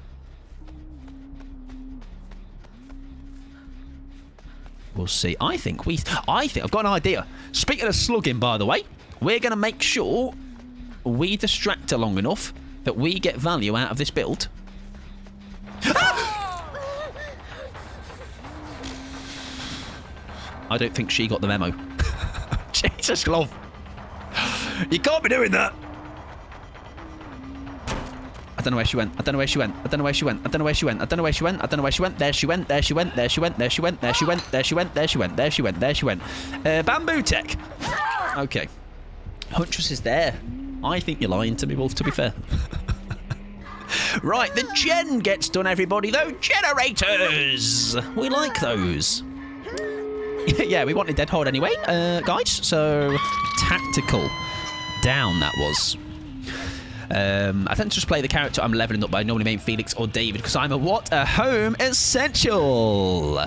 We'll see. I think I've got an idea. Speaking of slugging, by the way, we're going to make sure we distract her long enough that we get value out of this build. I don't think she got the memo. Jesus, glove. You can't be doing that. I don't know where she went. I don't know where she went. I don't know where she went. I don't know where she went. I don't know where she went. I don't know where she went. There she went. There she went. There she went. There she went. There she went. There she went. There she went. There she went. There she went. Bamboo tech. Okay. Huntress is there. I think you're lying to me, Wolf, to be fair. Right, the gen gets done, everybody, though. Generators. We like those. Yeah, we wanted Dead Hard anyway, guys. So, tactical. Down, that was. I tend to just play the character I'm leveling up by. I normally main Felix or David because I'm a home essential.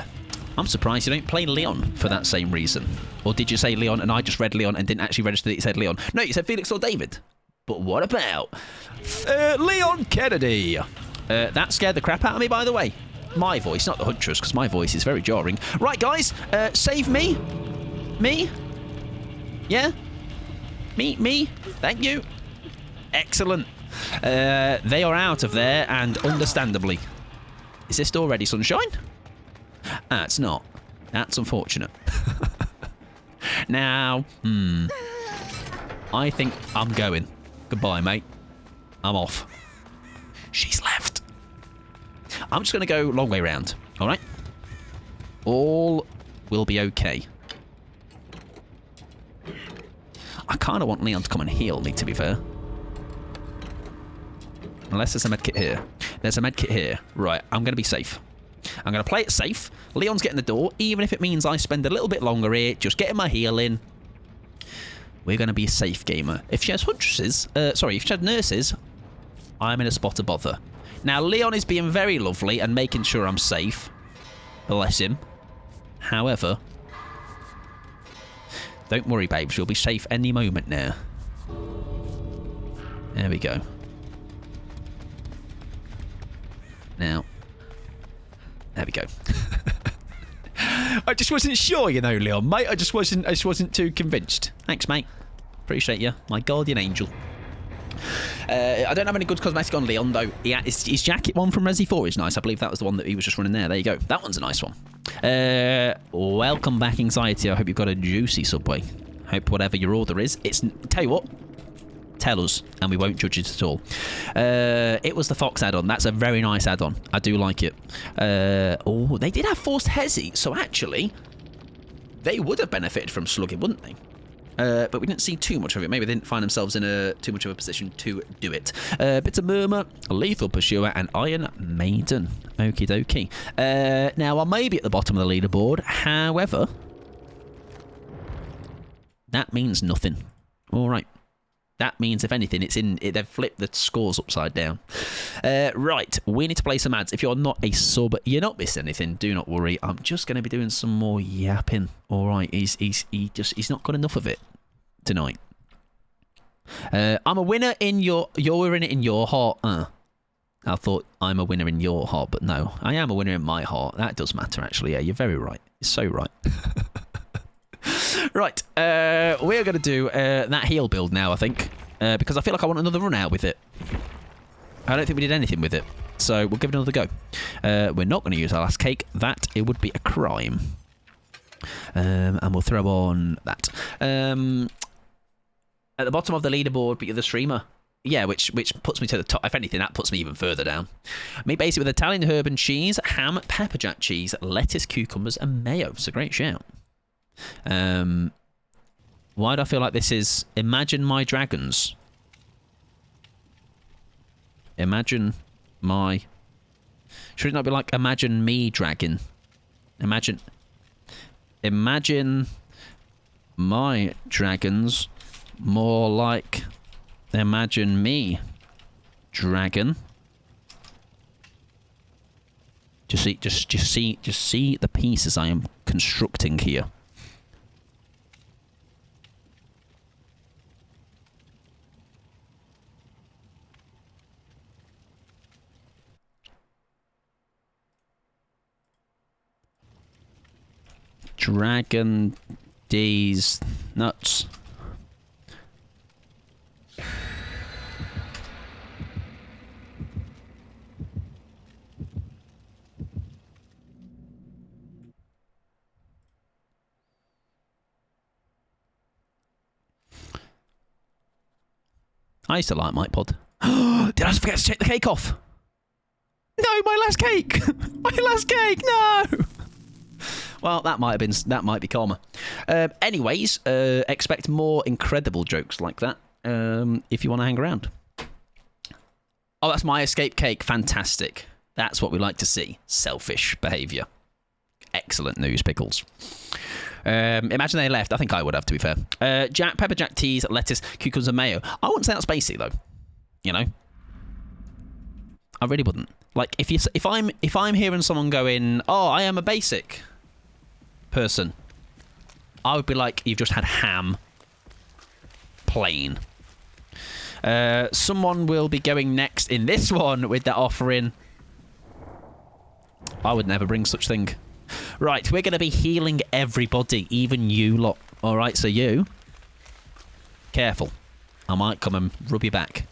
I'm surprised you don't play Leon for that same reason. Or did you say Leon and I just read Leon and didn't actually register that you said Leon? No, you said Felix or David. But what about Leon Kennedy? That scared the crap out of me, by the way. My voice, not the Huntress, because my voice is very jarring. Right, guys, save me. Me. Yeah? Me? Thank you. Excellent. They are out of there, and understandably. Is this door ready, sunshine? It's not. That's unfortunate. Now, I think I'm going. Goodbye, mate. I'm off. She's left. I'm just going to go long way round. All right? All will be okay. I kind of want Leon to come and heal me, to be fair. Unless there's a medkit here. There's a medkit here. Right, I'm going to be safe. I'm going to play it safe. Leon's getting the door, even if it means I spend a little bit longer here, just getting my heal in. We're going to be a safe gamer. If she has huntresses, if she had nurses, I'm in a spot of bother. Now, Leon is being very lovely and making sure I'm safe. Bless him. However, don't worry, babes. You'll be safe any moment now. There we go. Now, there we go. I just wasn't sure, you know, Leon, mate. I just wasn't too convinced. Thanks, mate. Appreciate you, my guardian angel. I don't have any good cosmetic on Leon, though. Yeah, his jacket one from Resi 4 is nice. I believe that was the one that he was just running there. There you go. That one's a nice one. Welcome back, Anxiety. I hope you've got a juicy Subway. Hope whatever your order is, tell you what, tell us, and we won't judge it at all. It was the Fox add-on. That's a very nice add-on. I do like it. Oh, they did have Forced Hezi, so actually, they would have benefited from slugging, wouldn't they? But we didn't see too much of it. Maybe they didn't find themselves in too much of a position to do it. Bits of Murmur, Lethal Pursuer, and Iron Maiden. Okie dokie. Now, I may be at the bottom of the leaderboard. However, that means nothing. All right. That means, if anything, they've flipped the scores upside down. Right, we need to play some ads. If you're not a sub, you're not missing anything. Do not worry. I'm just going to be doing some more yapping. All right, he's not got enough of it tonight. I'm a winner in you're winning it in your heart. I thought I'm a winner in your heart, but no, I am a winner in my heart. That does matter, actually. Yeah, you're very right. You're so right. Right, we're going to do that heal build now, I think, because I feel like I want another run out with it. I don't think we did anything with it, so we'll give it another go. We're not going to use our last cake. It would be a crime. And we'll throw on that. At the bottom of the leaderboard, but you're the streamer. Yeah, which puts me to the top. If anything, that puts me even further down. Meat basic with Italian herb and cheese, ham, pepper jack cheese, lettuce, cucumbers, and mayo. It's a great shout. Why do I feel like this is Imagine My Dragons? Imagine my... Should it not be like Imagine Me Dragon? Imagine My Dragons. More like Imagine Me Dragon. Just see the pieces I am constructing here. Dragon D's nuts. I used to like Mike Pod. Did I forget to take the cake off? No, my last cake! My last cake, no! Well, that might be karma. Anyways, expect more incredible jokes like that if you want to hang around. Oh, that's my escape cake. Fantastic. That's what we like to see. Selfish behaviour. Excellent news, Pickles. Imagine they left. I think I would have, to be fair. Pepper jack teas, lettuce, cucumbers, and mayo. I wouldn't say that's basic, though. You know, I really wouldn't. Like, if I'm hearing someone going, "Oh, I am a basic person," I would be like, "You've just had ham, plain." Someone will be going next in this one with that offering. I would never bring such thing. Right, we're going to be healing everybody, even you lot. All right, so you Careful. I might come and rub your back.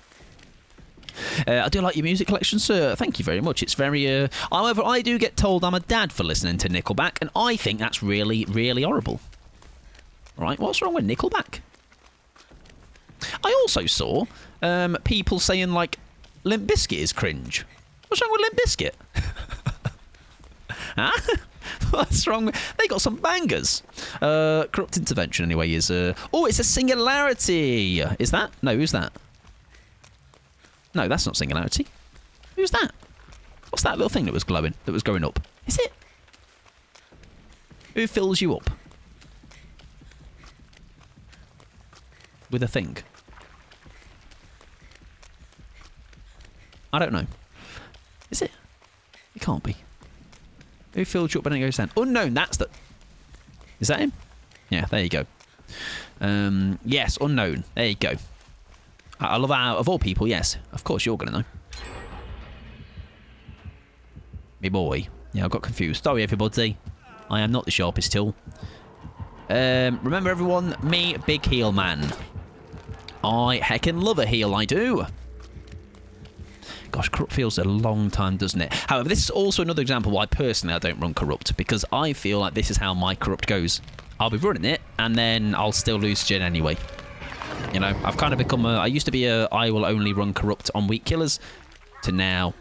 I do like your music collection, sir. Thank you very much. It's very... However, I do get told I'm a dad for listening to Nickelback, and I think that's really, really horrible. Right, what's wrong with Nickelback? I also saw people saying, like, Limp Bizkit is cringe. What's wrong with Limp Bizkit? Huh? What's wrong with... They got some bangers. Corrupt intervention, anyway, is... Oh, it's a singularity. Is that? No, who's that? No, that's not singularity. Who's that? What's that little thing that was glowing, that was going up? Is it? Who fills you up? With a thing? I don't know. Is it? It can't be. Who fills you up when it goes down? Unknown, that's the... Is that him? Yeah, there you go. Yes, unknown. There you go. I love how, of all people, yes. Of course, you're going to know. Me boy. Yeah, I got confused. Sorry, everybody. I am not the sharpest tool. Remember, everyone, me, big heel man. I heckin' love a heel, I do. Gosh, Corrupt feels a long time, doesn't it? However, this is also another example why personally I don't run Corrupt, because I feel like this is how my Corrupt goes. I'll be running it, and then I'll still lose Gen anyway. You know, I've kind of become a... I used to be a I will only run Corrupt on weak killers, to now...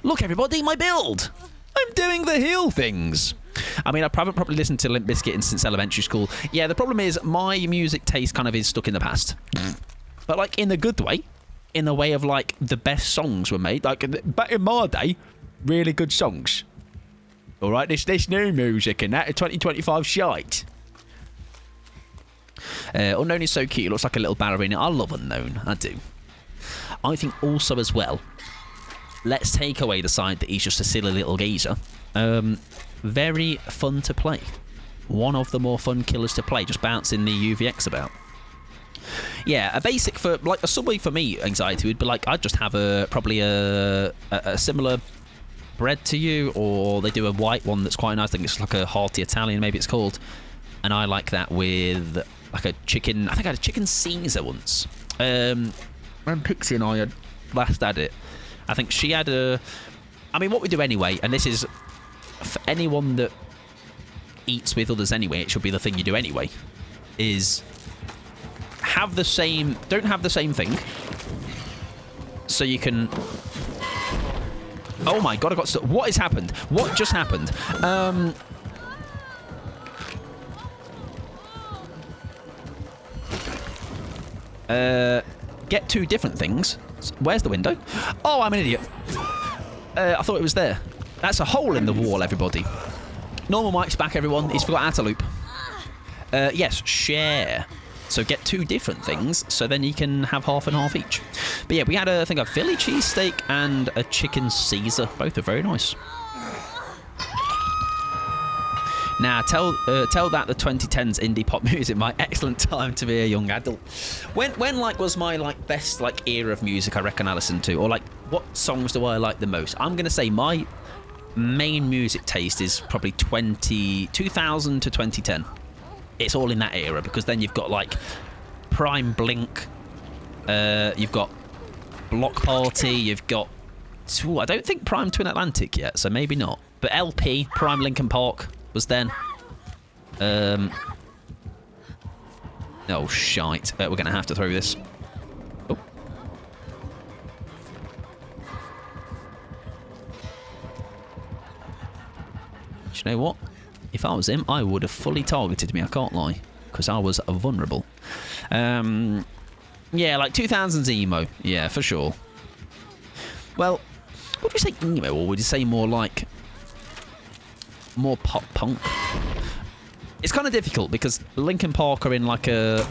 Look, everybody, my build! I'm doing the heal things! I mean, I haven't probably listened to Limp Bizkit since elementary school. Yeah, the problem is my music taste kind of is stuck in the past. But, like, in the good way. In the way of, like, the best songs were made. Like, back in my day, really good songs. All right, this new music and that, 2025 shite. Unknown is so cute. It looks like a little ballerina. I love Unknown. I do. I think also as well, let's take away the side that he's just a silly little geezer. Very fun to play. One of the more fun killers to play. Just bouncing the UVX about. Yeah, a basic for, like, a subway for me, anxiety would be like, I'd just have probably a similar bread to you, or they do a white one that's quite nice. I think it's like a hearty Italian, maybe it's called. And I like that with, like, a chicken, I think I had a chicken Caesar once. When Pixie and I had last had it, I think she had I mean, what we do anyway, and this is for anyone that eats with others anyway, it should be the thing you do anyway, is... don't have the same thing, so you can... Oh my god, I got stuck. What has happened? What just happened? Get two different things. Where's the window? Oh, I'm an idiot. I thought it was there. That's a hole in the wall, everybody. Normal Mike's back, everyone. He's forgot how to loop. Yes, share. So get two different things, so then you can have half and half each. But yeah, we had, I think, a Philly cheesesteak and a chicken Caesar. Both are very nice. Now, tell that the 2010s indie pop music, my excellent time to be a young adult. When like, was my, like, best, like, era of music I reckon I listened to? Or, like, what songs do I like the most? I'm going to say my main music taste is probably 2000 to 2010. It's all in that era, because then you've got, like, Prime Blink, you've got Block Party, you've got... Ooh, I don't think Prime Twin Atlantic yet, so maybe not. But LP, Prime Linkin Park, was then. Oh, shite. We're going to have to throw this. Oh. Do you know what? If I was him, I would have fully targeted me, I can't lie. Because I was vulnerable. Yeah, like 2000s emo. Yeah, for sure. Well, would you say emo, or would you say more like... more pop punk? It's kind of difficult, because Linkin Park are in like a...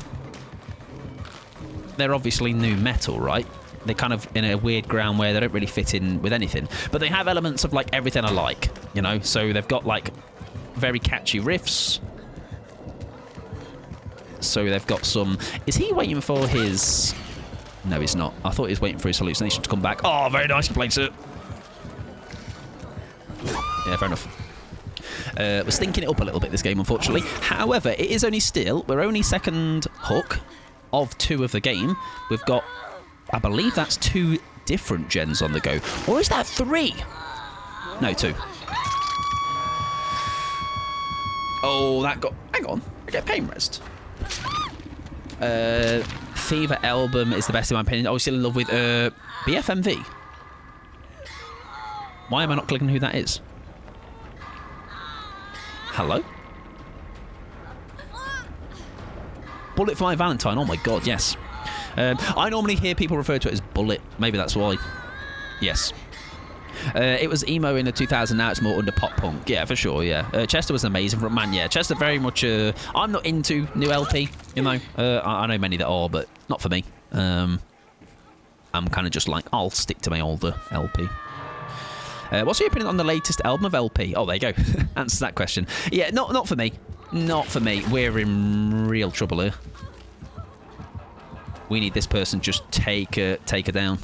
They're obviously new metal, right? They're kind of in a weird ground where they don't really fit in with anything. But they have elements of, like, everything I like, you know? So they've got, like... very catchy riffs. So they've got some... Is he waiting for his... No, he's not. I thought he was waiting for his hallucination to come back. Oh, very nice played, sir. Yeah, fair enough. We're stinking it up a little bit this game, unfortunately. However, it is only still... We're only second hook. of 2 of the game. We've got, I believe that's 2 different gens on the go. Or is that 3? No, 2. Oh, that got... Hang on. I get pain rest. Fever album is the best in my opinion. I was still in love with BFMV. Why am I not clicking who that is? Hello? Bullet for my Valentine. Oh my god, yes. I normally hear people refer to it as Bullet. Maybe that's why. Yes. It was emo in the 2000s, now it's more under pop punk. Yeah, for sure, yeah. Chester was amazing front man, yeah. Chester very much... I'm not into new LP, you know. I know many that are, but not for me. I'm kind of just like, I'll stick to my older LP. What's your opinion on the latest album of LP? Oh, there you go. Answers that question. Yeah, not for me. Not for me. We're in real trouble here. We need this person just take her down.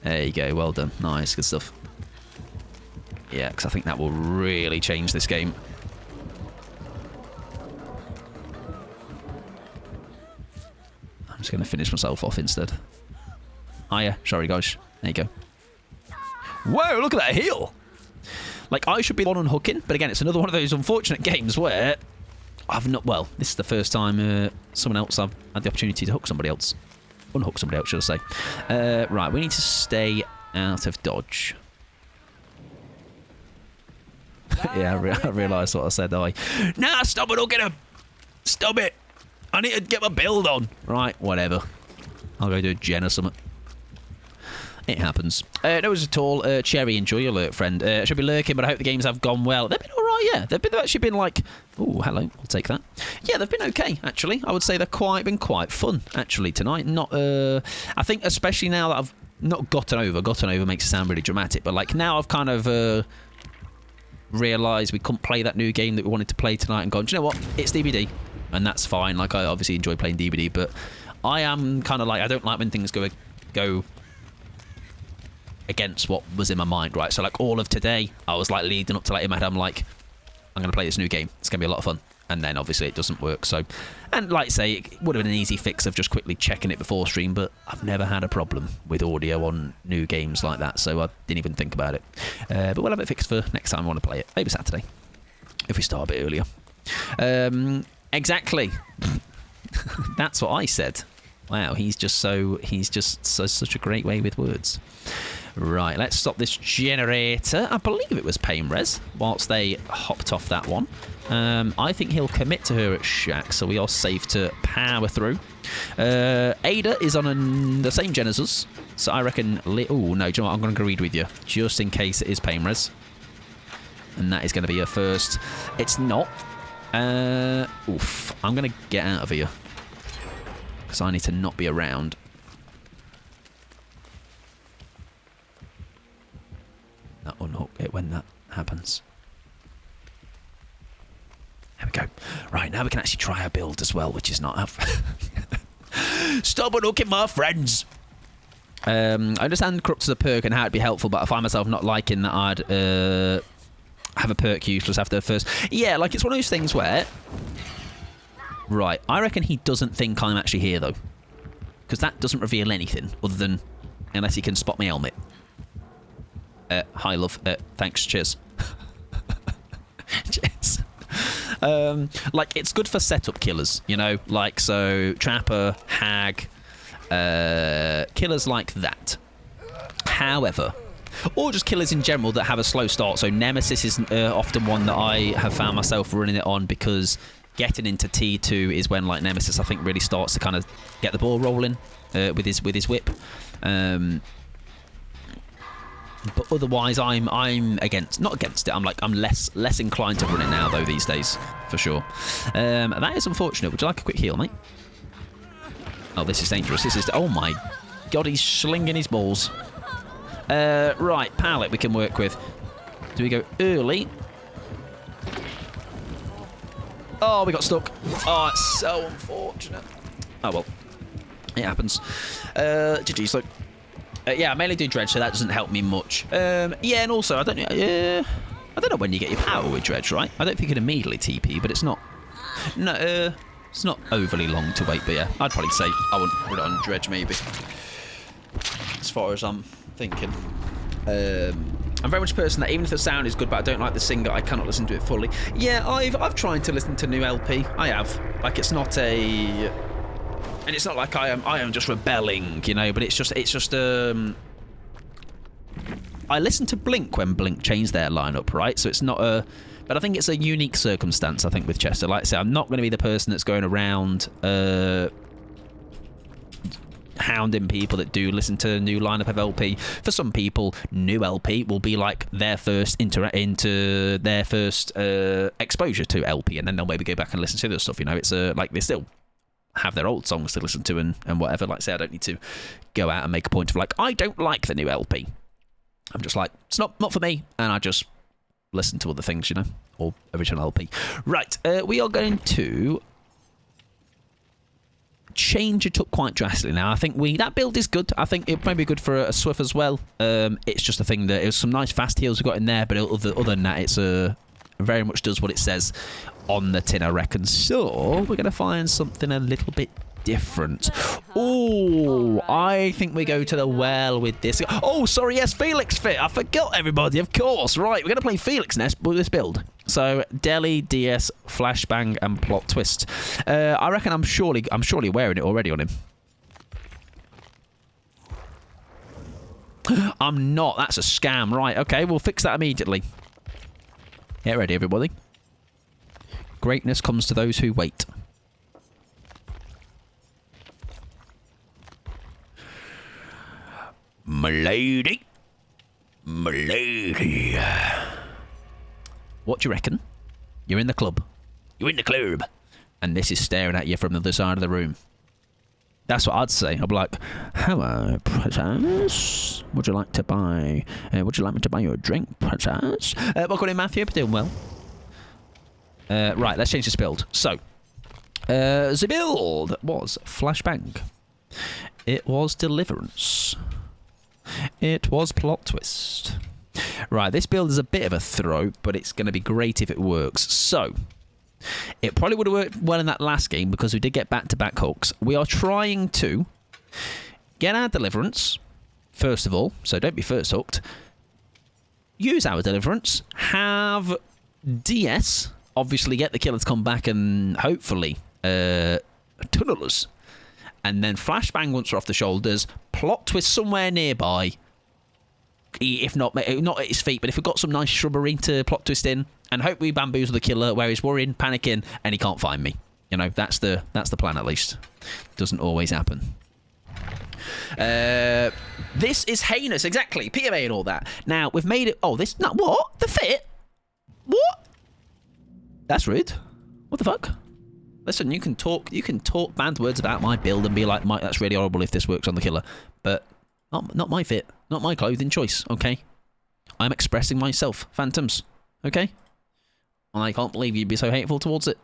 There you go, well done. Nice, good stuff. Yeah, because I think that will really change this game. I'm just going to finish myself off instead. Hiya, sorry guys. There you go. Whoa, look at that heal! Like, I should be the one unhooking, but again, it's another one of those unfortunate games where I've not... Well, this is the first time someone else I've had the opportunity to hook somebody else. Unhook somebody else, should I say. Right, we need to stay out of dodge. Yeah, I realised what I said, Nah, stop it, hooking him! Stop it! I need to get my build on! Right, whatever. I'll go do a gen or something. It happens. No worries at all. Cherry, enjoy your lurk, friend. Should be lurking, but I hope the games have gone well. They've been alright, yeah. They've actually been like... Oh, hello. I'll take that. Yeah, they've been okay, actually. I would say they've been quite fun, actually, tonight. Not... I think especially now that I've not gotten over. Gotten over makes it sound really dramatic, but like now I've kind of realised we couldn't play that new game that we wanted to play tonight and gone, do you know what? It's DVD. And that's fine. Like, I obviously enjoy playing DVD, but I am kind of like... I don't like when things go against what was in my mind, right? So like all of today, I was like leading up to like in my head, I'm like, I'm going to play this new game. It's going to be a lot of fun. And then obviously it doesn't work. So, and like I say, it would have been an easy fix of just quickly checking it before stream, but I've never had a problem with audio on new games like that. So I didn't even think about it. But we'll have it fixed for next time I want to play it. Maybe Saturday, if we start a bit earlier. Exactly. That's what I said. Wow, he's just such a great way with words. Right, let's stop this generator. I believe it was pain res whilst they hopped off that one. I think he'll commit to her at Shack, so we are safe to power through. Ada is on the same gen as us, so I reckon... Oh, no, do you know what? I'm going to agree with you, just in case it is pain res. And that is going to be her first. It's not. Oof. I'm going to get out of here, because I need to not be around. Unhook it when that happens. There we go. Right, now we can actually try our build as well, which is not... Stop unhooking my friends! I understand Corrupt as a perk and how it'd be helpful, but I find myself not liking that I'd have a perk useless after the first... Yeah, like it's one of those things where... Right, I reckon he doesn't think I'm actually here, though. Because that doesn't reveal anything, other than... Unless he can spot my helmet. Hi, love. Thanks. Cheers. Cheers. Like, it's good for setup killers, you know? Like, so, Trapper, Hag, killers like that. However, or just killers in general that have a slow start. So, Nemesis is often one that I have found myself running it on because getting into T2 is when, like, Nemesis, I think, really starts to kind of get the ball rolling with his whip. But otherwise, I'm not against it. I'm less inclined to run it now though these days, for sure. That is unfortunate. Would you like a quick heal, mate? Oh, this is dangerous. Oh my god, he's slinging his balls. Right, pallet we can work with. Do we go early? Oh, we got stuck. Oh, it's so unfortunate. Oh well, it happens. GG's, look. Yeah, I mainly do dredge, so that doesn't help me much. Yeah, and also I don't know when you get your power with dredge, right? I don't think it immediately TP, but it's not. No, It's not overly long to wait, but yeah, I'd probably say I wouldn't put it on Dredge maybe. As far as I'm thinking. I'm very much a person that even if the sound is good, but I don't like the singer, I cannot listen to it fully. Yeah, I've tried to listen to new LP. I have. Like, it's not a... And it's not like I am just rebelling, you know, but it's just I listened to Blink when Blink changed their lineup, right? So it's not a... But I think it's a unique circumstance, I think, with Chester. Like I say, I'm not going to be the person that's going around hounding people that do listen to a new lineup of LP. For some people, new LP will be like their first into their first exposure to LP, and then they'll maybe go back and listen to the stuff, you know? It's like they still have their old songs to listen to and whatever. Like I say, I don't need to go out and make a point of like, I don't like the new LP. I'm just like, it's not for me, and I just listen to other things, you know, or original LP. Right, we are going to change it up quite drastically now. I think that build is good. I think it may be good for a Swift as well. It's just a thing that it was some nice fast heals we got in there, but other than that, it's very much does what it says on the tin, I reckon. So we're going to find something a little bit different. Oh, I think we go to the well with this. Oh, sorry, yes, Felix fit. I forgot, everybody, of course. Right, we're going to play Felix Nest with this build. So Deli, DS, Flashbang, and Plot Twist. I reckon I'm surely wearing it already on him. I'm not. That's a scam. Right, okay, we'll fix that immediately. Get ready, everybody. Greatness comes to those who wait. Milady. Milady. What do you reckon? You're in the club. You're in the club. And this is staring at you from the other side of the room. That's what I'd say. I'd be like, hello, princess. Would you like to buy... would you like me to buy you a drink, princess? Welcome in, Matthew. Doing well. Right, let's change this build. So, the build was Flashbang. It was Deliverance. It was Plot Twist. Right, this build is a bit of a throw, but it's going to be great if it works. So, it probably would have worked well in that last game because we did get back-to-back hooks. We are trying to get our Deliverance, first of all, so don't be first hooked. Use our Deliverance. Have DS, obviously get the killer to come back and hopefully tunnel us. And then Flashbang once we're off the shoulders. Plot Twist somewhere nearby. If not at his feet, but if we've got some nice shrubbery to Plot Twist in, and hope we bamboozle the killer where he's worrying, panicking, and he can't find me. You know, that's the plan at least. Doesn't always happen. This is heinous, exactly. PMA and all that. Now, we've made it... Oh, this... No, what? The fit? What? That's rude. What the fuck? Listen, you can talk bad words about my build and be like, Mike, that's really horrible if this works on the killer. But not my fit. Not my clothing choice, okay? I'm expressing myself. Phantoms, okay? I can't believe you'd be so hateful towards it.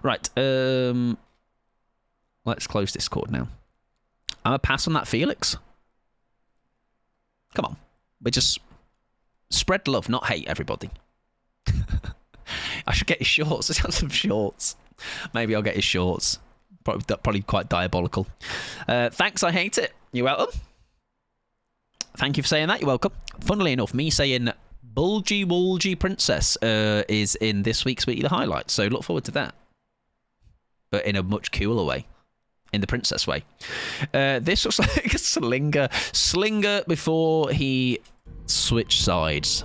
Right, let's close Discord now. I'm going to pass on that Felix. Come on. We just spread love, not hate, everybody. I should get his shorts. Let's have some shorts. Maybe I'll get his shorts. Probably quite diabolical. Thanks, I hate it. You're welcome. Thank you for saying that. You're welcome. Funnily enough, me saying Bulgy Woolgy Princess is in this week's Weekly Highlights, so look forward to that. But in a much cooler way. In the princess way. This looks like a Slinger. Slinger before he switched sides.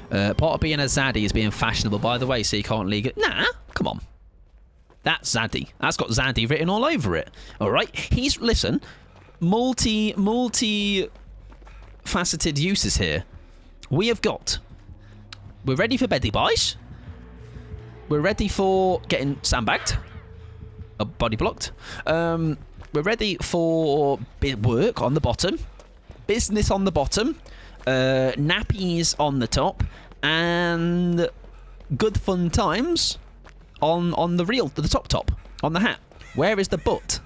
Part of being a Zaddy is being fashionable, by the way, so you can't league it. Nah, come on. That's Zaddy. That's got Zaddy written all over it. All right? Listen, multi-faceted uses here. We're ready for Beddy Boys. We're ready for getting sandbagged. Body blocked. We're ready for work on the bottom. Business on the bottom. Nappies on the top. And good fun times on the top. On the hat. Where is the butt?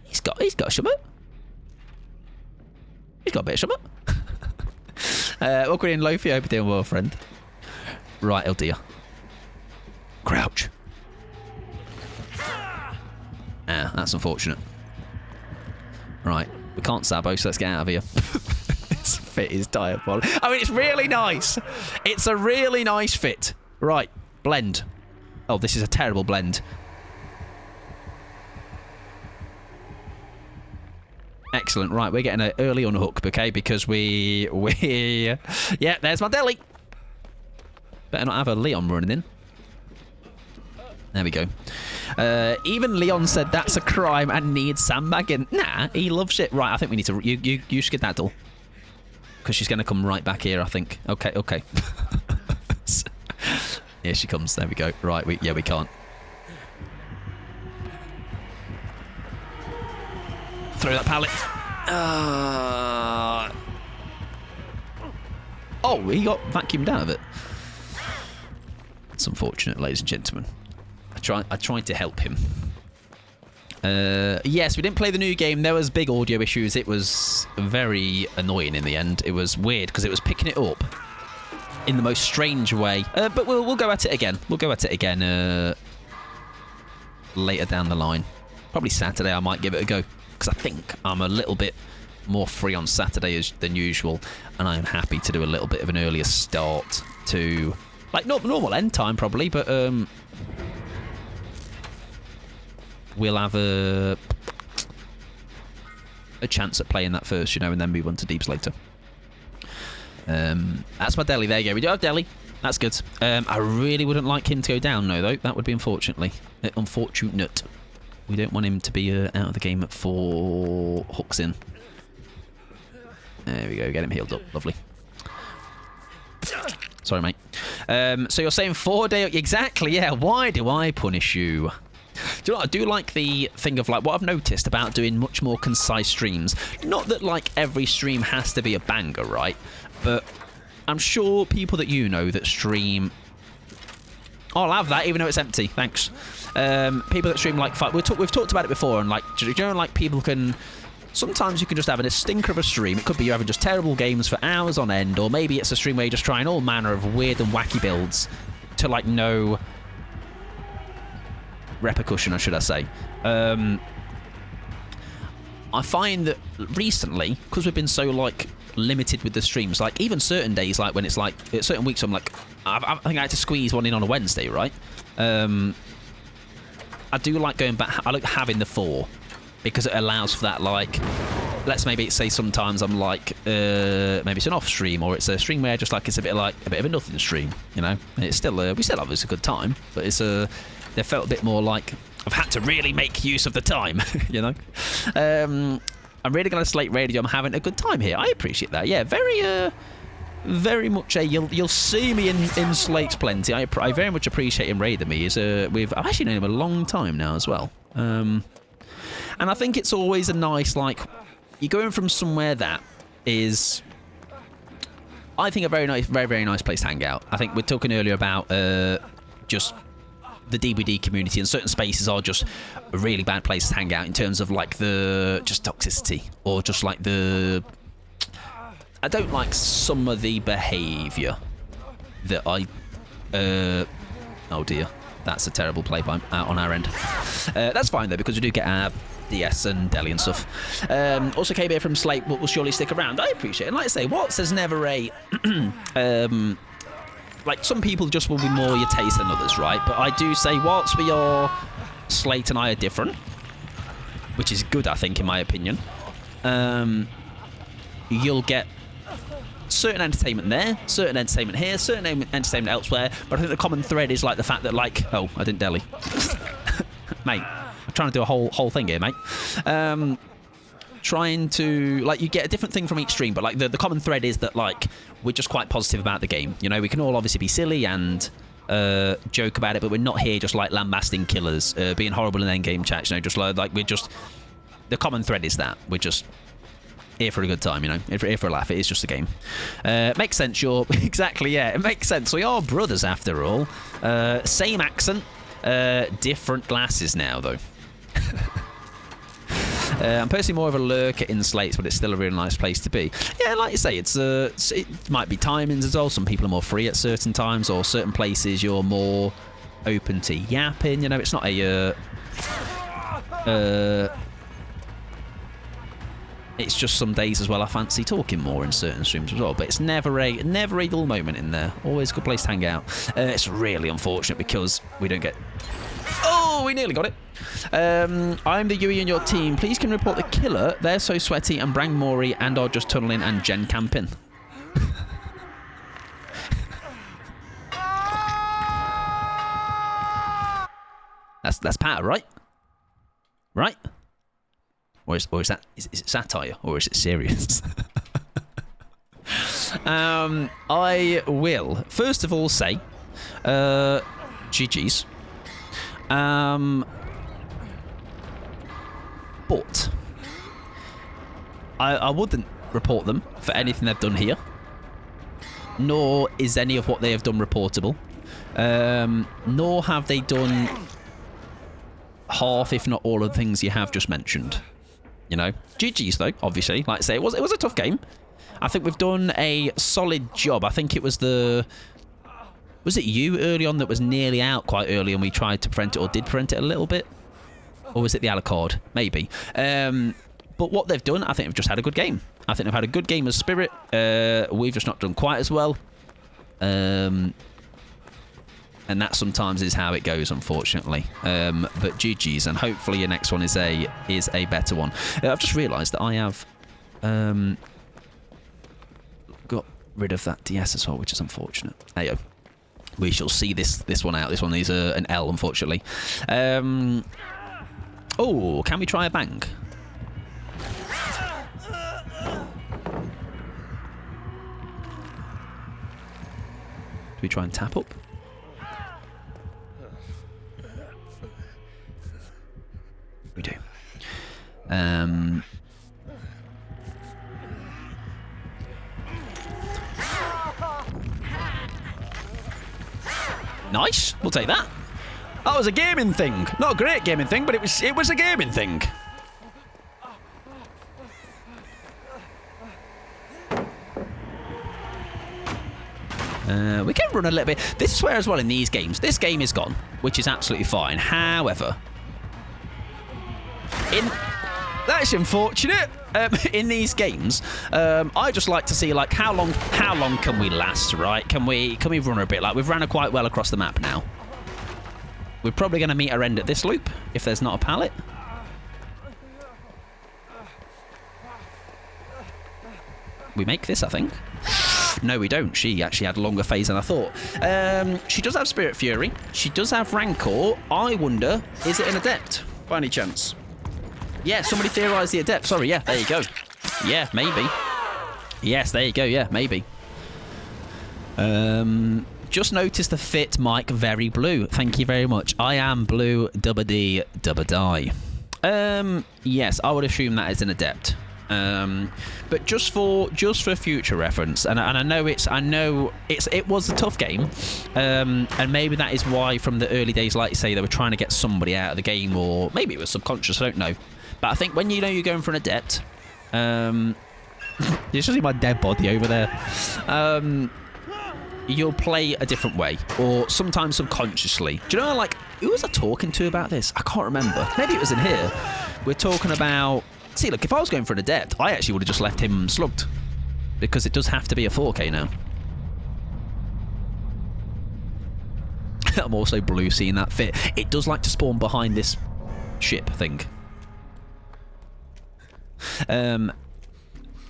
He's got a shimmer. He's got a bit of something. Welcome in, Lofi. Hope you're doing well, friend. Right, oh dear. Crouch. Ah, that's unfortunate. Right, we can't Sabo, so let's get out of here. This fit is diabolical. I mean, it's really nice. It's a really nice fit. Right, blend. Oh, this is a terrible blend. Excellent. Right, we're getting an early unhook, okay? Because we... Yeah, there's my deli. Better not have a Leon running in. There we go. Even Leon said that's a crime and needs sandbagging. Nah, he loves it. Right, I think we need to... You skedaddle. Because she's going to come right back here, I think. Okay, okay. Here she comes. There we go. Right, we can't. Throw that pallet. Oh, he got vacuumed out of it. It's unfortunate, ladies and gentlemen. I tried to help him. Yes, we didn't play the new game. There was big audio issues. It was very annoying in the end. It was weird because it was picking it up in the most strange way. But we'll go at it again. We'll go at it again later down the line. Probably Saturday I might give it a go. Because I think I'm a little bit more free on Saturday than usual. And I am happy to do a little bit of an earlier start to... Like, not normal end time, probably, but... we'll have a chance at playing that first, you know, and then move on to Deeps later. That's my deli. There you go. We do have deli. That's good. I really wouldn't like him to go down, though. That would be unfortunate. We don't want him to be out of the game at 4 hooks in. There we go. Get him healed up. Lovely. Sorry, mate. So you're saying 4-day... Exactly, yeah. Why do I punish you? Do you know what? I do like the thing of, like, what I've noticed about doing much more concise streams. Not that, like, every stream has to be a banger, right? But I'm sure people that you know that stream... Oh, I'll have that, even though it's empty. Thanks. People that stream, like, we've talked about it before, and, like, you know, like, people can... Sometimes you can just have a stinker of a stream. It could be you're having just terrible games for hours on end, or maybe it's a stream where you're just trying all manner of weird and wacky builds to, like, no... repercussion, or should I say. I find that recently, because we've been so, like, limited with the streams, like, even certain days, like, when it's, like, certain weeks I'm like, I think I had to squeeze one in on a Wednesday, right? I do like going back, I like having the 4, because it allows for that, like, let's maybe say sometimes I'm like, maybe it's an off stream, or it's a stream where just, like, it's a bit of a nothing stream, you know? And it's still, we still have a good time, but it's they felt a bit more like I've had to really make use of the time, you know. I'm really glad Slate Radio. I'm having a good time here. I appreciate that. Yeah, very much a. You'll see me in Slate's plenty. I very much appreciate him raiding me. I've actually known him a long time now as well. And I think it's always a nice, like, you're going from somewhere that is, I think, a very nice place to hang out. I think we're talking earlier about just the DBD community, and certain spaces are just a really bad place to hang out in terms of, like, the just toxicity, or just like I don't like some of the behaviour that oh dear, that's a terrible play by on our end. That's fine though, because we do get our DS and deli and stuff. Also came here from Slate, but will surely stick around. I appreciate it. And like I say, Watts, there's never a like, some people just will be more your taste than others, right? But I do say, whilst we are... Slate and I are different, which is good, I think, in my opinion. You'll get certain entertainment there, certain entertainment here, certain entertainment elsewhere, but I think the common thread is, like, the fact that, like... Oh, I didn't deli. Mate, I'm trying to do a whole thing here, mate. Trying to, like, you get a different thing from each stream, but, like, the common thread is that, like, we're just quite positive about the game. You know, we can all obviously be silly and joke about it, but we're not here just, like, lambasting killers, being horrible in endgame chats, you know, just like we're just, the common thread is that we're just here for a good time, you know, here for a laugh. It is just a game. Makes sense. Exactly, yeah, it makes sense. We are brothers after all. Same accent, different glasses now though. I'm personally more of a lurker in slates, but it's still a really nice place to be. Yeah, like you say, it might be timings as well. Some people are more free at certain times, or certain places you're more open to yapping. You know, it's not a it's just some days as well I fancy talking more in certain streams as well, but it's never a dull moment in there. Always a good place to hang out. It's really unfortunate because we don't get... Oh, we nearly got it. I'm the Yui in your team. Please can you report the killer. They're so sweaty and Brang Mori and are just tunneling and gen camping. That's Pat, right? Right? Or is it satire, or is it serious? I will first of all say, GG's. But I wouldn't report them for anything they've done here. Nor is any of what they have done reportable. Nor have they done half, if not all, of the things you have just mentioned. You know, GG's though, obviously. Like I say, it was a tough game. I think we've done a solid job. I think it was was it you early on that was nearly out quite early and we tried to prevent it, or did prevent it a little bit? Or was it the Alucard? Maybe. But what they've done, I think they've just had a good game. I think they've had a good game of spirit. We've just not done quite as well. And that sometimes is how it goes, unfortunately. But GG's, and hopefully your next one is a better one. I've just realised that I have got rid of that DS as well, which is unfortunate. Heyo. We shall see this one out. This one is an L, unfortunately. Oh, can we try a bang? Do we try and tap up? We do. Nice. We'll take that. That was a gaming thing. Not a great gaming thing, but it was a gaming thing. We can run a little bit. This is where as well in these games. This game is gone, which is absolutely fine. However, that's unfortunate. In these games, I just like to see like how long can we last, right? Can we run a bit? Like we've ran it quite well across the map now. We're probably going to meet our end at this loop if there's not a pallet. We make this, I think. No, we don't. She actually had a longer phase than I thought. She does have Spirit Fury. She does have Rancor. I wonder, is it an Adept by any chance? Yeah, somebody theorised the Adept. Sorry, yeah, there you go. Yeah, maybe. Yes, there you go, yeah, maybe. Just noticed the fit, Mike, very blue. Thank you very much. I am blue, dubba dee, dubba die. Yes, I would assume that is an Adept. But just for future reference, and I know it was a tough game, and maybe that is why from the early days, like you say, they were trying to get somebody out of the game, or maybe it was subconscious, I don't know. But I think when you know you're going for an Adept, you just see my dead body over there. You'll play a different way, or sometimes subconsciously. Do you know, like, who was I talking to about this? I can't remember. Maybe it was in here. We're talking about... See, look, if I was going for an Adept, I actually would have just left him slugged. Because it does have to be a 4K now. I'm also blue seeing that fit. It does like to spawn behind this ship thing.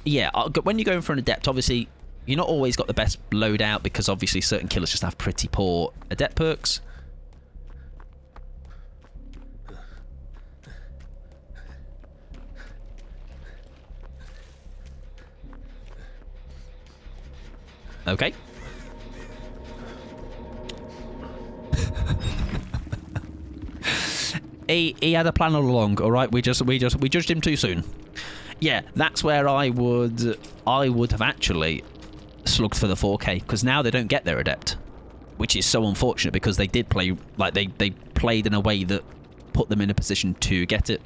Yeah, when you're going for an Adept, obviously, you're not always got the best loadout because obviously certain killers just have pretty poor Adept perks. Okay. He had a plan all along, all right? We judged him too soon. Yeah, that's where I would have actually slugged for the 4K, because now they don't get their Adept, which is so unfortunate because they did play, like they played in a way that put them in a position to get it.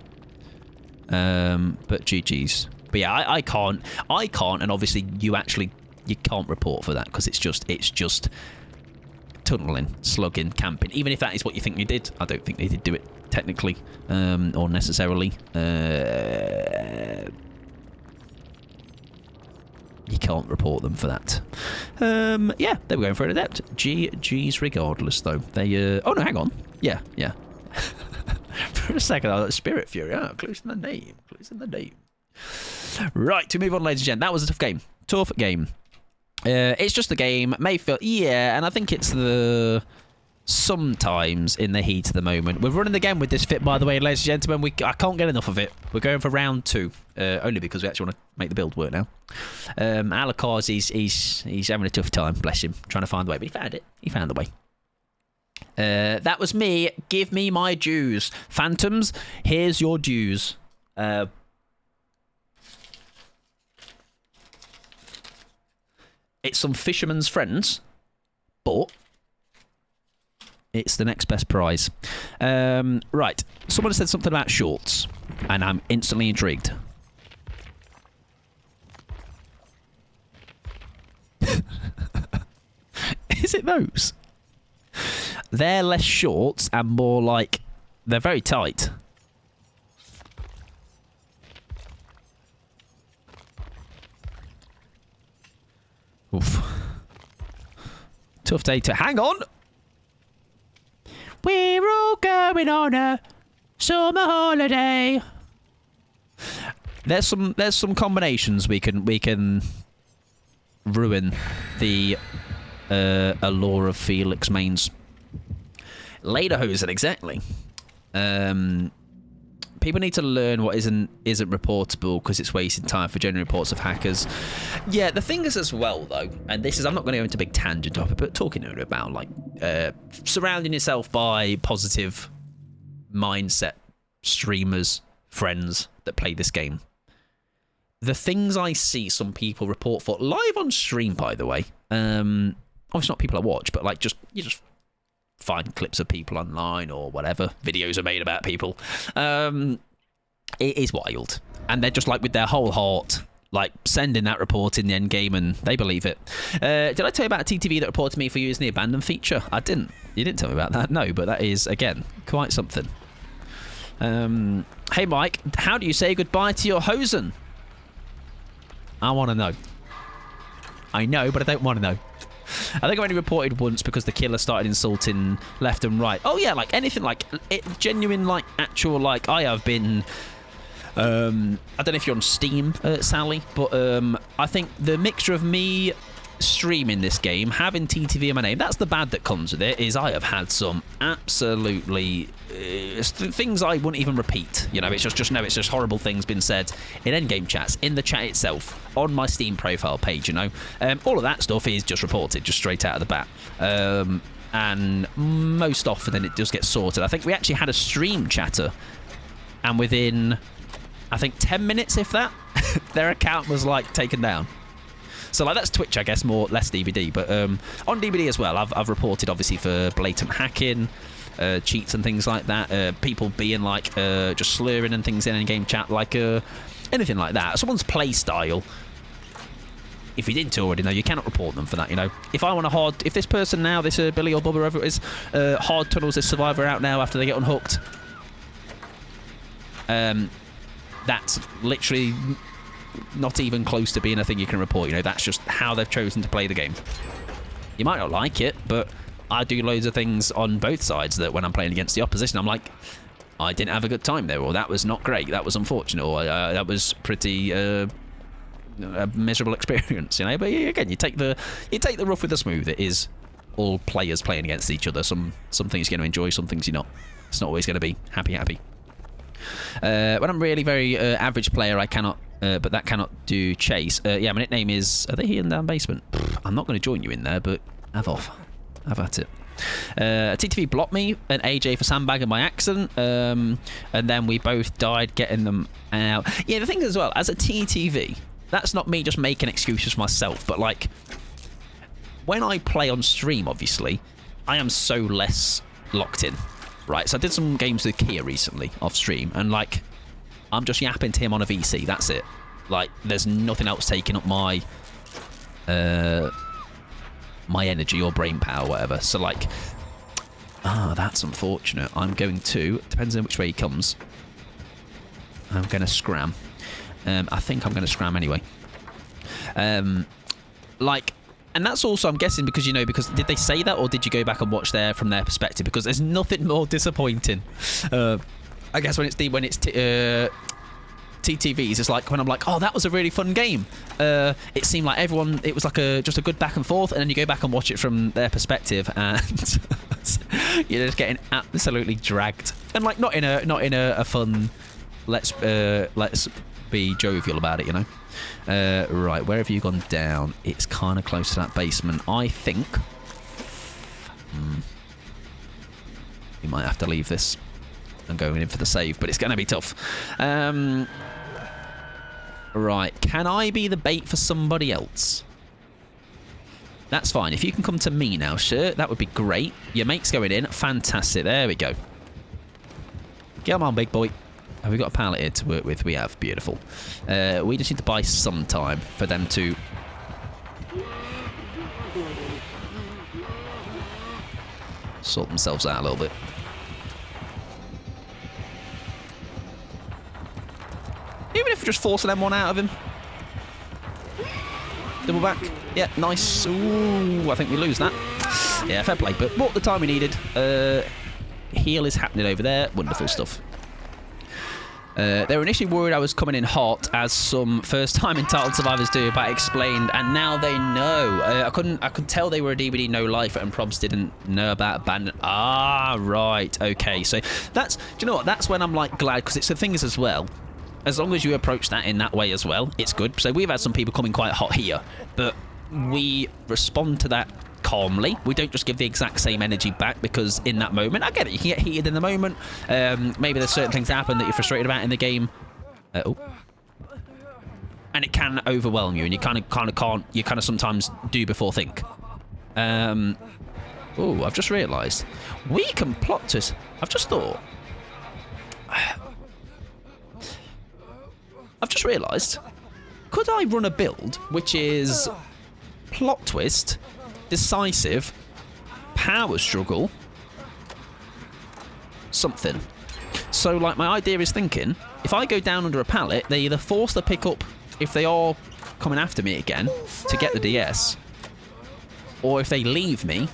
But GG's. But yeah, I can't, and obviously you can't report for that because it's just tunneling, slugging, camping. Even if that is what you think they did, I don't think they did do it technically or necessarily. You can't report them for that. Yeah, they were going for an adept. G's regardless, though. They, oh, no, hang on. Yeah. For a second, I was like, Spirit Fury. Oh, clues in the name. Right, to move on, ladies and gents. That was a tough game. It's just a game. Mayfield, yeah, and I think it's sometimes in the heat of the moment. We're running again with this fit, by the way, ladies and gentlemen. I can't get enough of it. We're going for round 2, only because we actually want to make the build work now. Alakars, he's having a tough time, bless him, trying to find the way, but he found it. He found the way. That was me. Give me my dues. Phantoms, here's your dues. It's some fisherman's friends, but it's the next best prize. Right. Someone said something about shorts, and I'm instantly intrigued. Is it those? They're less shorts and more like... They're very tight. Oof. Tough day to... Hang on! We're all going on a summer holiday. There's some combinations we can ruin the allure of Felix Mains. Lederhosen, exactly. People need to learn what isn't reportable because it's wasting time for genuine reports of hackers. Yeah, the thing is as well, though, and this is, I'm not going to go into a big tangent of it, but talking about, like, surrounding yourself by positive mindset streamers, friends that play this game. The things I see some people report for, live on stream, by the way, obviously not people I watch, but, like, you just find clips of people online or whatever, videos are made about people. It is wild, and they're just like with their whole heart like sending that report in the end game, and they believe it. Did I tell you about a TTV that reported me for using the abandoned feature? I didn't. You didn't tell me about that. No, but that is again quite something. Hey Mike, how do you say goodbye to your hosen? I want to know. I know, but I don't want to know. I think I only reported once because the killer started insulting left and right. Oh yeah, like anything, like genuine, like actual, like I have been. I don't know if you're on Steam, Sally, but I think the mixture of me streaming this game, having TTV in my name, that's the bad that comes with it. Is I have had some absolutely things I wouldn't even repeat. You know, it's just horrible things been said in endgame chats, in the chat itself, on my Steam profile page. You know, all of that stuff is just reported, just straight out of the bat. And most often, then it does get sorted. I think we actually had a stream chatter, and within, I think 10 minutes, if that, their account was like taken down. So like that's Twitch, I guess, less DBD, but on DBD as well, I've reported obviously for blatant hacking, cheats and things like that. People being like just slurring and things in game chat, like anything like that. Someone's play style. If you didn't already know, you cannot report them for that. You know, if I want if this person now, this Billy or Bubba, whoever it is, hard tunnels this survivor out now after they get unhooked. That's literally not even close to being a thing you can report. You know, that's just how they've chosen to play the game. You might not like it, but I do loads of things on both sides that when I'm playing against the opposition, I'm like, I didn't have a good time there, or that was not great, that was unfortunate, or that was pretty a miserable experience. You know, but again, you take the rough with the smooth. It is all players playing against each other. Some things you're going to enjoy, some things you're not. It's not always going to be happy. When I'm really very average player, I cannot, but that cannot do chase. Yeah, my nickname is, are they here in down basement? I'm not going to join you in there, but have off. Have at it. TTV blocked me and AJ for sandbagging by accident, and then we both died getting them out. Yeah, the thing is as well, as a TTV, that's not me just making excuses for myself, but like, when I play on stream, obviously, I am so less locked in. Right, so I did some games with Kia recently off stream, and like, I'm just yapping to him on a VC. That's it. Like, there's nothing else taking up my my energy or brain power, whatever. So, like, that's unfortunate. I'm going to, depends on which way he comes. I'm going to scram. I think I'm going to scram anyway. Like, and that's also, I'm guessing, because, you know, because did they say that, or did you go back and watch there from their perspective? Because there's nothing more disappointing. I guess when it's TTVs, it's like when I'm like, oh, that was a really fun game. It seemed like everyone, it was like just a good back and forth, and then you go back and watch it from their perspective, and you're just getting absolutely dragged. And like not in a fun, let's be jovial about it, you know. Right, where have you gone down? It's kind of close to that basement, I think. We might have to leave this and go in for the save, but it's going to be tough. Right, can I be the bait for somebody else? That's fine. If you can come to me now, sure, that would be great. Your mate's going in. Fantastic. There we go. Come on, big boy. Have we got a pallet here to work with? We have. Beautiful. We just need to buy some time for them to... sort themselves out a little bit. Even if we're just forcing M1 out of him. Double back. Yeah, nice. Ooh, I think we lose that. Yeah, fair play, but what the time we needed. Heal is happening over there. Wonderful stuff. They were initially worried I was coming in hot, as some first-time entitled survivors do, but I explained, and now they know. I could tell they were a DBD no lifer, and probs didn't know about abandon. Ah, right, okay. So that's, do you know what? That's when I'm like glad, because it's the thing is as well. As long as you approach that in that way as well, it's good. So we've had some people coming quite hot here, but we respond to that calmly. We don't just give the exact same energy back, because in that moment, I get it, you can get heated in the moment. Maybe there's certain things that happen that you're frustrated about in the game. And it can overwhelm you, and you kind of can't. You kind of sometimes do before think. Oh, I've just realised we can plot twist. I've just thought. I've just realised. Could I run a build which is plot twist, decisive, power struggle, something? So, like, my idea is thinking, if I go down under a pallet, they either force the pickup if they are coming after me again to get the DS, or if they leave me,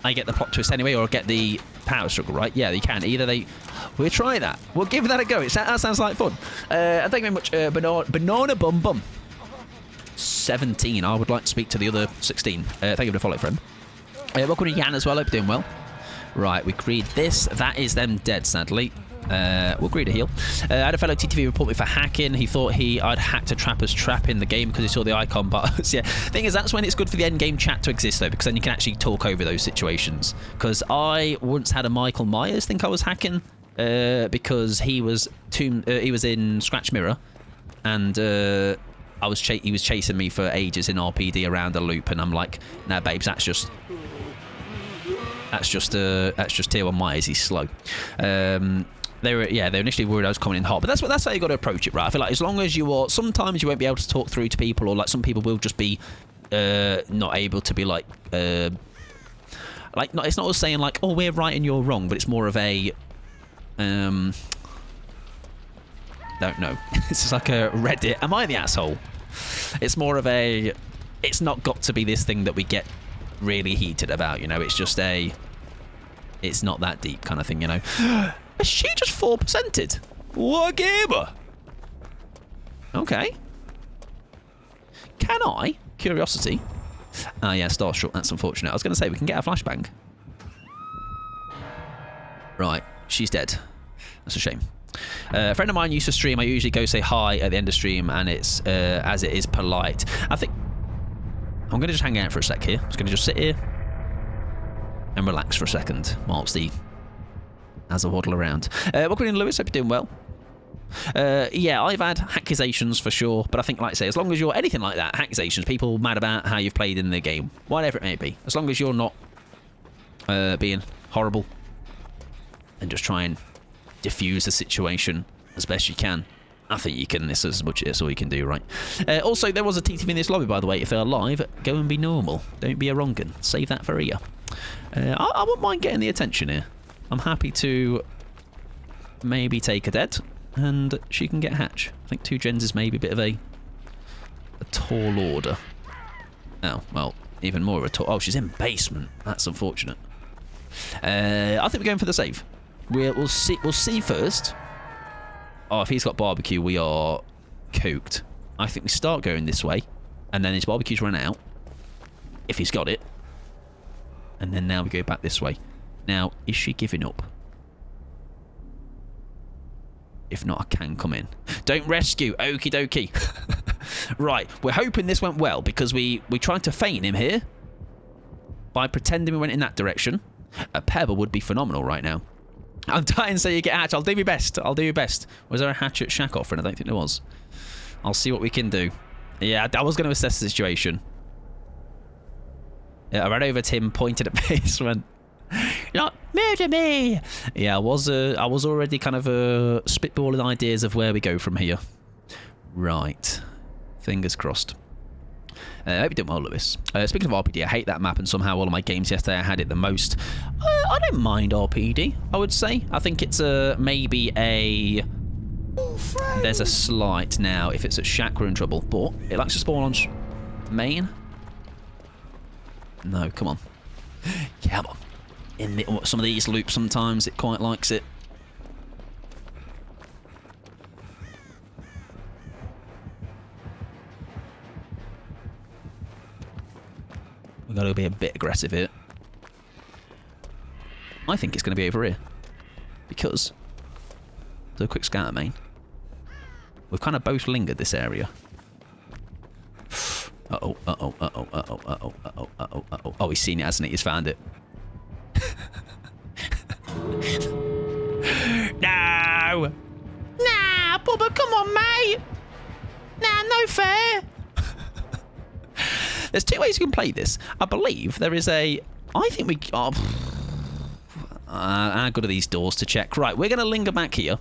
I get the plot twist anyway, or get the power struggle, right? Yeah, you can. Either they... We'll try that. We'll give that a go. That sounds like fun. And thank you very much, Banana Bum Bum. 17. I would like to speak to the other 16. Thank you for the follow, friend. Welcome to Jan as well. Hope you're doing well. Right, we greed this. That is them dead, sadly. We'll greed a heal. I had a fellow TTV report me for hacking. He thought I'd hacked a trapper's trap in the game because he saw the icon. But yeah, thing is, that's when it's good for the end game chat to exist, though, because then you can actually talk over those situations. Because I once had a Michael Myers think I was hacking because he was in Scratch Mirror, and he was chasing me for ages in RPD around a loop, and I'm like, nah, babes, that's just tier 1 Myers. He's slow. They were initially worried I was coming in hot, but that's how you got to approach it, right? I feel like as long as you are, sometimes you won't be able to talk through to people, or like some people will just be not able to be like it's not us saying like, oh, we're right and you're wrong, but it's more of a don't know. It's like a Reddit. Am I the asshole? It's more of a. It's not got to be this thing that we get really heated about, you know. It's just a. It's not that deep kind of thing, you know. Is she just 4%ed? What a gamer! Okay. Can I? Curiosity. Ah, yeah, Starstruck. That's unfortunate. I was going to say we can get a flashbang. Right, she's dead. That's a shame. A friend of mine used to stream. I usually go say hi at the end of stream, and it's as it is polite. I think I'm going to just hang out for a sec here. I'm just going to just sit here and relax for a second whilst the as I waddle around. Welcome in, Lewis. Hope you're doing well. Yeah, I've had accusations for sure, but I think, like I say, as long as you're anything like that, accusations, people mad about how you've played in the game, whatever it may be, as long as you're not being horrible and just try and diffuse the situation as best you can. I think you can. This is as much as all you can do, right? Also, there was a TTV in this lobby, by the way. If they're alive, go and be normal. Don't be a wrong'un. Save that for here. I wouldn't mind getting the attention here. I'm happy to maybe take a dead, and she can get hatch. I think 2 gens is maybe a bit of a tall order. Oh, well, even more of a tall... Oh, she's in basement. That's unfortunate. I think we're going for the save. We'll see first. Oh, if he's got barbecue, we are cooked. I think we start going this way, and then his barbecue's run out. If he's got it. And then now we go back this way. Now, is she giving up? If not, I can come in. Don't rescue. Okie dokie. Right, we're hoping this went well, because we tried to feign him here by pretending we went in that direction. A pebble would be phenomenal right now. I'm dying so you get hatch. I'll do my best. I'll do my best. Was there a hatch at Shack offering? I don't think there was. I'll see what we can do. Yeah, I was going to assess the situation. Yeah, I ran over to him, pointed at basement. Not murder me! Yeah, I was already kind of spitballing ideas of where we go from here. Right. Fingers crossed. I hope you're doing well, Lewis. Speaking of RPD, I hate that map, and somehow all of my games yesterday I had it the most. I don't mind RPD, I would say. I think it's maybe a... There's a slight now. If it's at Shack, we're in trouble. But it likes to spawn on main. No, come on. Come on. In some of these loops, sometimes it quite likes it. We've got to be a bit aggressive here. I think it's going to be over here. Because... Do a quick scout at main. We've kind of both lingered this area. Uh-oh, uh-oh, uh-oh, uh-oh, uh-oh, uh-oh, uh-oh, uh-oh. Oh, he's seen it, hasn't he? He's found it. No! Nah, Bubba, come on, mate! Nah, no fair! There's 2 ways you can play this. I believe there is a... I think we... Oh, how good are these doors to check? Right, we're going to linger back here.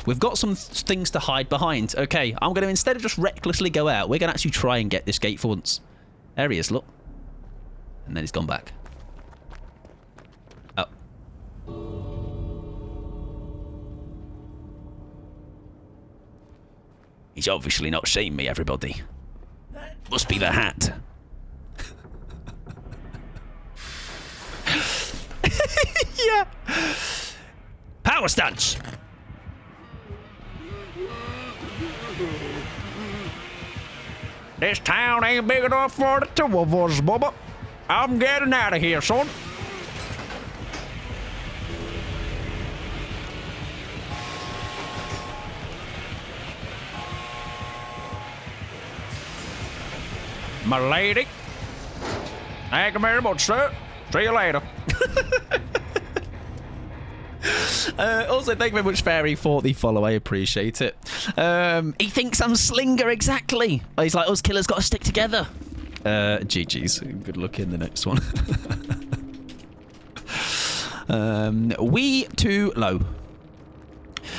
We've got some things to hide behind. Okay, I'm going to, instead of just recklessly go out, we're going to actually try and get this gate for once. There he is, look. And then he's gone back. Oh. He's obviously not seen me, everybody. Must be the hat. Yeah. Power stance. This town ain't big enough for the 2 of us, Bubba. I'm getting out of here, son. My lady. Thank you very much, sir. See you later. Also, thank you very much, Fairy, for the follow. I appreciate it. He thinks I'm Slinger, exactly. He's like, us killers got to stick together. GG's. Good luck in the next one. We too low.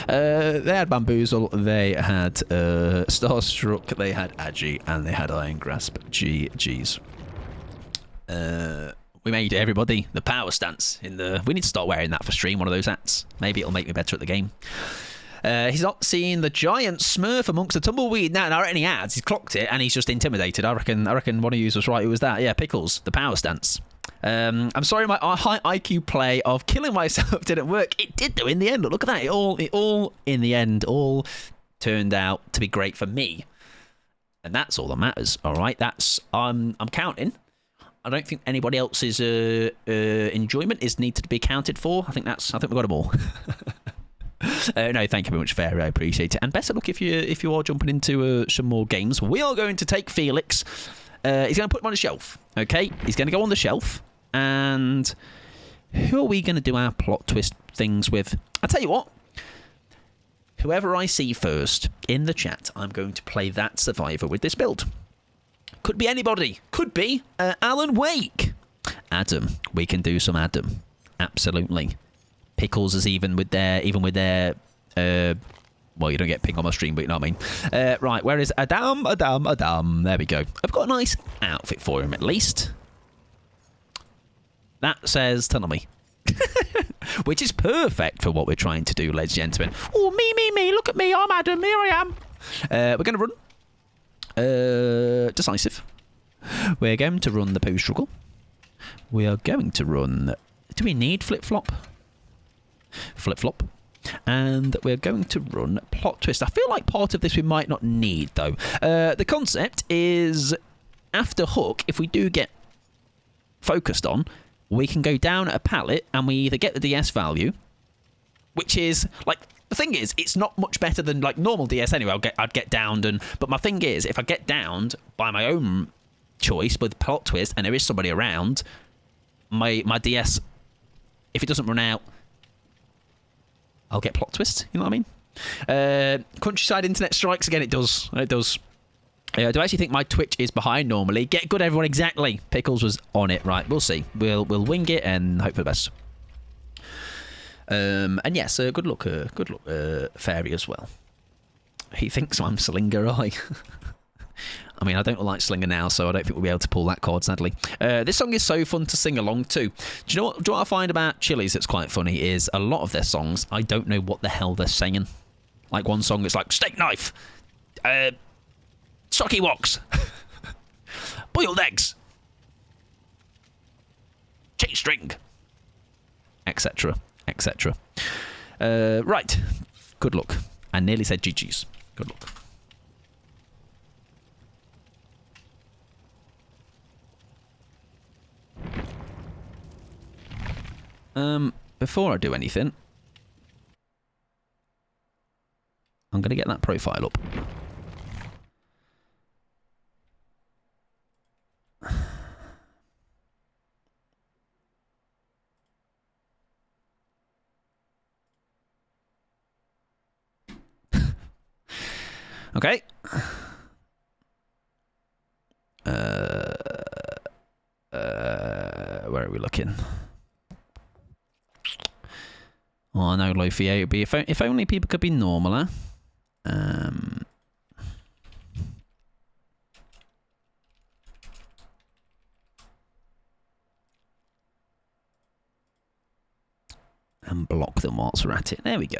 They had Bamboozle, they had Starstruck, they had Agi, and they had Iron Grasp. GG's. We made it, everybody. The power stance in the... We need to start wearing that for stream, one of those hats. Maybe it'll make me better at the game. He's not seen the giant smurf amongst the tumbleweed. Now, there aren't any ads. He's clocked it, and he's just intimidated. I reckon one of you was right. Who was that? Yeah, Pickles, the power stance. I'm sorry, my high IQ play of killing myself didn't work. It did, though, in the end. Look at that. It all in the end, all turned out to be great for me. And that's all that matters, all right? That's... I'm counting. I don't think anybody else's enjoyment is needed to be accounted for. I think we got them all. No, thank you very much, Fair. I appreciate it. And best of luck if you are jumping into some more games. We are going to take Felix. He's going to put him on a shelf. Okay, he's going to go on the shelf. And who are we going to do our plot twist things with? I'll tell you what. Whoever I see first in the chat, I'm going to play that survivor with this build. Could be anybody. Could be Alan Wake. Adam. We can do some Adam. Absolutely. Pickles is even with their well, you don't get ping on my stream, but you know what I mean. Right, where is Adam? There we go. I've got a nice outfit for him, at least. That says Tunnel which is perfect for what we're trying to do, ladies and gentlemen. Oh, me, look at me, I'm Adam, here I am. We're going to run Decisive. We're going to run the Poo Struggle. We are going to run... Do we need Flip-Flop? Flip-Flop. And we're going to run Plot Twist. I feel like part of this we might not need, though. The concept is, after Hook, if we do get focused on, we can go down a pallet and we either get the DS value, which is, like, the thing is, it's not much better than, like, normal DS anyway. I'd get downed, but my thing is, if I get downed by my own choice with Plot Twist and there is somebody around, my DS, if it doesn't run out, I'll get Plot Twist, you know what I mean? Countryside Internet strikes again, it does. Do I actually think my Twitch is behind normally? Get good, everyone, exactly. Pickles was on it, right, we'll see. We'll wing it and hope for the best. And yes, good luck, Fairy as well. He thinks I'm Slinger, I mean, I don't look like Slinger now, so I don't think we'll be able to pull that card, sadly. This song is so fun to sing along to. Do you know what I find about Chili's that's quite funny is a lot of their songs, I don't know what the hell they're saying. Like one song, it's like, steak knife, socky woks, boiled eggs, cheese string, etc, etc. Right, good luck. I nearly said GG's. Good luck. Before I do anything, I'm going to get that profile up. Okay. Where are we looking? Oh, I know, Lofi. It would be if only people could be normaler. And block them whilst we're at it. There we go.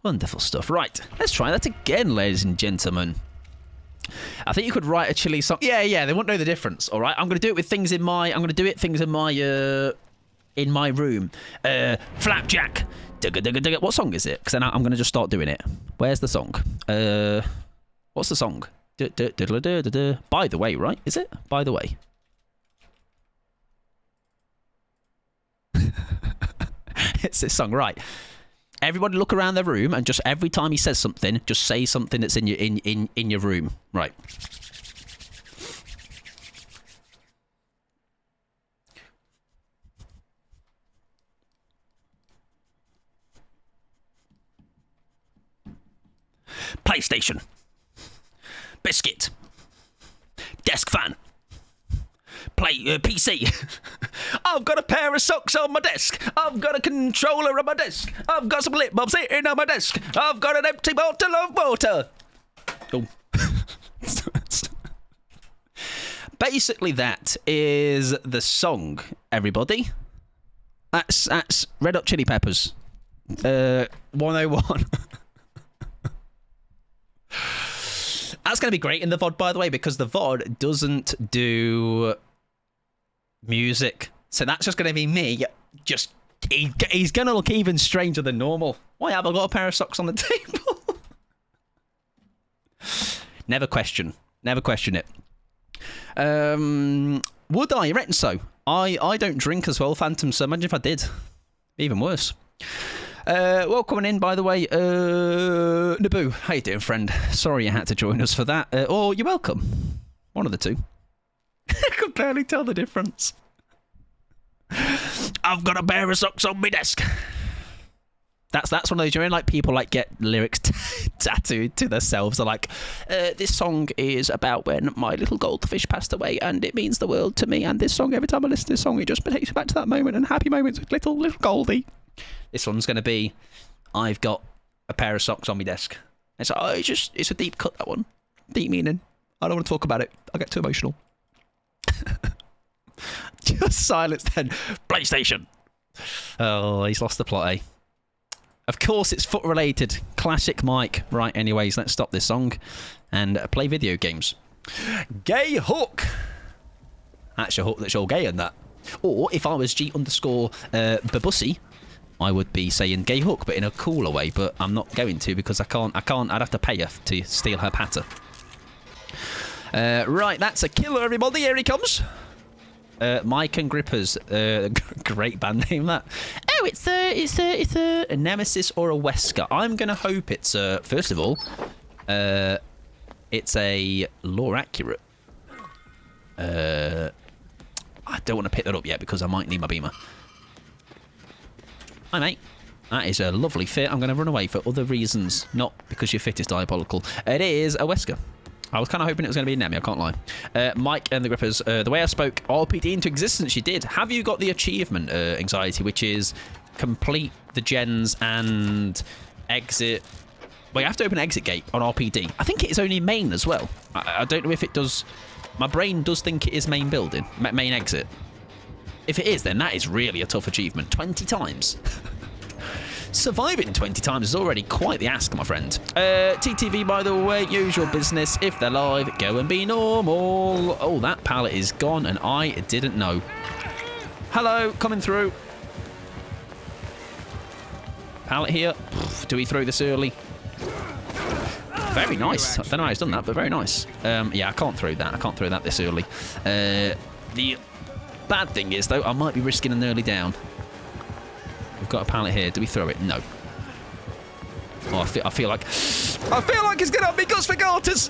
Wonderful stuff. Right, let's try that again, ladies and gentlemen. I think you could write a Chili song. Yeah, they won't know the difference. All right, I'm going to do it with things in my. I'm going to do it things in my room. Flapjack. Digga, digga, digga. What song is it? Because then I'm going to just start doing it. Where's the song? What's the song? By the way, right? Is it? By the way. It's this song, right? Everybody look around their room and just every time he says something, just say something that's in your in your room. Right. PlayStation. Biscuit. Desk fan. PC. I've got a pair of socks on my desk. I've got a controller on my desk. I've got some lip balm sitting on my desk. I've got an empty bottle of water. Oh. Basically, that is the song, everybody. That's Red Hot Chili Peppers. 101. That's going to be great in the VOD, by the way, because the VOD doesn't do music. So that's just going to be me. Just he's going to look even stranger than normal. Why have I got a pair of socks on the table? Never question it. Would I? You reckon so? I don't drink as well, Phantom, so imagine if I did. Even worse. Well, coming in, by the way, Naboo, how you doing, friend? Sorry you had to join us for that. Or you're welcome. One of the two. I could barely tell the difference. I've got a pair of socks on my desk. That's one of those, you know, like people like get lyrics tattooed to themselves. They're like, this song is about when my little goldfish passed away and it means the world to me. And this song, every time I listen to this song, it just takes me back to that moment and happy moments with little Goldie. This one's going to be, I've got a pair of socks on my desk. It's like, oh, it's a deep cut, that one. Deep meaning. I don't want to talk about it. I get too emotional. Just silence then. PlayStation. Oh, he's lost the plot, eh? Of course, it's foot related. Classic Mike. Right, anyways, let's stop this song and play video games. Gay Hook. That's your hook that's all gay in that. Or if I was G_Babussi, I would be saying Gay Hook, but in a cooler way. But I'm not going to because I can't. I'd have to pay her to steal her patter. Right, that's a killer, everybody. Here he comes. Mike and Grippers. Great band name, that. Oh, it's a Nemesis or a Wesker. I'm going to hope it's, first of all, it's a lore accurate. I don't want to pick that up yet because I might need my beamer. Hi, mate. That is a lovely fit. I'm going to run away for other reasons, not because your fit is diabolical. It is a Wesker. I was kind of hoping it was going to be a Nemi, I can't lie. Mike and the Grippers, the way I spoke RPD into existence, you did. Have you got the achievement anxiety, which is complete the gens and exit... Well, you have to open exit gate on RPD. I think it is only main as well. I don't know if it does... My brain does think it is main building, main exit. If it is, then that is really a tough achievement. 20 times. Surviving 20 times is already quite the ask, my friend. TTV, by the way, usual business. If they're live, go and be normal. Oh, that pallet is gone, and I didn't know. Hello, coming through. Pallet here. Do we throw this early? Very nice. I don't know how he's done that, but very nice. Yeah, I can't throw that. I can't throw that this early. The bad thing is, though, I might be risking an early down. We've got a pallet here. Do we throw it? No. Oh, I feel like he's gonna have me guts for garters.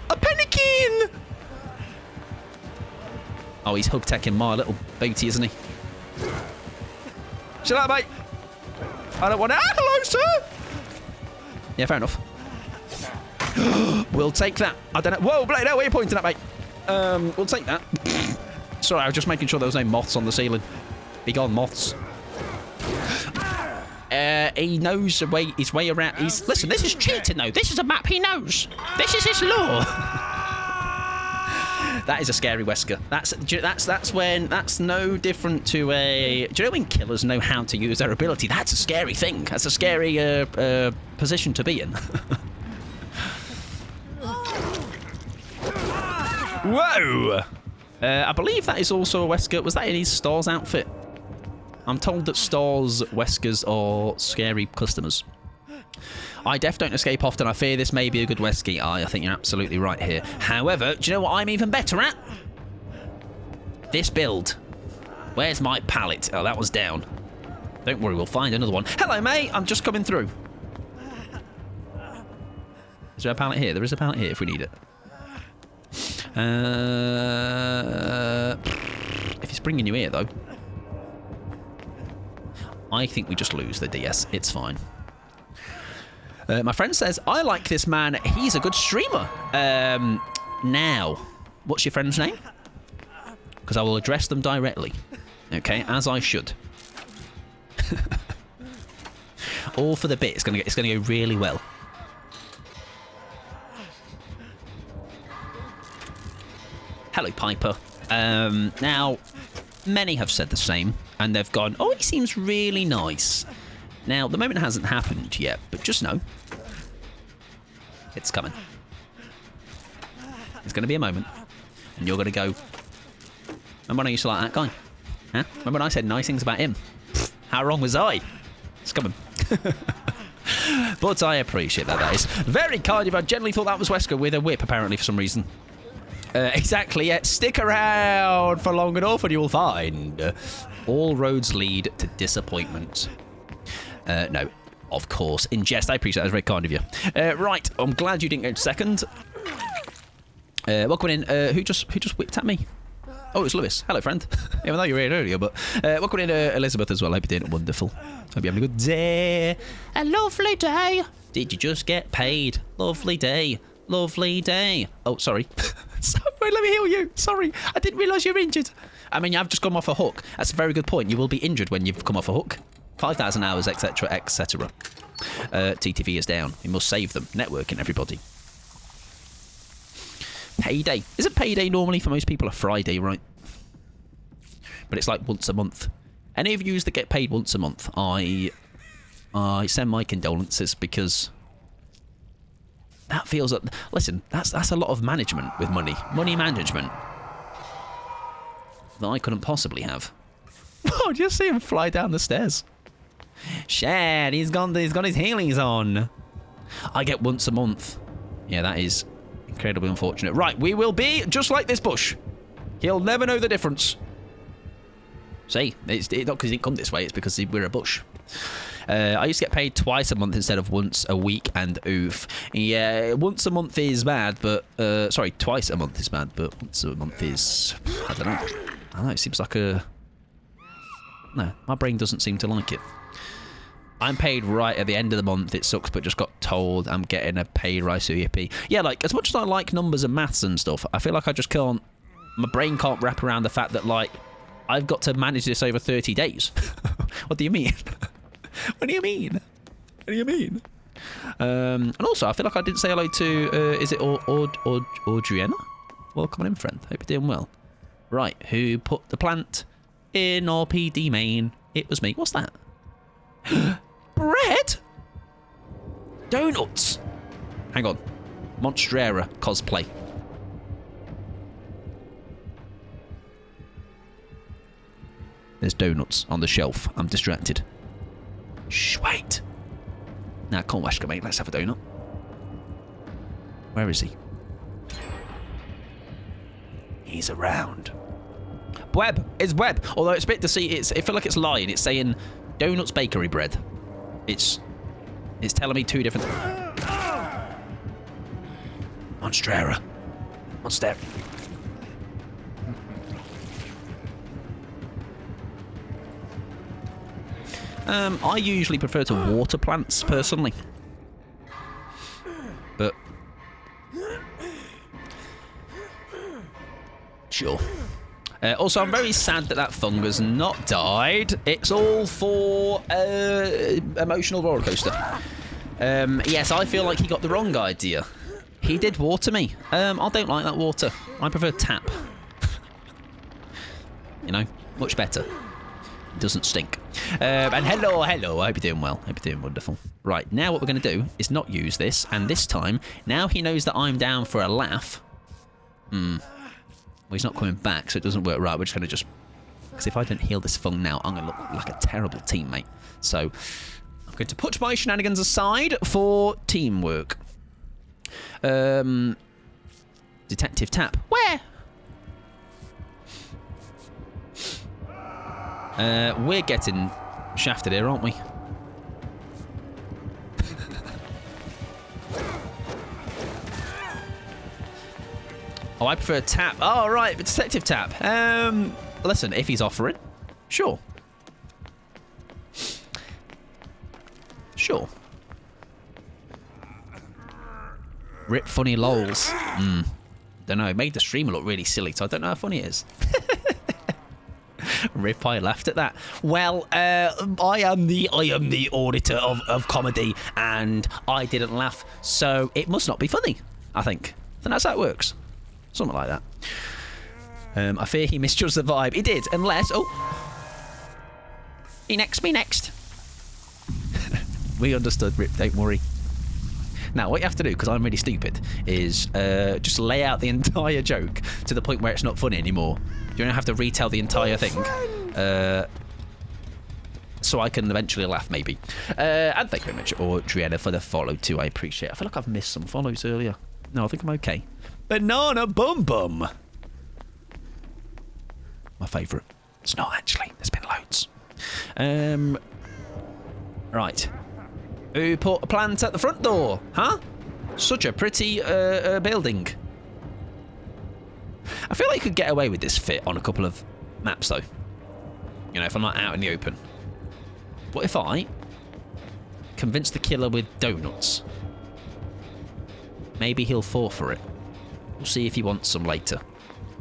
A panikin. Oh, he's hug teching my little booty, isn't he? Shut up, mate. I don't want to. Ah, hello, sir. Yeah, fair enough. We'll take that. I don't know. Whoa, Blade, where are you pointing at, mate? We'll take that. Sorry, I was just making sure there was no moths on the ceiling. Be gone, moths. He knows his way around. Listen, this is cheating, though. This is a map he knows. This is his law. That is a scary Wesker. That's no different to a... Do you know when killers know how to use their ability? That's a scary thing. That's a scary position to be in. Whoa! I believe that is also a Wesker. Was that in his Stars outfit? I'm told that Stars Weskers are scary customers. I def don't escape often. I fear this may be a good Wesky. I think you're absolutely right here. However, do you know what I'm even better at? This build. Where's my pallet? Oh, that was down. Don't worry, we'll find another one. Hello, mate. I'm just coming through. Is there a pallet here? There is a pallet here if we need it. If it's bringing you here, though. I think we just lose the DS. It's fine. My friend says, I like this man. He's a good streamer. Now, what's your friend's name? Because I will address them directly. Okay, as I should. All for the bit. It's gonna go really well. Hello, Piper. Now, many have said the same, and they've gone, oh, he seems really nice. Now, the moment hasn't happened yet, but just know, it's coming. It's going to be a moment, and you're going to go, remember when I used to like that guy? Huh? Remember when I said nice things about him? Pfft, how wrong was I? It's coming. But I appreciate that is very kind of you. I generally thought that was Wesker with a whip, apparently, for some reason. Exactly, yeah. Stick around for long enough and you'll find all roads lead to disappointment. No, of course. In jest, I appreciate that. That's very kind of you. Right, I'm glad you didn't go second. Welcome in. Who just whipped at me? Oh, it's Lewis. Hello, friend. Even though you were here earlier, but welcome in Elizabeth as well. I hope you're doing wonderful. Hope you're having a good day. A lovely day. Did you just get paid? Lovely day. Lovely day. Oh, sorry. Sorry, let me heal you. Sorry, I didn't realise you were injured. I mean, I've just come off a hook. That's a very good point. You will be injured when you've come off a hook. 5,000 hours, etc., etc. TTV is down. We must save them. Networking, everybody. Payday. Isn't payday normally for most people a Friday, right? But it's like once a month. Any of you that get paid once a month, I send my condolences, because that feels like... Listen, that's a lot of management with money. Money management. That I couldn't possibly have. Oh, just see him fly down the stairs. Shit, he's got his heelys on. I get once a month. Yeah, that is incredibly unfortunate. Right, we will be just like this bush. He'll never know the difference. See, it's not because he didn't come this way, it's because we're a bush. I used to get paid twice a month instead of once a week, and oof. Yeah, once a month is bad, but... sorry, twice a month is bad, but once a month is... I don't know, it seems like a... No, my brain doesn't seem to like it. I'm paid right at the end of the month. It sucks, but just got told I'm getting a pay rise to EP. Yeah, like, as much as I like numbers and maths and stuff, I feel like I just can't... My brain can't wrap around the fact that, like, I've got to manage this over 30 days. What do you mean? What do you mean? What do you mean? And also, I feel like I didn't say hello to... is it Audriana? Welcome in, friend. Hope you're doing well. Right, who put the plant in RPD main? It was me. What's that? Bread? Donuts? Hang on. Monstrera cosplay. There's donuts on the shelf. I'm distracted. Shh, wait. Nah, come on, mate. Let's have a donut. Where is he? He's around. Web. It's Web. Although it's a bit deceiving. I feel like it's lying. It's saying Donuts Bakery Bread. It's telling me two different... Monstrera. Monster. I usually prefer to water plants, personally. But... Sure. Also, I'm very sad that fungus not died. It's all for emotional rollercoaster. Yes, I feel like he got the wrong idea. He did water me. I don't like that water. I prefer tap. You know, much better. It doesn't stink. And hello. I hope you're doing well. Hope you're doing wonderful. Right, now what we're going to do is not use this. And this time, now he knows that I'm down for a laugh. Well, he's not coming back, so it doesn't work right. We're just going to because if I don't heal this thing now, I'm going to look like a terrible teammate. So, I'm going to put my shenanigans aside for teamwork. Detective Tap. Where? We're getting shafted here, aren't we? Oh, I prefer Tap. Oh, right, Detective Tap. Listen, if he's offering, sure. Sure. Rip funny lols. Don't know, it made the streamer look really silly, so I don't know how funny it is. Rip, I laughed at that. Well, I am the auditor of comedy, and I didn't laugh, so it must not be funny, I think. And that's how it works. Something like that. I fear he misjudged the vibe. He did, unless... Oh. Me next. We understood, Rip, don't worry. Now, what you have to do, because I'm really stupid, is just lay out the entire joke to the point where it's not funny anymore. You don't have to retell the entire thing. So I can eventually laugh, maybe. And thank you very much, Audriana, for the follow, too. I appreciate it. I feel like I've missed some follows earlier. No, I think I'm okay. Banana Bum Bum. My favourite. It's not, actually. There's been loads. Right. Who put a plant at the front door? Huh? Such a pretty building. I feel like you could get away with this fit on a couple of maps, though. You know, if I'm not out in the open. What if I convince the killer with donuts? Maybe he'll fall for it. We'll see if he wants some later.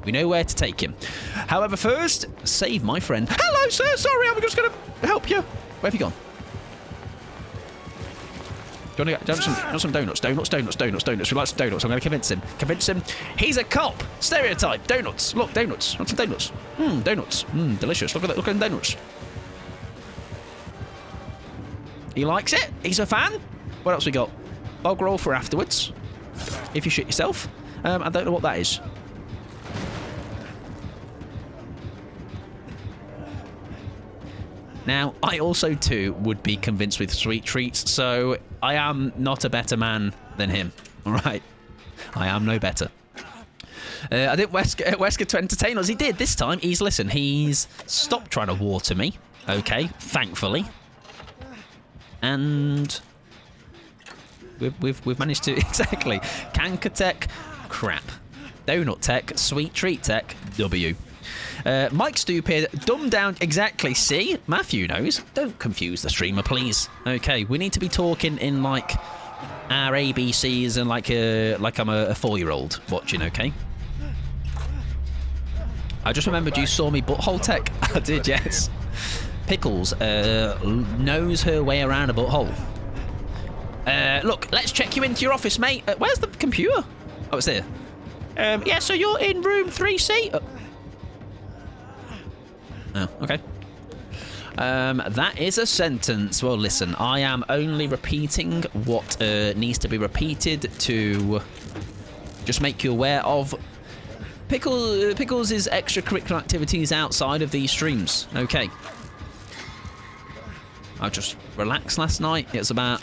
We know where to take him. However, first, save my friend. Hello, sir. Sorry, I'm just going to help you. Where have you gone? Do you want some donuts? Donuts. We like some donuts. I'm going to convince him. Convince him. He's a cop. Stereotype. Donuts. Look, donuts. Want some donuts? Donuts. Delicious. Look at that. Look at them donuts. He likes it. He's a fan. What else we got? Bog roll for afterwards. If you shit yourself. I don't know what that is. Now, I also, too, would be convinced with sweet treats, so I am not a better man than him. All right? I am no better. I think Wesker to entertain us. He did this time. He's stopped trying to water me. Okay, thankfully. And we've managed to... Exactly. Canker Tech, crap. Donut Tech, Sweet Treat Tech, W. Mike Stupid, dumbed down, exactly. See, Matthew knows. Don't confuse the streamer, please. Okay, we need to be talking in like our ABCs and like I'm a 4-year-old watching. Okay. I just remembered you saw me butthole tech. I did, yes. Pickles knows her way around a butthole. Look, let's check you into your office, mate. Where's the computer? Oh, it's there. Yeah, so you're in room 3C. Oh, okay. That is a sentence. Well, listen, I am only repeating what needs to be repeated to just make you aware of Pickles' extracurricular activities outside of these streams. Okay. I just relaxed last night. It was about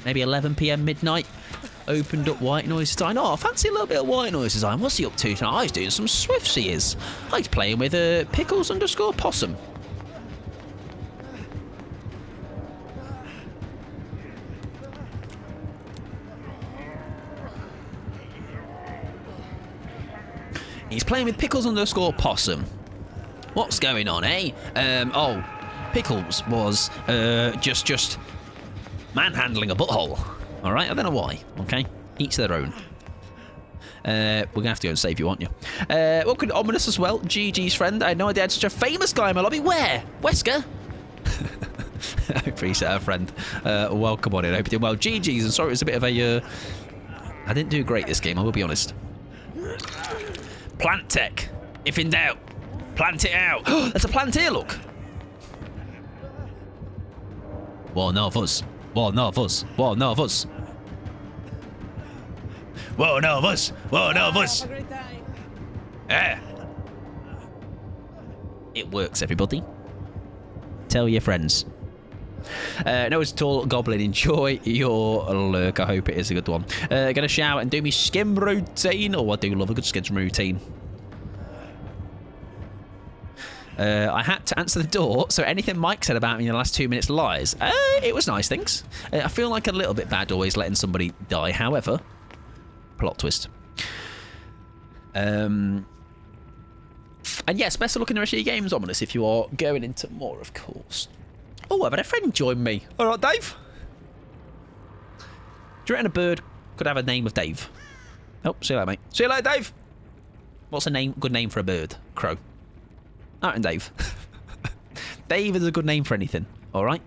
maybe 11 PM midnight. Opened up White Noise Design. Oh, I fancy a little bit of White Noise Design. What's he up to tonight? I was doing some Swiftsies. I was playing with Pickles_Possum. He's playing with Pickles_Possum. What's going on, eh? Oh, Pickles was just manhandling a butthole. All right, I don't know why. Okay, each their own. We're gonna have to go and save you, aren't you? Welcome to Ominous as well. GG's friend. I had no idea I had such a famous guy in my lobby. Where? Wesker? I appreciate our friend. Welcome on in. I hope you're doing well. GG's, and sorry it was a bit of a. I didn't do great this game. I will be honest. Plant tech. If in doubt, plant it out. There's a plant here. Look. One of us. One of us. One of us. One of us. One of us. Yeah. It works, everybody. Tell your friends. No, it's tall goblin. Enjoy your lurk. I hope it is a good one. Gonna shower and do me skim routine. Oh, I do love a good skim routine. I had to answer the door, so anything Mike said about me in the last 2 minutes lies. It was nice things. I feel like a little bit bad always letting somebody die. However, plot twist. And yes, best of luck in the rest of your games, Ominous, if you are going into more, of course. Oh, I've had a friend join me. All right, Dave. Do you reckon a bird could have a name of Dave? Oh, see you later, mate. See you later, Dave. What's a good name for a bird? Crow. All right, Dave. Dave is a good name for anything. All right.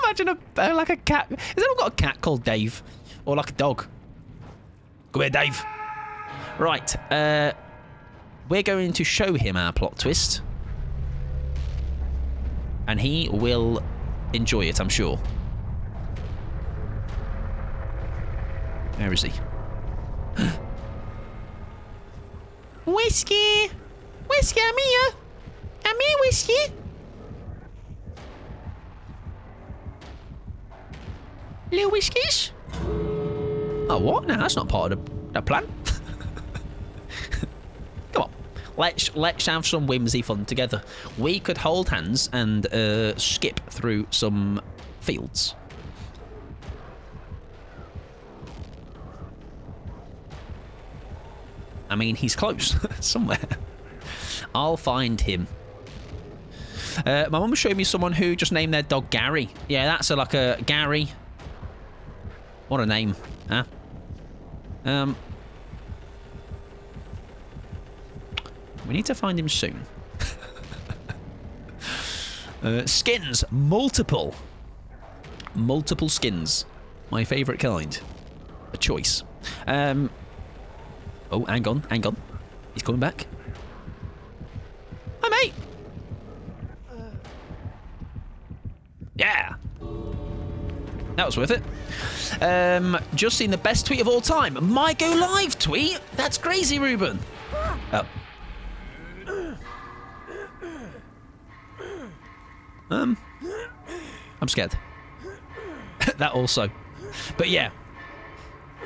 Imagine like a cat. Has anyone got a cat called Dave, or like a dog? Come here, Dave. Right. We're going to show him our plot twist, and he will enjoy it, I'm sure. Where is he? Whiskey! Whiskey, I'm here! I'm here, Whiskey! Little Whiskies? Oh, what? No, that's not part of the plan. Come on. Let's have some whimsy fun together. We could hold hands and skip through some fields. I mean, he's close. Somewhere. I'll find him. My mum was showing me someone who just named their dog Gary. Yeah, that's like a Gary. What a name, huh? We need to find him soon. Skins. Multiple. Multiple skins. My favourite kind. A choice. Oh, hang on. Hang on. He's coming back. Hi, mate. Yeah. That was worth it. Just seen the best tweet of all time. My Go Live tweet? That's crazy, Ruben. Oh. I'm scared. That also. But yeah.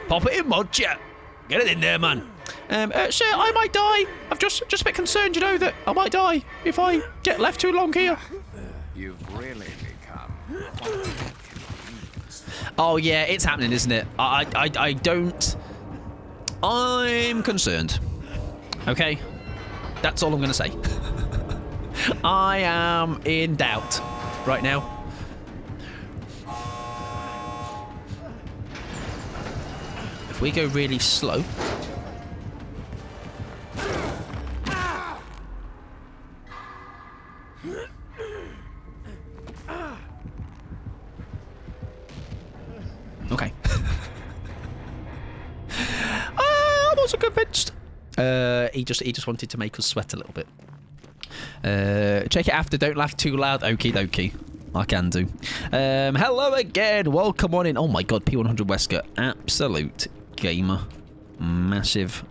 Pop it in, mod chat. Get it in there, man. Sir, I might die. I've just a bit concerned, you know, that I might die if I get left too long here. You've really become quite inconvenienced. Oh yeah, it's happening, isn't it? I don't. I'm concerned. Okay, that's all I'm gonna say. I am in doubt right now. If we go really slow. Okay. I wasn't convinced. He just wanted to make us sweat a little bit. Check it after. Don't laugh too loud. Okie dokie. I can do. Hello again. Welcome on in. Oh my god, P100 Wesker. Absolute gamer. Massive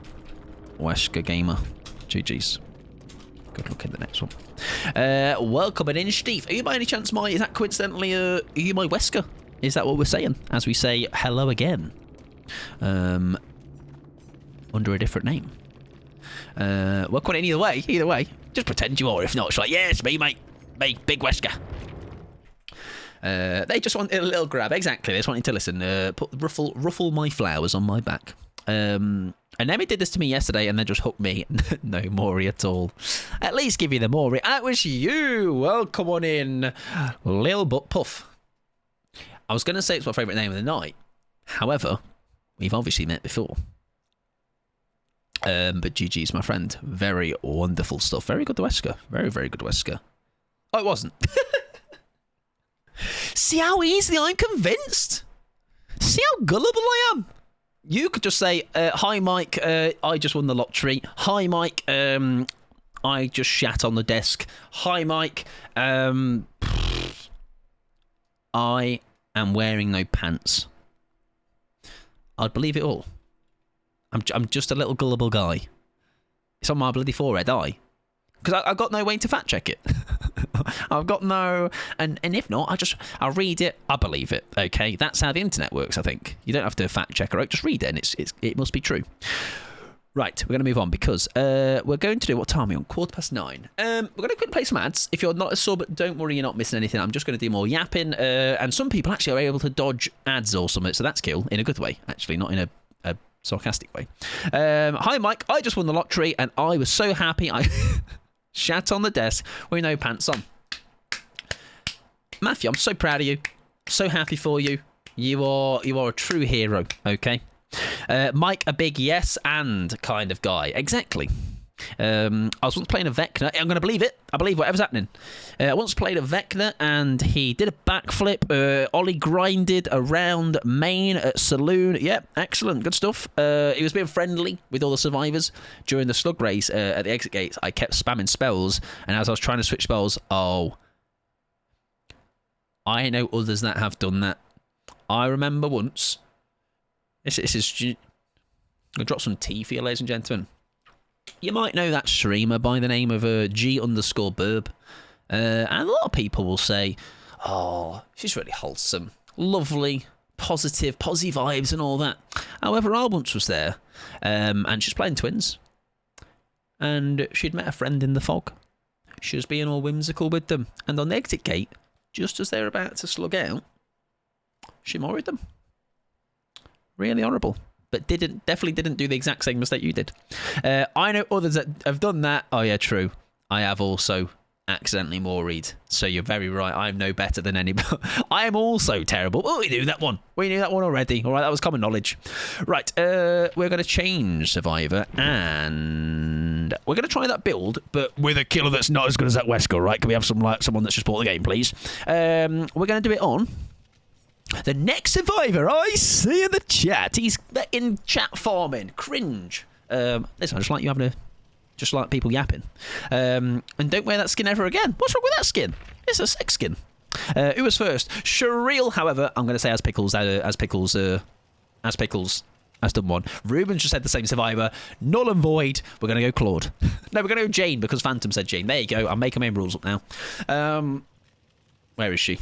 Wesker gamer. GG's. Good luck in the next one. Welcome in, Steve. Are you by any chance is that coincidentally, are you my Wesker? Is that what we're saying? As we say, hello again. Under a different name. Well, quite either way. Just pretend you are. If not, it's like, yeah, it's me, mate. Me, Big Wesker. They just wanted a little grab. Exactly. They just wanted to listen. Ruffle my flowers on my back. And Emmy did this to me yesterday and then just hooked me. No Maury at all. At least give you the Maury. That was you. Welcome on in, Lil Butt Puff. I was going to say it's my favourite name of the night. However, we've obviously met before. But GG's my friend. Very wonderful stuff. Very good Wesker. Very, very good Wesker. Oh, it wasn't. See how easily I'm convinced? See how gullible I am? You could just say, hi, Mike, I just won the lottery. Hi, Mike, I just shat on the desk. Hi, Mike, I am wearing no pants. I'd believe it all. I'm just a little gullible guy. It's on my bloody forehead, because I've got no way to fact check it. I've got no, and if not, I'll read it, I believe it. Okay, that's how the internet works. I think you don't have to fact check it. Just read it, and it must be true. Right, we're going to move on because we're going to do, what time are we on? 9:15. We're going to quickly play some ads. If you're not a sub, don't worry, you're not missing anything. I'm just going to do more yapping, and some people actually are able to dodge ads or something, so that's cool in a good way. Actually, not in a sarcastic way. Hi, Mike. I just won the lottery, and I was so happy. I shat on the desk with no pants on. Matthew, I'm so proud of you. So happy for you. You are a true hero. Okay. Mike, a big yes and kind of guy. Exactly. I was once playing a Vecna. I'm going to believe it. I believe whatever's happening. I once played a Vecna and he did a backflip. Ollie grinded around Maine at Saloon. Yep, excellent. Good stuff. He was being friendly with all the survivors. During the slug race at the exit gates, I kept spamming spells. And as I was trying to switch spells, I know others that have done that. I remember once. This is... I'm going to drop some tea for you, ladies and gentlemen. You might know that streamer by the name of G_Burb. And a lot of people will say, oh, she's really wholesome, lovely, positive vibes and all that. However, I once was there, and she's playing twins. And she'd met a friend in the fog. She was being all whimsical with them. And on the exit gate, just as they were about to slug out, she married them. Really horrible. But definitely didn't do the exact same mistake you did. I know others that have done that. Oh yeah, true. I have also accidentally Mauried. So you're very right. I'm no better than anybody. I am also terrible. Oh, we knew that one. We knew that one already. All right, that was common knowledge. Right, we're going to change Survivor and And we're going to try that build, but with a killer that's not as good as that Wesker, right? Can we have someone that's just bought the game, please? We're going to do it on the next survivor I see in the chat. He's in chat farming. Cringe. Listen, I just like you having just like people yapping. And don't wear that skin ever again. What's wrong with that skin? It's a sex skin. Who was first? Shreal, however, I'm going to say as Pickles has done one. Ruben's just said the same survivor. Null and void. We're going to go Claude. No, we're going to go Jane because Phantom said Jane. There you go. I'm making my own rules up now. Where is she?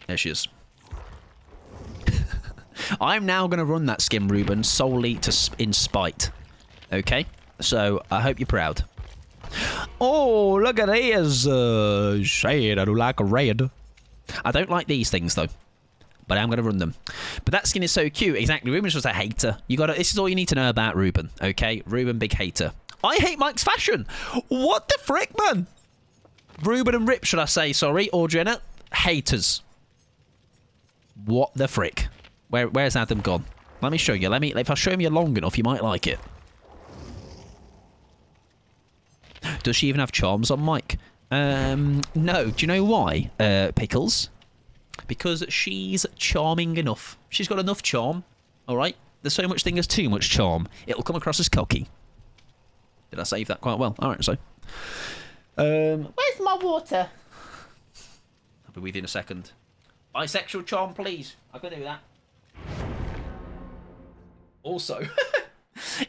There she is. I'm now going to run that skin, Ruben, solely in spite. Okay? So, I hope you're proud. Oh, look at this shade. I do like a red. I don't like these things, though. But I'm going to run them. But that skin is so cute. Exactly. Ruben's just a hater. This is all you need to know about Ruben. Okay? Ruben, big hater. I hate Mike's fashion. What the frick, man? Ruben and Rip, should I say. Sorry. Audrina. Haters. What the frick? Where's Adam gone? Let me show you. If I show him you long enough, you might like it. Does she even have charms on Mike? No. Do you know why, Pickles? Because she's charming enough. She's got enough charm. Alright? There's so much thing as too much charm. It'll come across as cocky. Did I save that quite well? Alright, so. Where's my water? I'll be with you in a second. Bisexual charm, please. I can do that. Also,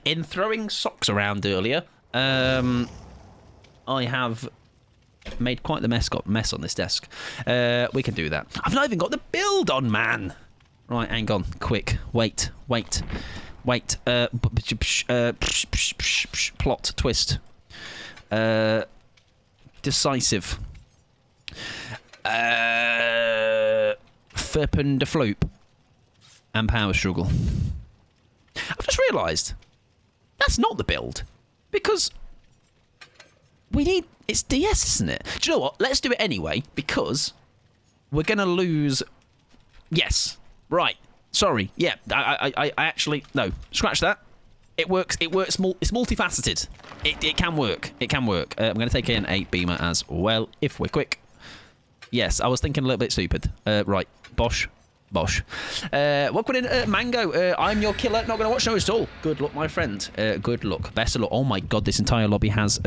in throwing socks around earlier, I have made quite the mess on this desk. We can do that. I've not even got the build on, man. Right, hang on. Quick. Wait. Plot twist. Decisive. Flip and defloop. And power struggle. I've just realised that's not the build. Because it's DS, isn't it? Do you know what? Let's do it anyway, because we're going to lose. Yes. Right. Sorry. Yeah. I actually. No. Scratch that. It works. It's multifaceted. It can work. It can work. I'm going to take an 8 beamer as well, if we're quick. Yes, I was thinking a little bit stupid. Right. Bosh. Welcome in, Mango. I'm your killer. Not going to watch no at all. Good luck, my friend. Good luck. Best of luck. Oh my god, this entire lobby has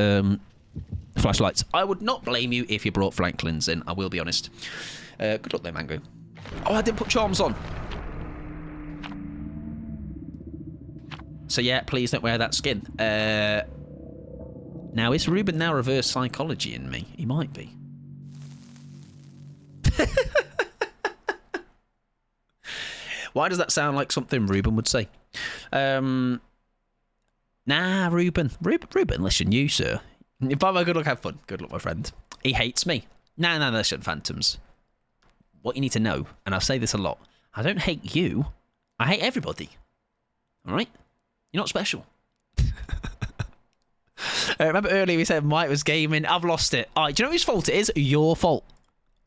flashlights. I would not blame you if you brought Franklin's in. I will be honest. Good luck there, Mango. Oh, I didn't put charms on. So yeah, please don't wear that skin. Now, is Ruben now reverse psychology in me? He might be. Why does that sound like something Ruben would say? Nah, Ruben, listen, you, sir. Bye-bye, good luck, have fun. Good luck, my friend. He hates me. Nah, listen, Phantoms. What you need to know, and I say this a lot, I don't hate you. I hate everybody. All right? You're not special. Remember earlier we said Mike was gaming. I've lost it. All right, do you know whose fault it is? Your fault.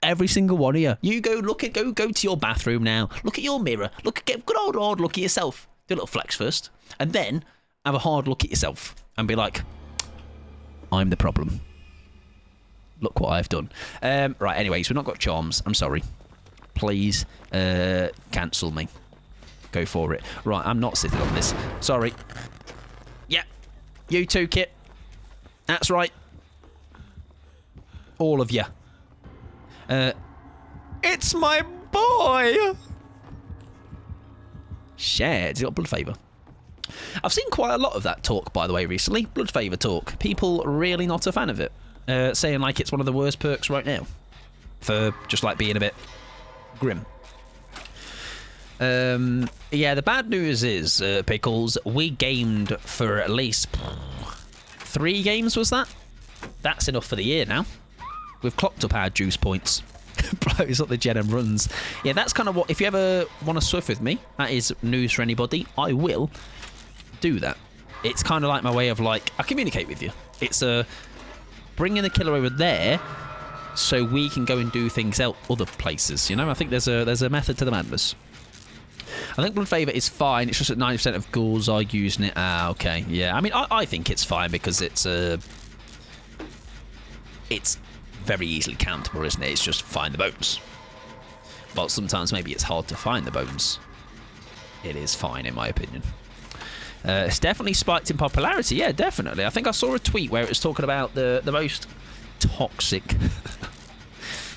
Every single one of you. You go go to your bathroom now. Look at your mirror. Get a good old hard look at yourself. Do a little flex first, and then have a hard look at yourself and be like, "I'm the problem. Look what I've done." Right. Anyways, we've not got charms. I'm sorry. Please cancel me. Go for it. Right. I'm not sitting on this. Sorry. Yeah. You too, Kit. That's right. All of you. It's my boy! Shit, he's got blood favour. I've seen quite a lot of that talk, by the way, recently. Blood favour talk. People really not a fan of it. Saying like it's one of the worst perks right now. For just like being a bit grim. Yeah, the bad news is, Pickles, we gamed for at least 3 games, was that? That's enough for the year now. We've clocked up our juice points. Blows up the gen and runs. Yeah, that's kind of what... If you ever want to surf with me, that is news for anybody, I will do that. It's kind of like my way of, like... I communicate with you. It's bringing the killer over there so we can go and do things out other places, you know? I think there's a method to the madness. I think Blood Favor is fine. It's just that 90% of ghouls are using it. Ah, okay. Yeah, I mean, I think it's fine because it's very easily countable, isn't it? It's just find the bones. But sometimes maybe it's hard to find the bones. It is fine, in my opinion. It's definitely spiked in popularity. Yeah, definitely. I think I saw a tweet where it was talking about the most toxic...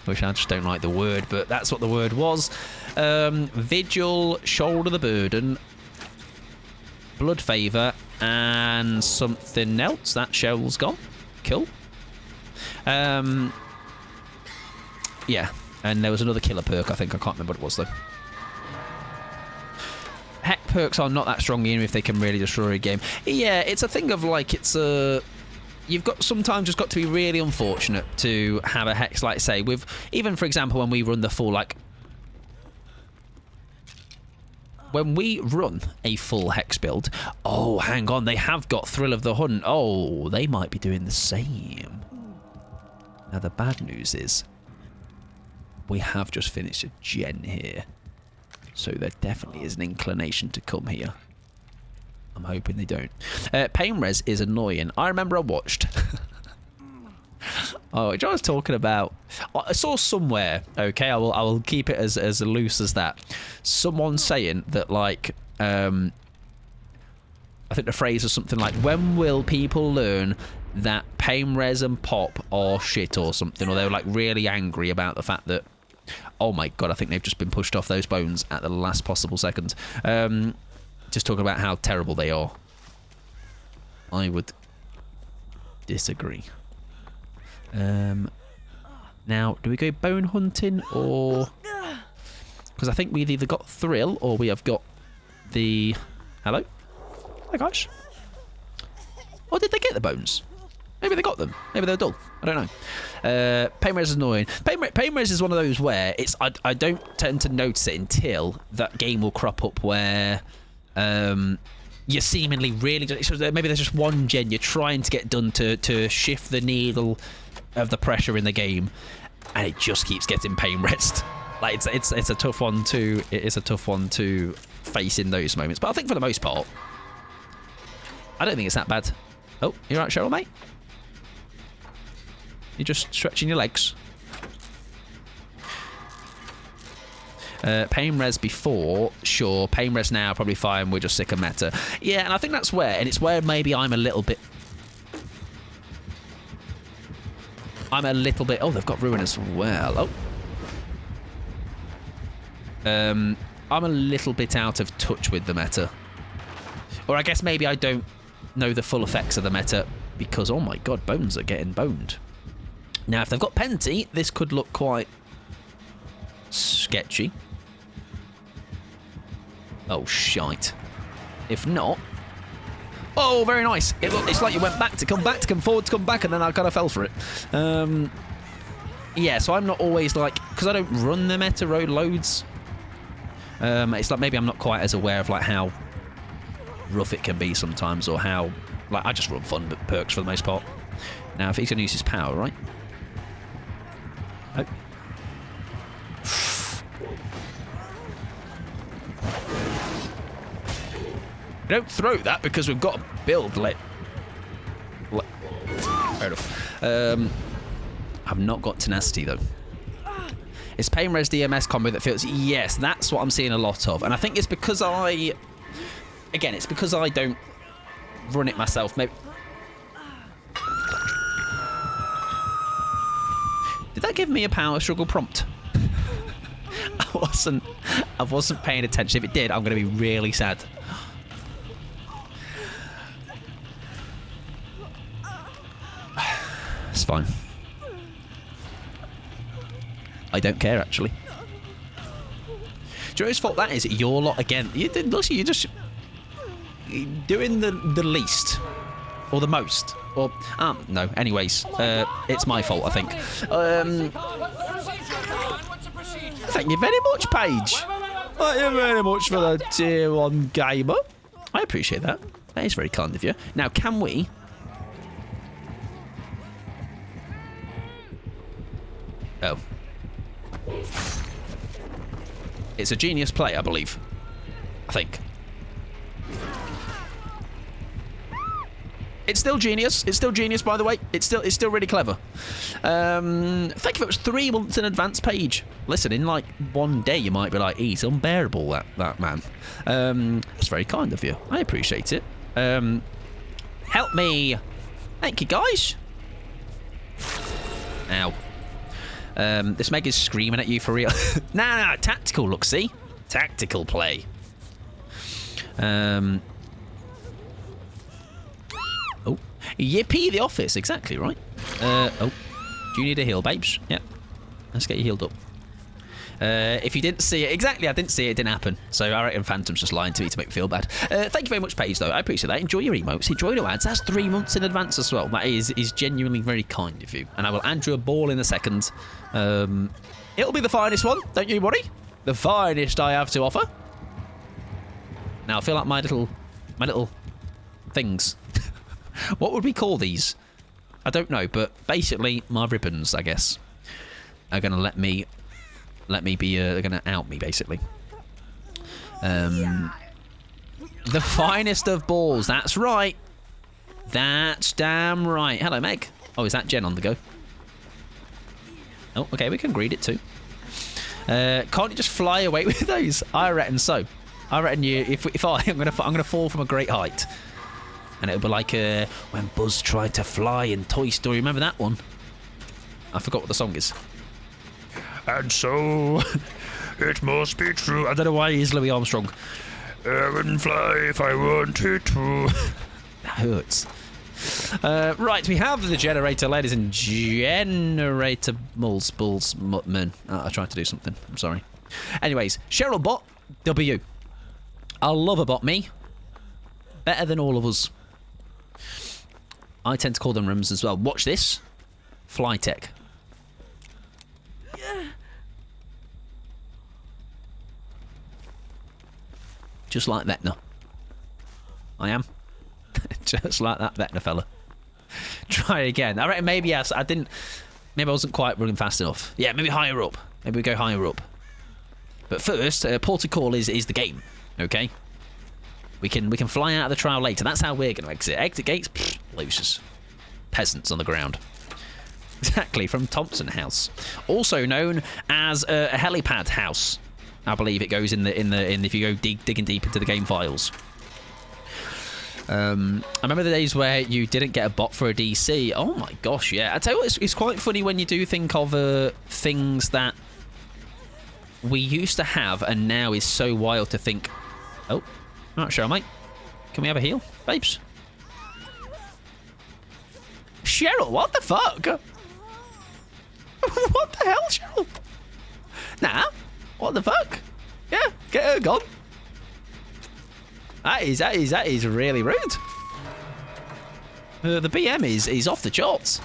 which I just don't like the word, but that's what the word was. Vigil, Shoulder the Burden, Blood Favor, and something else. That shell's gone. Cool. Yeah, and there was another killer perk, I think. I can't remember what it was, though. Heck perks are not that strong even if they can really destroy a game. Yeah, it's a thing of, like, it's a... You've got sometimes just got to be really unfortunate to have a hex, like, say, with... Even, for example, when we run the full, like... When we run a full hex build... Oh, hang on, they have got Thrill of the Hunt. Oh, they might be doing the same. Now, the bad news is... We have just finished a gen here. So there definitely is an inclination to come here. I'm hoping they don't. Pain res is annoying. I remember I watched... oh, which I was talking about... I saw somewhere, okay, I will keep it as loose as that. Someone saying that, like... I think the phrase was something like, when will people learn that pain res and pop are shit or something? Or they were, like, really angry about the fact that... Oh my god, I think they've just been pushed off those bones at the last possible second. Just talking about how terrible they are. I would disagree. Now, do we go bone hunting or... Because I think we've either got Thrill or we have got the... Hello? Hi guys. Or did they get the bones? Maybe they got them. Maybe they're dull. I don't know. Pain res is annoying. Pain res is one of those where it's I don't tend to notice it until that game will crop up where you're seemingly really... Maybe there's just one gen you're trying to get done to shift the needle of the pressure in the game, and it just keeps getting pain res. Like it's a tough one to... It is a tough one to face in those moments. But I think for the most part, I don't think it's that bad. Oh, you alright, Cheryl, mate? You're just stretching your legs. Pain res before, sure. Pain res now, probably fine. We're just sick of meta. Yeah, and I think that's where, and it's where maybe I'm a little bit... Oh, they've got Ruin as well. Oh. I'm a little bit out of touch with the meta. Or I guess maybe I don't know the full effects of the meta because, oh my god, bones are getting boned. Now, if they've got Penty, this could look quite sketchy. Oh, shite. If not... Oh, very nice. It's like you went back to come forward to come back, and then I kind of fell for it. Yeah, so I'm not always like... Because I don't run the meta loads. It's like maybe I'm not quite as aware of like how rough it can be sometimes, or how... Like, I just run fun perks for the most part. Now, if he's going to use his power, right? Oh. We don't throw that because we've got a build fair enough. I've not got tenacity though. It's pain res DMS combo that feels... Yes, that's what I'm seeing a lot of. And I think it's because I... Again, it's because I don't run it myself. Maybe... Did that give me a power struggle prompt? I wasn't paying attention. If it did, I'm going to be really sad. It's fine. I don't care, actually. Do you know whose fault that is? Your lot again. You're just doing the least. Or the most. Or, no. Anyways, it's my fault, I think. Thank you very much, Paige. Thank you very much for the tier 1 gamer. I appreciate that. That is very kind of you. Now, can we... Oh. It's a genius play, I believe. I think. It's still genius. It's still genius, by the way. It's still really clever. Thank you. It was 3 months in advance, Paige. Listen, in like one day, you might be like, he's unbearable, that man. That's very kind of you. I appreciate it. Help me. Thank you, guys. Ow. This Meg is screaming at you for real. Nah, tactical, look, see? Tactical play. Oh. Yippee, the office. Exactly, right. Oh. Do you need a heal, babes? Yep. Let's get you healed up. If you didn't see it, exactly, I didn't see it, it didn't happen. So I reckon Phantom's just lying to me to make me feel bad. Thank you very much, Paige, though. I appreciate that. Enjoy your emotes, enjoy your ads. That's 3 months in advance as well. That is genuinely very kind of you. And I will add you a ball in a second. It'll be the finest one, don't you worry. The finest I have to offer. Now I feel like my little things. What would we call these? I don't know, but basically my ribbons, I guess, are gonna let me be. They're gonna out me basically. The finest of balls. That's right. That's damn right. Hello, Meg. Oh, is that Jen on the go? Oh, okay. We can greet it too. Can't you just fly away with those? I reckon so. I reckon you. If I'm gonna fall from a great height, and it'll be like when Buzz tried to fly in Toy Story. Remember that one? I forgot what the song is. And so, it must be true. I don't know why he's Louis Armstrong. I wouldn't fly if I wanted to. That hurts. Right, we have the generator, ladies and generator bulls, men. I tried to do something. I'm sorry. Anyways, Cheryl Bot W. I love a bot me. Better than all of us. I tend to call them rooms as well. Watch this. Flytech. Just like Vecna. I am. Just like that Vecna fella. Try again. I reckon maybe yes. I didn't. Maybe I wasn't quite running fast enough. Yeah, maybe higher up. Maybe we go higher up. But first, port of call is the game. Okay. We can fly out of the trial later. That's how we're going to exit. Exit gates. Pfft, losers. Peasants on the ground. Exactly, from Thompson House, also known as a helipad house. I believe it goes in if you go digging deep into the game files. I remember the days where you didn't get a bot for a DC. Oh my gosh, yeah. I tell you what, it's quite funny when you do think of things that we used to have and now is so wild to think. Oh, not sure, mate. Can we have a heal, babes? Cheryl, what the fuck? What the hell, Cheryl? Nah, what the fuck? Yeah, get her gone. That is really rude. The BM is off the charts.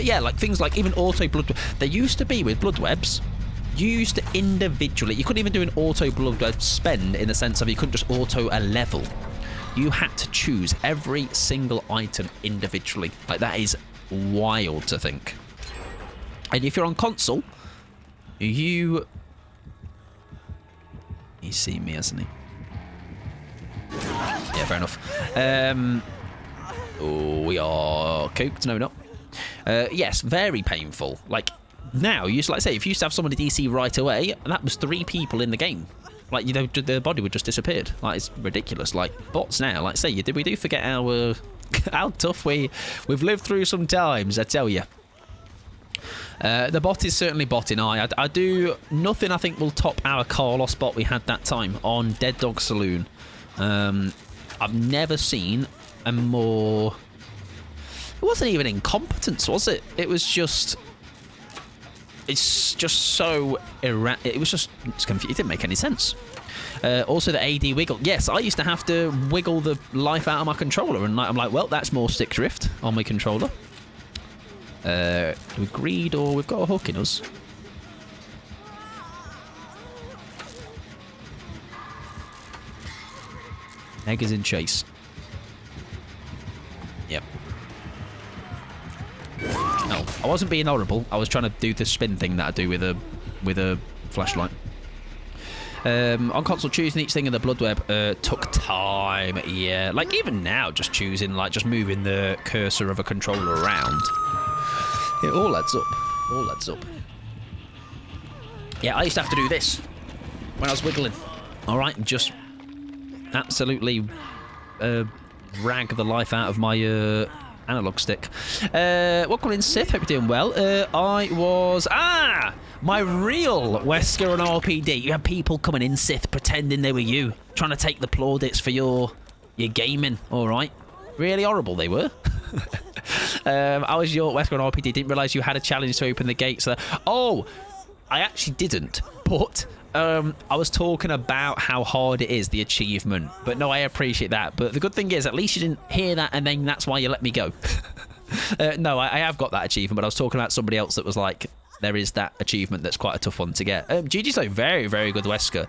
Yeah, like things like even auto blood. There used to be with blood webs. You used to individually. You couldn't even do an auto blood web spend in the sense of you couldn't just auto a level. You had to choose every single item individually. Like that is wild to think. And if you're on console, he's seen me, hasn't he? Yeah, fair enough. Oh, we are cooked. No, we're not. Yes, very painful. Like now, you used to, like say, if you used to have someone to DC right away, that was 3 people in the game. Like, you know, their body would just disappeared. Like, it's ridiculous. Like bots now, like say, we do forget how tough we've lived through some times. I tell you. The bot is certainly botting. I do nothing. I think will top our Carlos bot we had that time on Dead Dog Saloon. I've never seen a more. It wasn't even incompetence, was it? It was just. It's just so it was just confused. It didn't make any sense. Also, the AD wiggle. Yes, I used to have to wiggle the life out of my controller, and I'm like, well, that's more stick drift on my controller. We agreed, or we've got a hook in us. Egg is in chase. Yep. No, I wasn't being horrible. I was trying to do the spin thing that I do with a flashlight. On console, choosing each thing in the blood web took time. Yeah, like even now, just choosing, like just moving the cursor of a controller around, it all adds up. All adds up. Yeah, I used to have to do this when I was wiggling. All right, just absolutely rag the life out of my analog stick. Welcome in, Sith. Hope you're doing well. I was my real Wesker and RPD. You had people coming in, Sith, pretending they were you, trying to take the plaudits for your gaming. All right, really horrible they were. I was your Wesker and RPD. Didn't realise you had a challenge to open the gates. Oh, I actually didn't, but I was talking about how hard it is, the achievement. But no, I appreciate that. But the good thing is, at least you didn't hear that, and then that's why you let me go. No, I have got that achievement, but I was talking about somebody else that was like, there is that achievement that's quite a tough one to get. GG's a very, very good Wesker.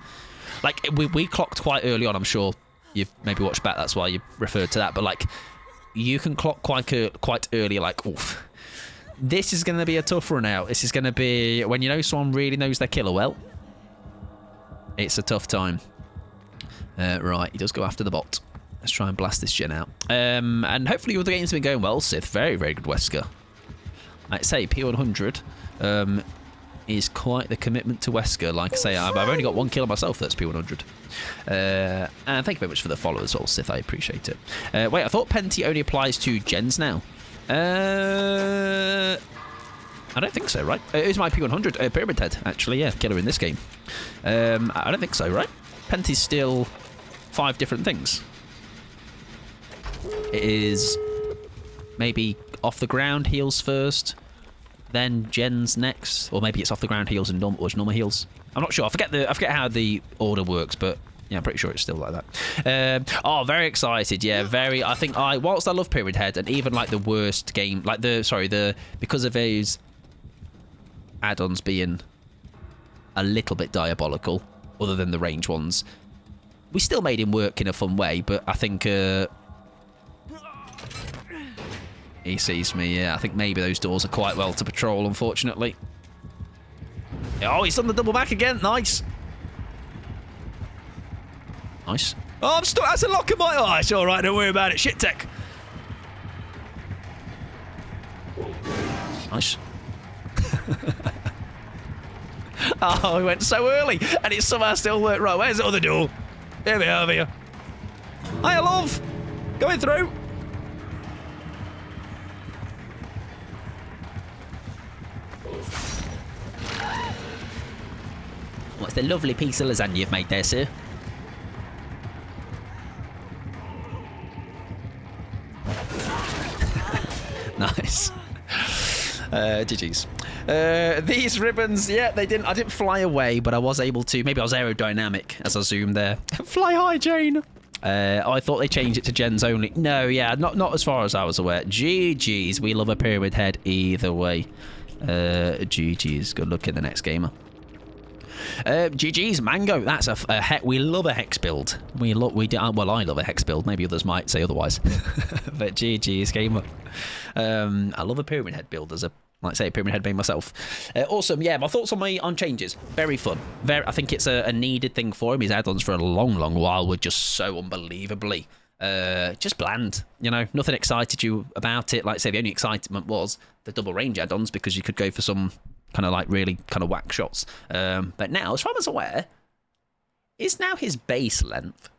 Like, we clocked quite early on. I'm sure you've maybe watched back, that's why you referred to that. But, like, you can clock quite early, like, oof. This is going to be a tough run out. This is going to be when you know someone really knows their killer well. It's a tough time. Right, he does go after the bot. Let's try and blast this gen out. And hopefully all the games have been going well, Sith. Very, very good Wesker. I'd say P100 is quite the commitment to Wesker. Like I say, I've only got one kill myself that's P100. And thank you very much for the follow as well, Sith. I appreciate it. Wait, I thought Penty only applies to gens now. I don't think so, right? It was my P100 Pyramid Head, actually, yeah, killer in this game. I don't think so, right? Penty's still 5 different things. It is maybe off the ground heals first, then gens next, or maybe it's off the ground heals and normal heals. I'm not sure. I forget how the order works, but yeah, I'm pretty sure it's still like that. Oh, very excited. Yeah, very. I think whilst I love Pyramid Head, and even like the worst game, like because of those add-ons being a little bit diabolical, other than the range ones, we still made him work in a fun way. But I think he sees me. Yeah, I think maybe those doors are quite well to patrol, unfortunately. Oh, he's done the double back again. Nice. Nice. Oh, I'm stuck. That's a lock in my... Oh, it's all right. Don't worry about it. Shit tech. Nice. Oh, we went so early, and it somehow still worked. Right, where's the other door? Here we are, here. Hiya, love. Going through. What's the lovely piece of lasagna you've made there, sir? Nice. GG's. These ribbons, yeah, I didn't fly away, but I was able to. Maybe I was aerodynamic as I zoomed there. Fly high, Jane. I thought they changed it to gens only. No, yeah, not as far as I was aware. GG's. We love a Pyramid Head either way. GG's. Good luck in the next gamer. GG's Mango. That's a heck. We love a hex build. I love a hex build. Maybe others might say otherwise. But GG's gamer. I love a Pyramid Head build as a, like I say, Pyramid Head being myself. Awesome. Yeah, my thoughts on changes. Very fun. I think it's a needed thing for him. His add-ons for a long, long while were just so unbelievably just bland. You know, nothing excited you about it. Like I say, the only excitement was the double range add-ons, because you could go for some kind of like really kind of whack shots. But now, as far as I'm aware, is now his base length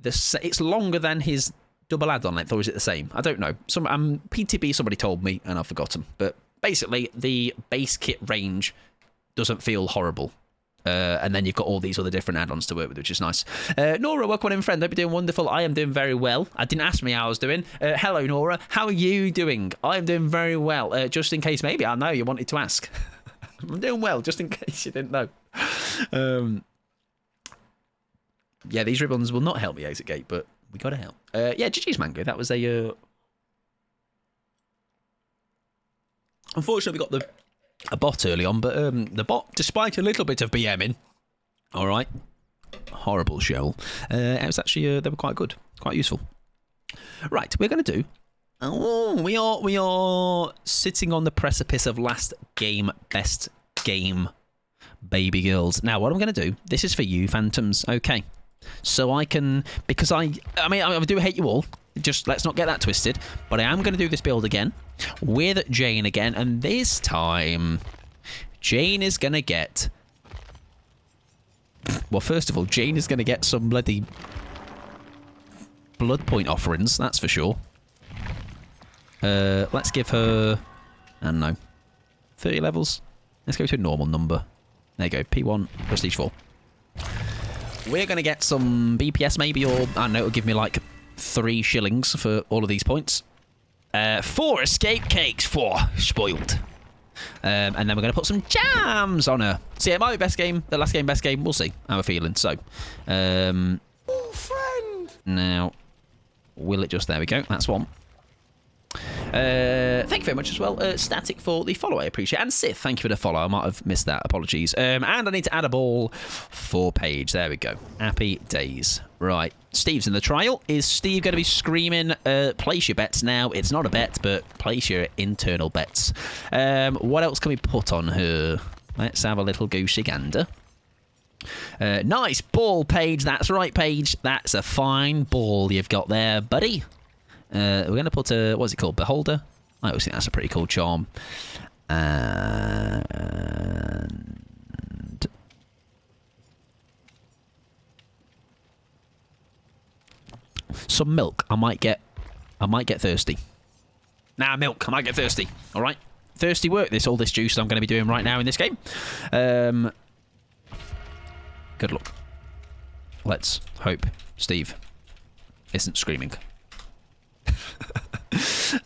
it's longer than his double add-on length, or is it the same? I don't know. PTB somebody told me and I've forgotten. But basically, the base kit range doesn't feel horrible. And then you've got all these other different add-ons to work with, which is nice. Nora, welcome in, friend. Hope you're doing wonderful. I am doing very well. I didn't ask me how I was doing. Hello, Nora. How are you doing? I am doing very well. Just in case maybe I know you wanted to ask. I'm doing well, just in case you didn't know. Yeah, these ribbons will not help me exit gate, but we got to help. Yeah, GG's Mango. That was a... Unfortunately, we got a bot early on, but the bot, despite a little bit of BMing, all right, horrible show. It was actually they were quite good, quite useful. Right, we're going to do. Oh, we are sitting on the precipice of last game, best game baby girls. Now, what I'm going to do, this is for you, Phantoms, okay? So I can, because I do hate you all, just let's not get that twisted, but I am going to do this build again with Jane again, and this time, Jane is going to get, well, first of all, Jane is going to get some bloody blood point offerings, that's for sure. Let's give her, I don't know, 30 levels. Let's go to a normal number. There you go, P1, Prestige 4. We're going to get some BPS maybe, or, I don't know, it'll give me like 3 shillings for all of these points. 4 escape cakes, 4 spoiled. And then we're going to put some jams on her. See, it might be best game, the last game, best game, we'll see. I have a feeling, so. Oh, friend! Now, will it just, there we go, that's one. Thank you very much as well, Static, for the follow. I appreciate it. And Sith, thank you for the follow. I might have missed that. Apologies. And I need to add a ball for Paige. There we go. Happy days. Right. Steve's in the trial. Is Steve going to be screaming, place your bets now? It's not a bet, but place your internal bets. What else can we put on her? Let's have a little goosey gander. Nice ball, Paige. That's right, Paige. That's a fine ball you've got there, buddy. We're going to put a, what's it called, Beholder? I always think that's a pretty cool charm. And some milk. I might get thirsty. Nah, milk. I might get thirsty. All right, thirsty work. All this juice I'm going to be doing right now in this game. Good luck. Let's hope Steve isn't screaming.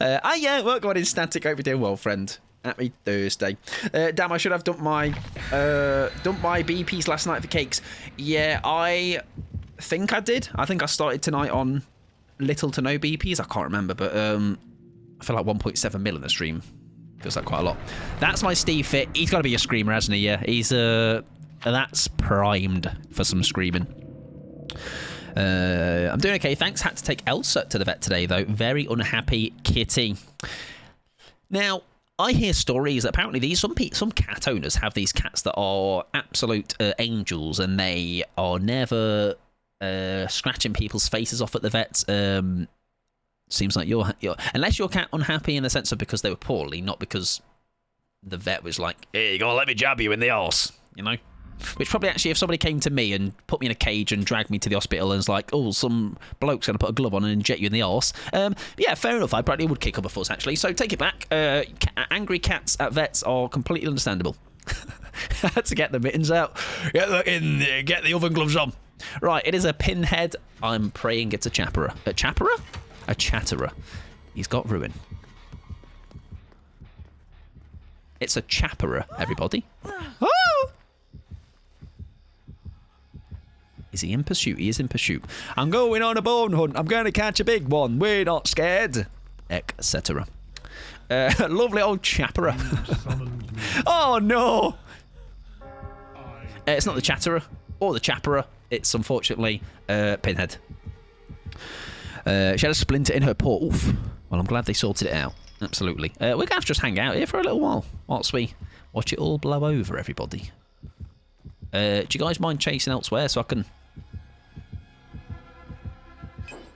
Yeah, work on in Static. Hope you're doing well, friend. Happy Thursday. Damn, I should have dumped my BPs last night for cakes. Yeah, I think I did. I think I started tonight on little to no BPs. I can't remember, but I feel like 1.7 mil in the stream. Feels like quite a lot. That's my Steve fit. He's got to be a screamer, hasn't he? Yeah, he's that's primed for some screaming. I'm doing okay, thanks. Had to take Elsa to the vet today, though. Very unhappy kitty. Now, I hear stories that apparently some cat owners have these cats that are absolute angels, and they are never scratching people's faces off at the vets. Seems like you're unless your cat unhappy in the sense of because they were poorly, not because the vet was like, "Here you go, let me jab you in the arse," you know. Which probably actually, if somebody came to me and put me in a cage and dragged me to the hospital and was like, oh, some bloke's going to put a glove on and inject you in the arse. Yeah, fair enough. I probably would kick up a fuss, actually. So take it back. Angry cats at vets are completely understandable. I had to get the mittens out. Get the oven gloves on. Right, it is a pinhead. I'm praying it's a chapperer. A chapperer? A chatterer. He's got ruin. It's a chapperer, everybody. Oh! Is he in pursuit? He is in pursuit. I'm going on a bone hunt. I'm going to catch a big one. We're not scared. Etc. Lovely old chapperer. Oh, no. It's not the chatterer or the chapperer. It's, unfortunately, Pinhead. She had a splinter in her paw. Oof. Well, I'm glad they sorted it out. Absolutely. We're going to have to just hang out here for a little while whilst we watch it all blow over, everybody. Do you guys mind chasing elsewhere so I can...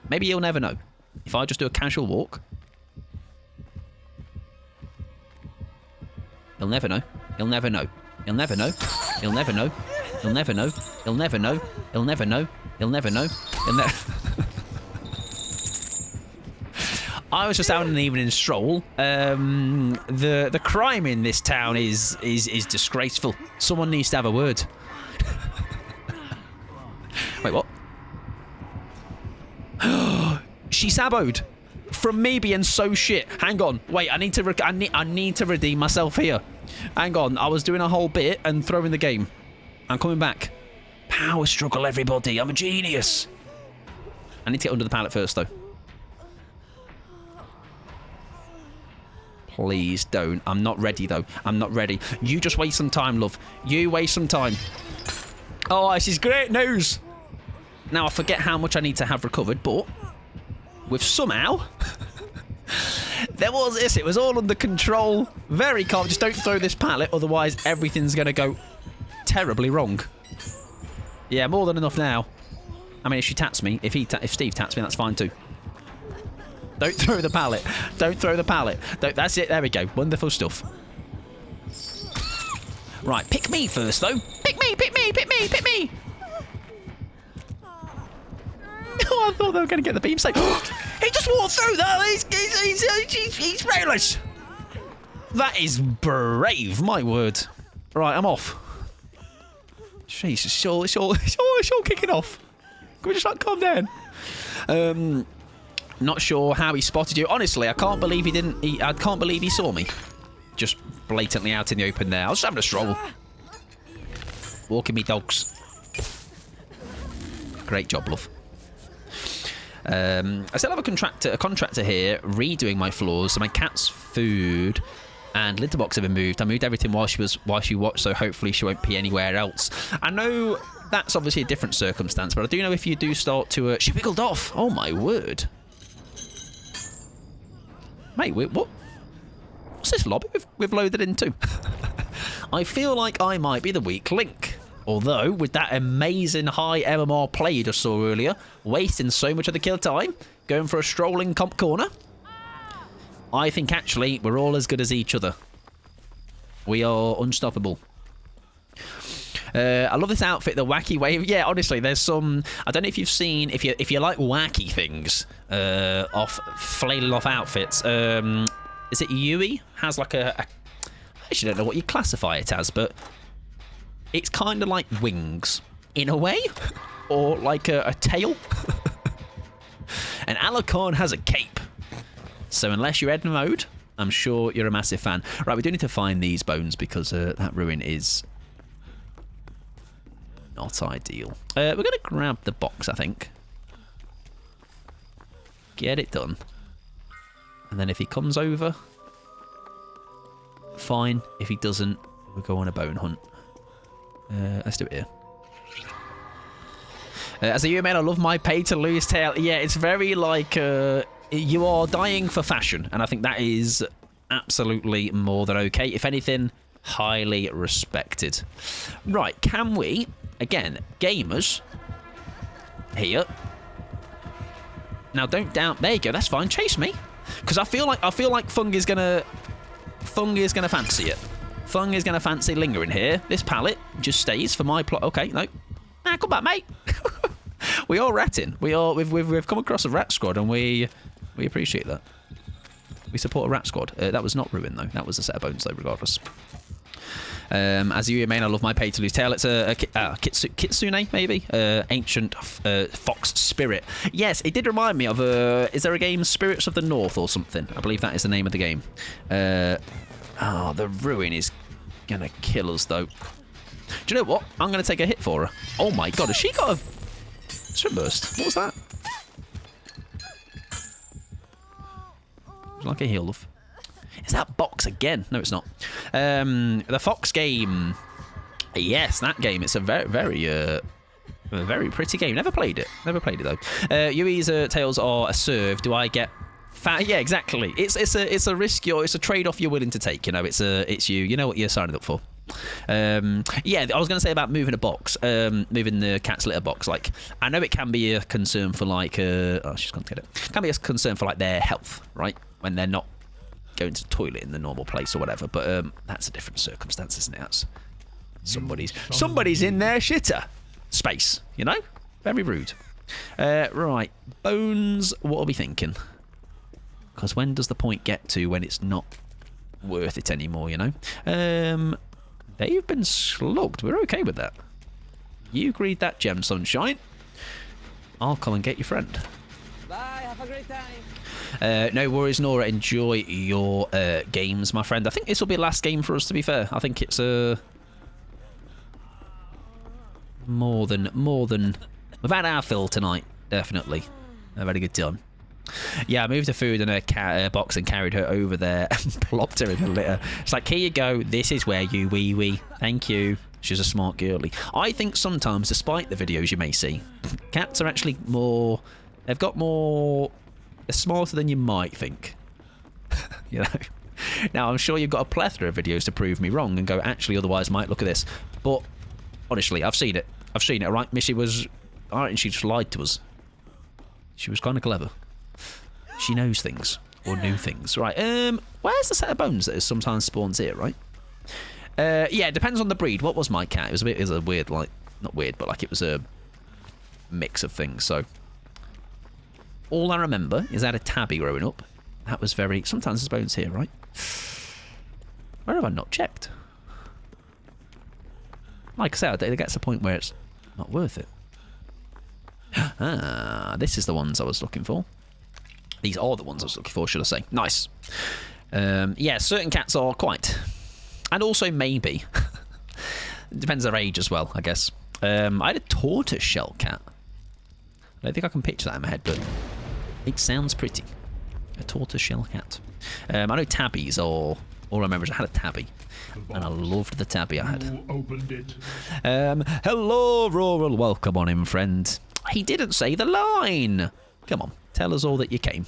Maybe you'll never know. If I just do a casual walk. You'll never know. You'll never know. You'll never know. You'll never know. You'll never know. You'll never know. You'll never know. You'll never know. You'll never... I was just out on an evening stroll. The crime in this town is disgraceful. Someone needs to have a word. Wait, what? She saboed from me being so shit. Hang on, wait. I need to redeem myself here. Hang on, I was doing a whole bit and throwing the game. I'm coming back. Power struggle, everybody. I'm a genius. I need to get under the pallet first, though. Please don't. I'm not ready, though. I'm not ready. You just waste some time, love. You waste some time. Oh, this is great news. Now, I forget how much I need to have recovered, but with somehow... there was this. It was all under control. Very calm. Just don't throw this pallet, otherwise everything's going to go terribly wrong. Yeah, more than enough now. I mean, if she taps me, if Steve taps me, that's fine too. Don't throw the pallet. Don't throw the pallet. That's it. There we go. Wonderful stuff. Right, pick me first, though. Pick me, pick me, pick me, pick me. Oh, I thought they were going to get the beam safe. He just walked through that. He's reckless. That is brave, my word. Right, I'm off. Jesus, it's all kicking off. Can we just like calm down? Not sure how he spotted you. Honestly, I can't believe he didn't. I can't believe he saw me. Just blatantly out in the open there. I was just having a stroll. Walking me dogs. Great job, love. I still have a contractor here redoing my floors. So my cat's food and litter box have been moved. I moved everything while she watched, so hopefully she won't pee anywhere else. I know that's obviously a different circumstance, but I do know if you do start to... she wiggled off. Oh, my word. Mate, what? What's this lobby we've loaded into? I feel like I might be the weak link. Although, with that amazing high MMR play you just saw earlier, wasting so much of the kill time, going for a strolling comp corner, I think actually we're all as good as each other. We are unstoppable. I love this outfit, the wacky wave. Yeah, honestly, there's some... I don't know if you've seen... If you like wacky things, flailing off outfits, is it Yui? Has like I actually don't know what you classify it as, but it's kind of like wings, in a way. Or like a tail. And Alucard has a cape. So unless you're Edna mode, I'm sure you're a massive fan. Right, we do need to find these bones because that ruin is not ideal. We're going to grab the box, I think. Get it done. And then if he comes over, fine. If he doesn't, we'll go on a bone hunt. Let's do it here. As a human, I love my pay-to-lose tale. Yeah, it's very like... you are dying for fashion, and I think that is absolutely more than okay. If anything, highly respected. Right, can we, again, gamers, here. Now, don't doubt. There you go. That's fine. Chase me, because I feel like Fung is gonna fancy it. Fung is gonna fancy lingering here. This pallet just stays for my plot. Okay, no. Ah, come back, mate. We are ratting. We've come across a rat squad, and we appreciate that. We support a rat squad. That was not ruin though. That was a set of bones though, regardless. As you may, I love my pay to lose tale. It's a kitsune, maybe ancient fox spirit. Yes, it did remind me of is there a game Spirits of the North or something? I believe that is the name of the game. Oh, the ruin is gonna kill us though. Do you know what? I'm gonna take a hit for her. Oh my god, has she got a swim burst? What was that? Like a heal of. Is that box again? No, it's not. The Fox game. Yes, that game. It's a very pretty game. Never played it. Never played it though. Yui's tails are a serve. Do I get fat? Yeah, exactly. It's a risk. It's a trade-off you're willing to take. You know, it's you. You know what you're signing up for. Yeah, I was going to say about moving a box, moving the cat's litter box. Like, I know it can be a concern for like, oh, she's going to get it. Can be a concern for like their health, right? When they're not going to the toilet in the normal place or whatever. But that's a different circumstance, isn't it? That's somebody's in their shitter space, you know? Very rude. Right, bones. What are we thinking? Because when does the point get to when it's not worth it anymore? You know. They've been slugged. We're okay with that. You greed that gem, sunshine. I'll come and get your friend. Bye, have a great time. No worries, Nora. Enjoy your games, my friend. I think this will be the last game for us, to be fair. I think it's more than we've had our fill tonight. Definitely. I've had a good time. Yeah, I moved the food in a box and carried her over there and plopped her in the litter. It's like, here you go. This is where you wee. Thank you. She's a smart girlie. I think sometimes, despite the videos you may see, cats are actually more... They've got more... They're smarter than you might think. You know? Now, I'm sure you've got a plethora of videos to prove me wrong and go, actually, otherwise might look at this. But Honestly, I've seen it. I've seen it, alright? Missy was... I reckon she just lied to us. She was kind of clever. She knows things. Or knew things. Right, where's the set of bones that sometimes spawns here, right? Yeah, it depends on the breed. What was my cat? It was a weird, like... Not weird, but like it was a mix of things, so... All I remember is I had a tabby growing up. That was very... Sometimes there's bones here, right? Where have I not checked? Like I said, it gets to a point where it's not worth it. Ah, this is the ones I was looking for. These are the ones I was looking for, should I say. Nice. Yeah, certain cats are quite... And also maybe. It depends their age as well, I guess. I had a tortoise-shell cat. I don't think I can picture that in my head, but it sounds pretty. A tortoise-shell cat. I know tabbies are... All I remember is I had a tabby. And I loved the tabby I had. Opened it. Hello, Rural. Welcome on in, friend. He didn't say the line. Come on, tell us all that you came.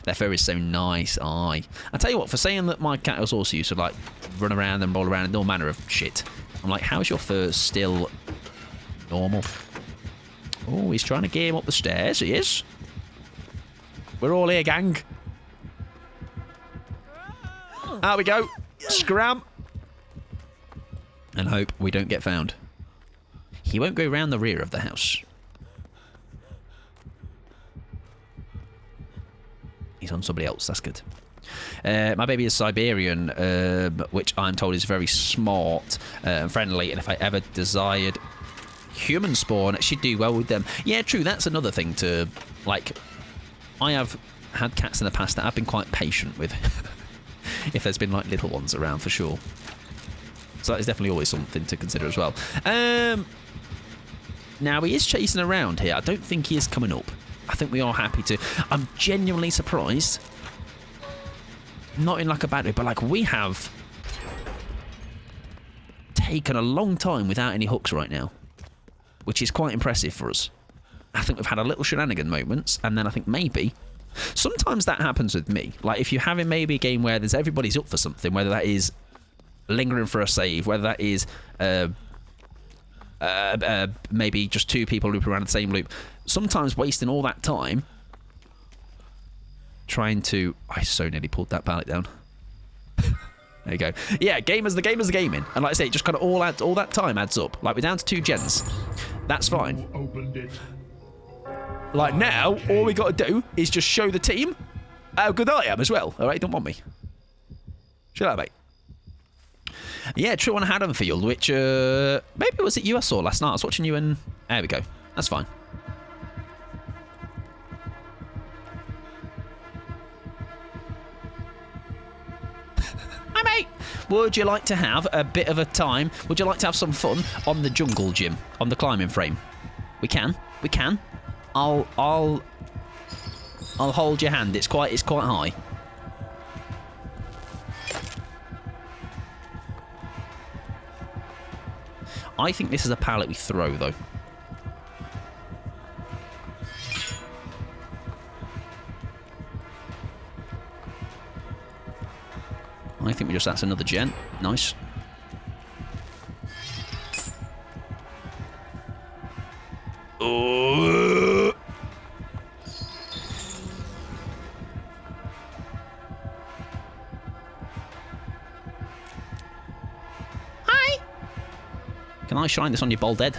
Their fur is so nice. Aye. I tell you what, for saying that my cat was also used to like run around and roll around and all manner of shit, I'm like, how is your fur still normal? Oh, he's trying to game up the stairs. He is. We're all here, gang. There we go. Scram. And hope we don't get found. He won't go round the rear of the house. He's on somebody else. That's good. My baby is Siberian, which I'm told is very smart and friendly. And if I ever desired human spawn, she'd do well with them. Yeah, true. That's another thing to, like, I have had cats in the past that I've been quite patient with. If there's been like little ones around, for sure. So that is definitely always something to consider as well. Now he is chasing around here. I don't think he is coming up. I think we are happy to. I'm genuinely surprised. Not in like a bad way, but like we have taken a long time without any hooks right now, which is quite impressive for us. I think we've had a little shenanigan moments, and then I think maybe... Sometimes that happens with me. Like, if you're having maybe a game where there's everybody's up for something, whether that is lingering for a save, whether that is maybe just two people looping around the same loop, sometimes wasting all that time trying to... I so nearly pulled that pallet down. There you go. Yeah, the game is gaming. And like I say, it just kind of all that time adds up. Like, we're down to 2 gens. That's fine. Opened it. Like now, all we got to do is just show the team how good I am as well. All right, don't want me. Shut up, mate. Yeah, true on Haddonfield, which maybe was it you I saw last night. I was watching you and there we go. That's fine. Hi, mate. Would you like to have a bit of a time? Would you like to have some fun on the jungle gym, on the climbing frame? We can. We can. I'll hold your hand. It's quite high. I think this is a pallet we throw though. I think that's another gen. Nice. Oh. Hi. Can I shine this on your bald head?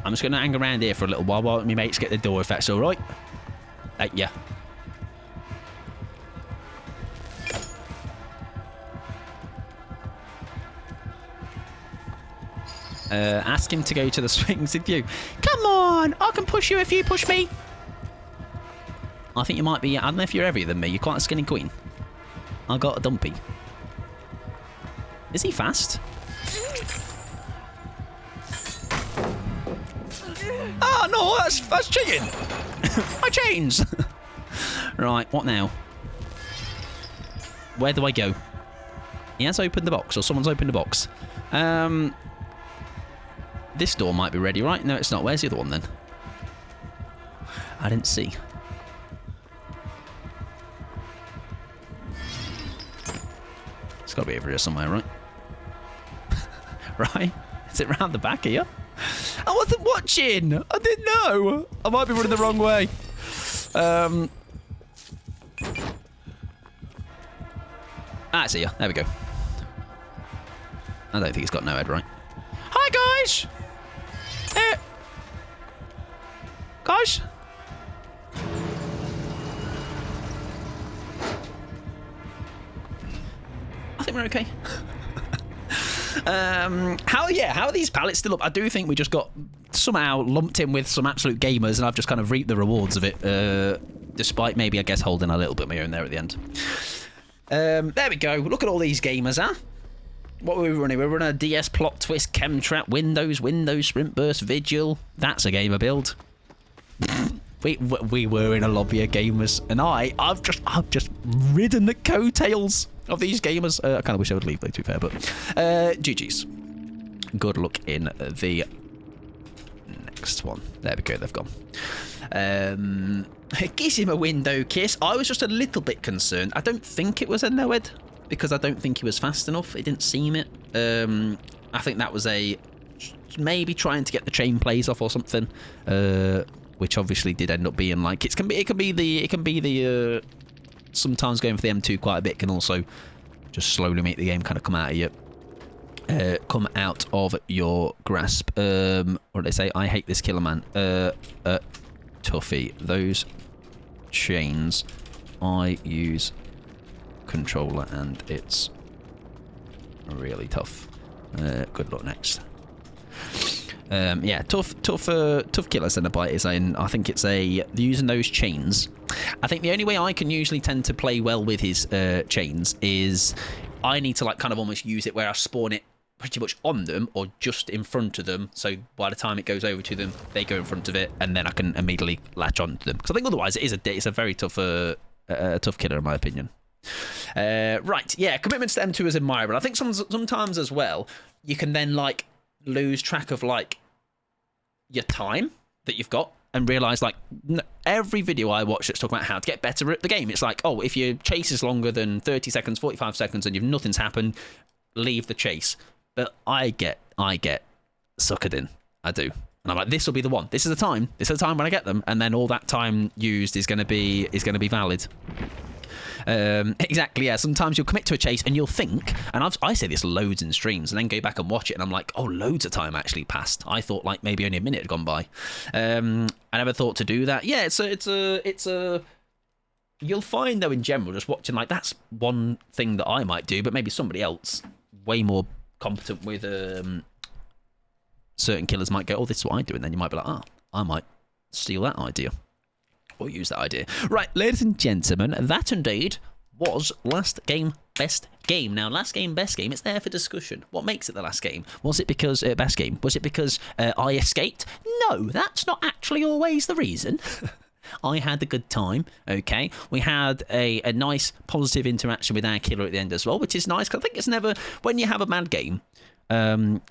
I'm just going to hang around here for a little while my mates get the door, if that's all right. Yeah. Ask him to go to the swings with you. Come on! I can push you if you push me. I think you might be... I don't know if you're heavier than me. You're quite a skinny queen. I got a dumpy. Is he fast? Oh, no, that's cheating. My chains. Right, what now? Where do I go? He has opened the box, or someone's opened the box. This door might be ready, right? No, it's not. Where's the other one, then? I didn't see. It's got to be over here somewhere, right? Right? Is it round the back here? I wasn't watching. I didn't know. I might be running the wrong way. I see ya. There we go. I don't think it's got no head, right? Hi, guys. Guys. I think we're okay. How are these pallets still up? I do think we just got somehow lumped in with some absolute gamers, and I've just kind of reaped the rewards of it, despite maybe, I guess, holding a little bit of my own there at the end. There we go. Look at all these gamers, huh? What were we running? We were running a DS Plot Twist, Chemtrap, Windows, Sprint Burst, Vigil. That's a gamer build. we were in a lobby of gamers, and I've just ridden the coattails of these gamers. I kind of wish I would leave, though, to be fair, but GG's. Good luck in the next one. There we go, they've gone. Gives him a window kiss. I was just a little bit concerned. I don't think it was a newyt, because I don't think he was fast enough. It didn't seem it. I think that was a maybe trying to get the chain plays off or something, which obviously did end up being like it can be the sometimes going for the M2 quite a bit can also just slowly make the game kind of come out of your grasp. What did they say? I hate this killer man. Tuffy, those chains. I use controller and it's really tough. Good luck next. Yeah, tough killer Cenobite is I think it's using those chains. I think the only way I can usually tend to play well with his chains is I need to like kind of almost use it where I spawn it pretty much on them or just in front of them, so by the time it goes over to them they go in front of it and then I can immediately latch onto them, because I think otherwise it's a very tough killer in my opinion. Right, yeah, commitment to M2 is admirable. I think sometimes as well you can then like lose track of like your time that you've got and realise like every video I watch that's talking about how to get better at the game, it's like, oh, if your chase is longer than 30 seconds 45 seconds and nothing's happened, leave the chase. But I get suckered in. I do. And I'm like, this will be the one. This is the time. This is the time when I get them. And then all that time used is going to be valid. Exactly, yeah. Sometimes you'll commit to a chase and you'll think, and I say this loads in streams, and then go back and watch it, and I'm like, oh, loads of time actually passed. I thought like maybe only a minute had gone by. I never thought to do that. Yeah, it's a. You'll find though in general, just watching like that's one thing that I might do, but maybe somebody else way more competent with certain killers might go, oh, this is what I do, and then you might be like, I might steal that idea. Or use that idea. Right, ladies and gentlemen, that indeed was last game, best game. Now, last game, best game, it's there for discussion. What makes it the last game? Was it because, best game, was it because I escaped? No, that's not actually always the reason. I had a good time, okay? We had a nice positive interaction with our killer at the end as well, which is nice, because I think it's never, when you have a mad game, the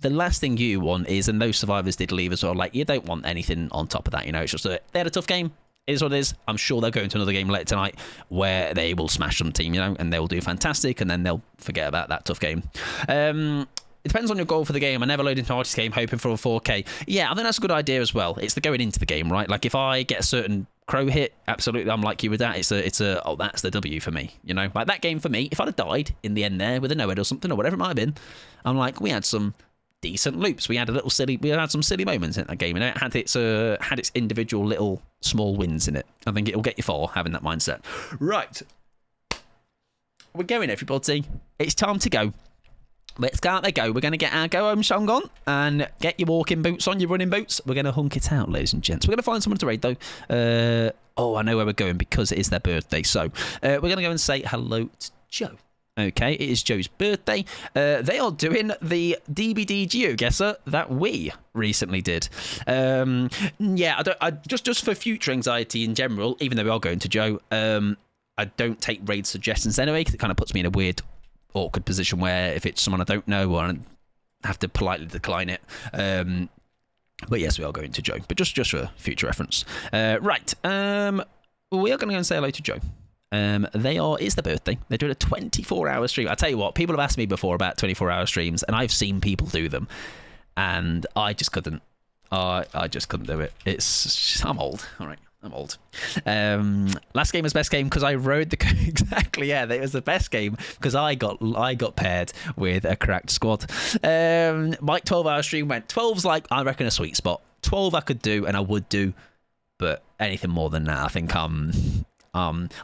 last thing you want is, and those survivors did leave as well, like, you don't want anything on top of that, you know? It's just they had a tough game. It is what it is. I'm sure they'll go into another game later tonight where they will smash some team, you know, and they'll do fantastic, and then they'll forget about that tough game. It depends on your goal for the game. I never load into an artist game hoping for a 4K. Yeah, I think that's a good idea as well. It's the going into the game, right? Like if I get a certain crow hit, absolutely, I'm like you with that. It's a oh, that's the W for me, you know? Like that game for me, if I'd have died in the end there with a no-head or something or whatever it might have been, I'm like, we had some decent loops. We had some silly moments in that game, and it had its individual little small wins in it. I think it'll get you far having that mindset. Right, we're going, everybody. It's time to go. Let's go out there, go. We're going to get our go home song on and get your walking boots on, your running boots. We're going to hunk it out, ladies and gents. We're going to find someone to raid though. I know where we're going because it is their birthday. So we're going to go and say hello to Joe. Okay, it is Joe's birthday. They are doing the DBD GeoGuessr that we recently did. Yeah, I just for future anxiety in general, even though we are going to Joe, I don't take raid suggestions anyway, because it kind of puts me in a weird, awkward position where if it's someone I don't know or have to politely decline it. But yes, we are going to Joe, but just for future reference. Right. We are going to go and say hello to Joe. It's the birthday. They're doing a 24-hour stream. I tell you what, people have asked me before about 24-hour streams, and I've seen people do them, and I just couldn't. I just couldn't do it. I'm old. All right. I'm old. Last game was best game because I rode the exactly. Yeah, it was the best game because I got paired with a cracked squad. My 12-hour stream went 12's like I reckon a sweet spot. 12 I could do and I would do, but anything more than that, I think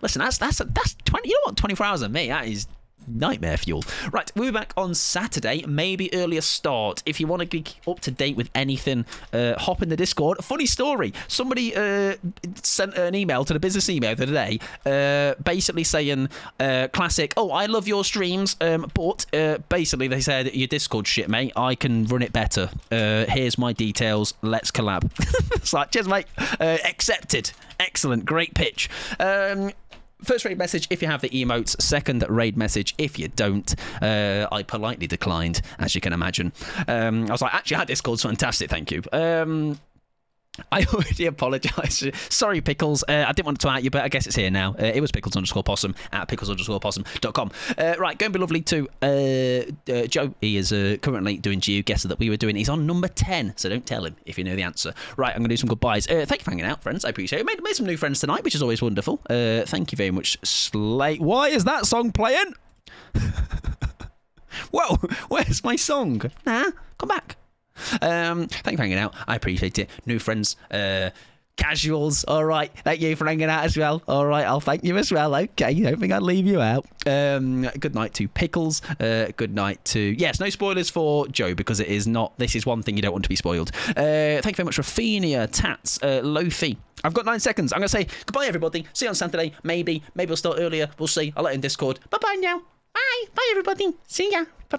listen, that's 20. You know what? 24 hours of me. That is nightmare fuel. Right, we'll be back on Saturday, maybe earlier start. If you want to be up to date with anything, hop in the Discord. Funny story, somebody sent an email to the business email the other day, basically saying, classic, oh, I love your streams, but basically they said, your Discord shit, mate, I can run it better. Here's my details, let's collab. It's like, cheers, mate. Accepted. Excellent, great pitch. First raid message if you have the emotes. Second raid message if you don't. I politely declined, as you can imagine. I was like, actually, our Discord's fantastic, thank you. I already apologise. Sorry, Pickles. I didn't want to out you, but I guess it's here now. It was pickles_possum at pickles_possum.com. Right, going to be lovely to Joe. He is currently doing GU guesses that we were doing. He's on number 10, so don't tell him if you know the answer. Right, I'm going to do some goodbyes. Thank you for hanging out, friends. I appreciate it. Made some new friends tonight, which is always wonderful. Thank you very much, Slate. Why is that song playing? Whoa, where's my song? Nah, come back. Thank you for hanging out. I appreciate it. New friends, casuals. All right. Thank you for hanging out as well. All right. I'll thank you as well. Okay. Don't think I'd leave you out. Good night to Pickles. Good night to... Yes, no spoilers for Joe because it is not... This is one thing you don't want to be spoiled. Thank you very much, Rafinia, Tats, Lofi. I've got 9 seconds. I'm going to say goodbye, everybody. See you on Saturday. Maybe we'll start earlier. We'll see. I'll let you in Discord. Bye-bye now. Bye. Bye, everybody. See ya. Bye.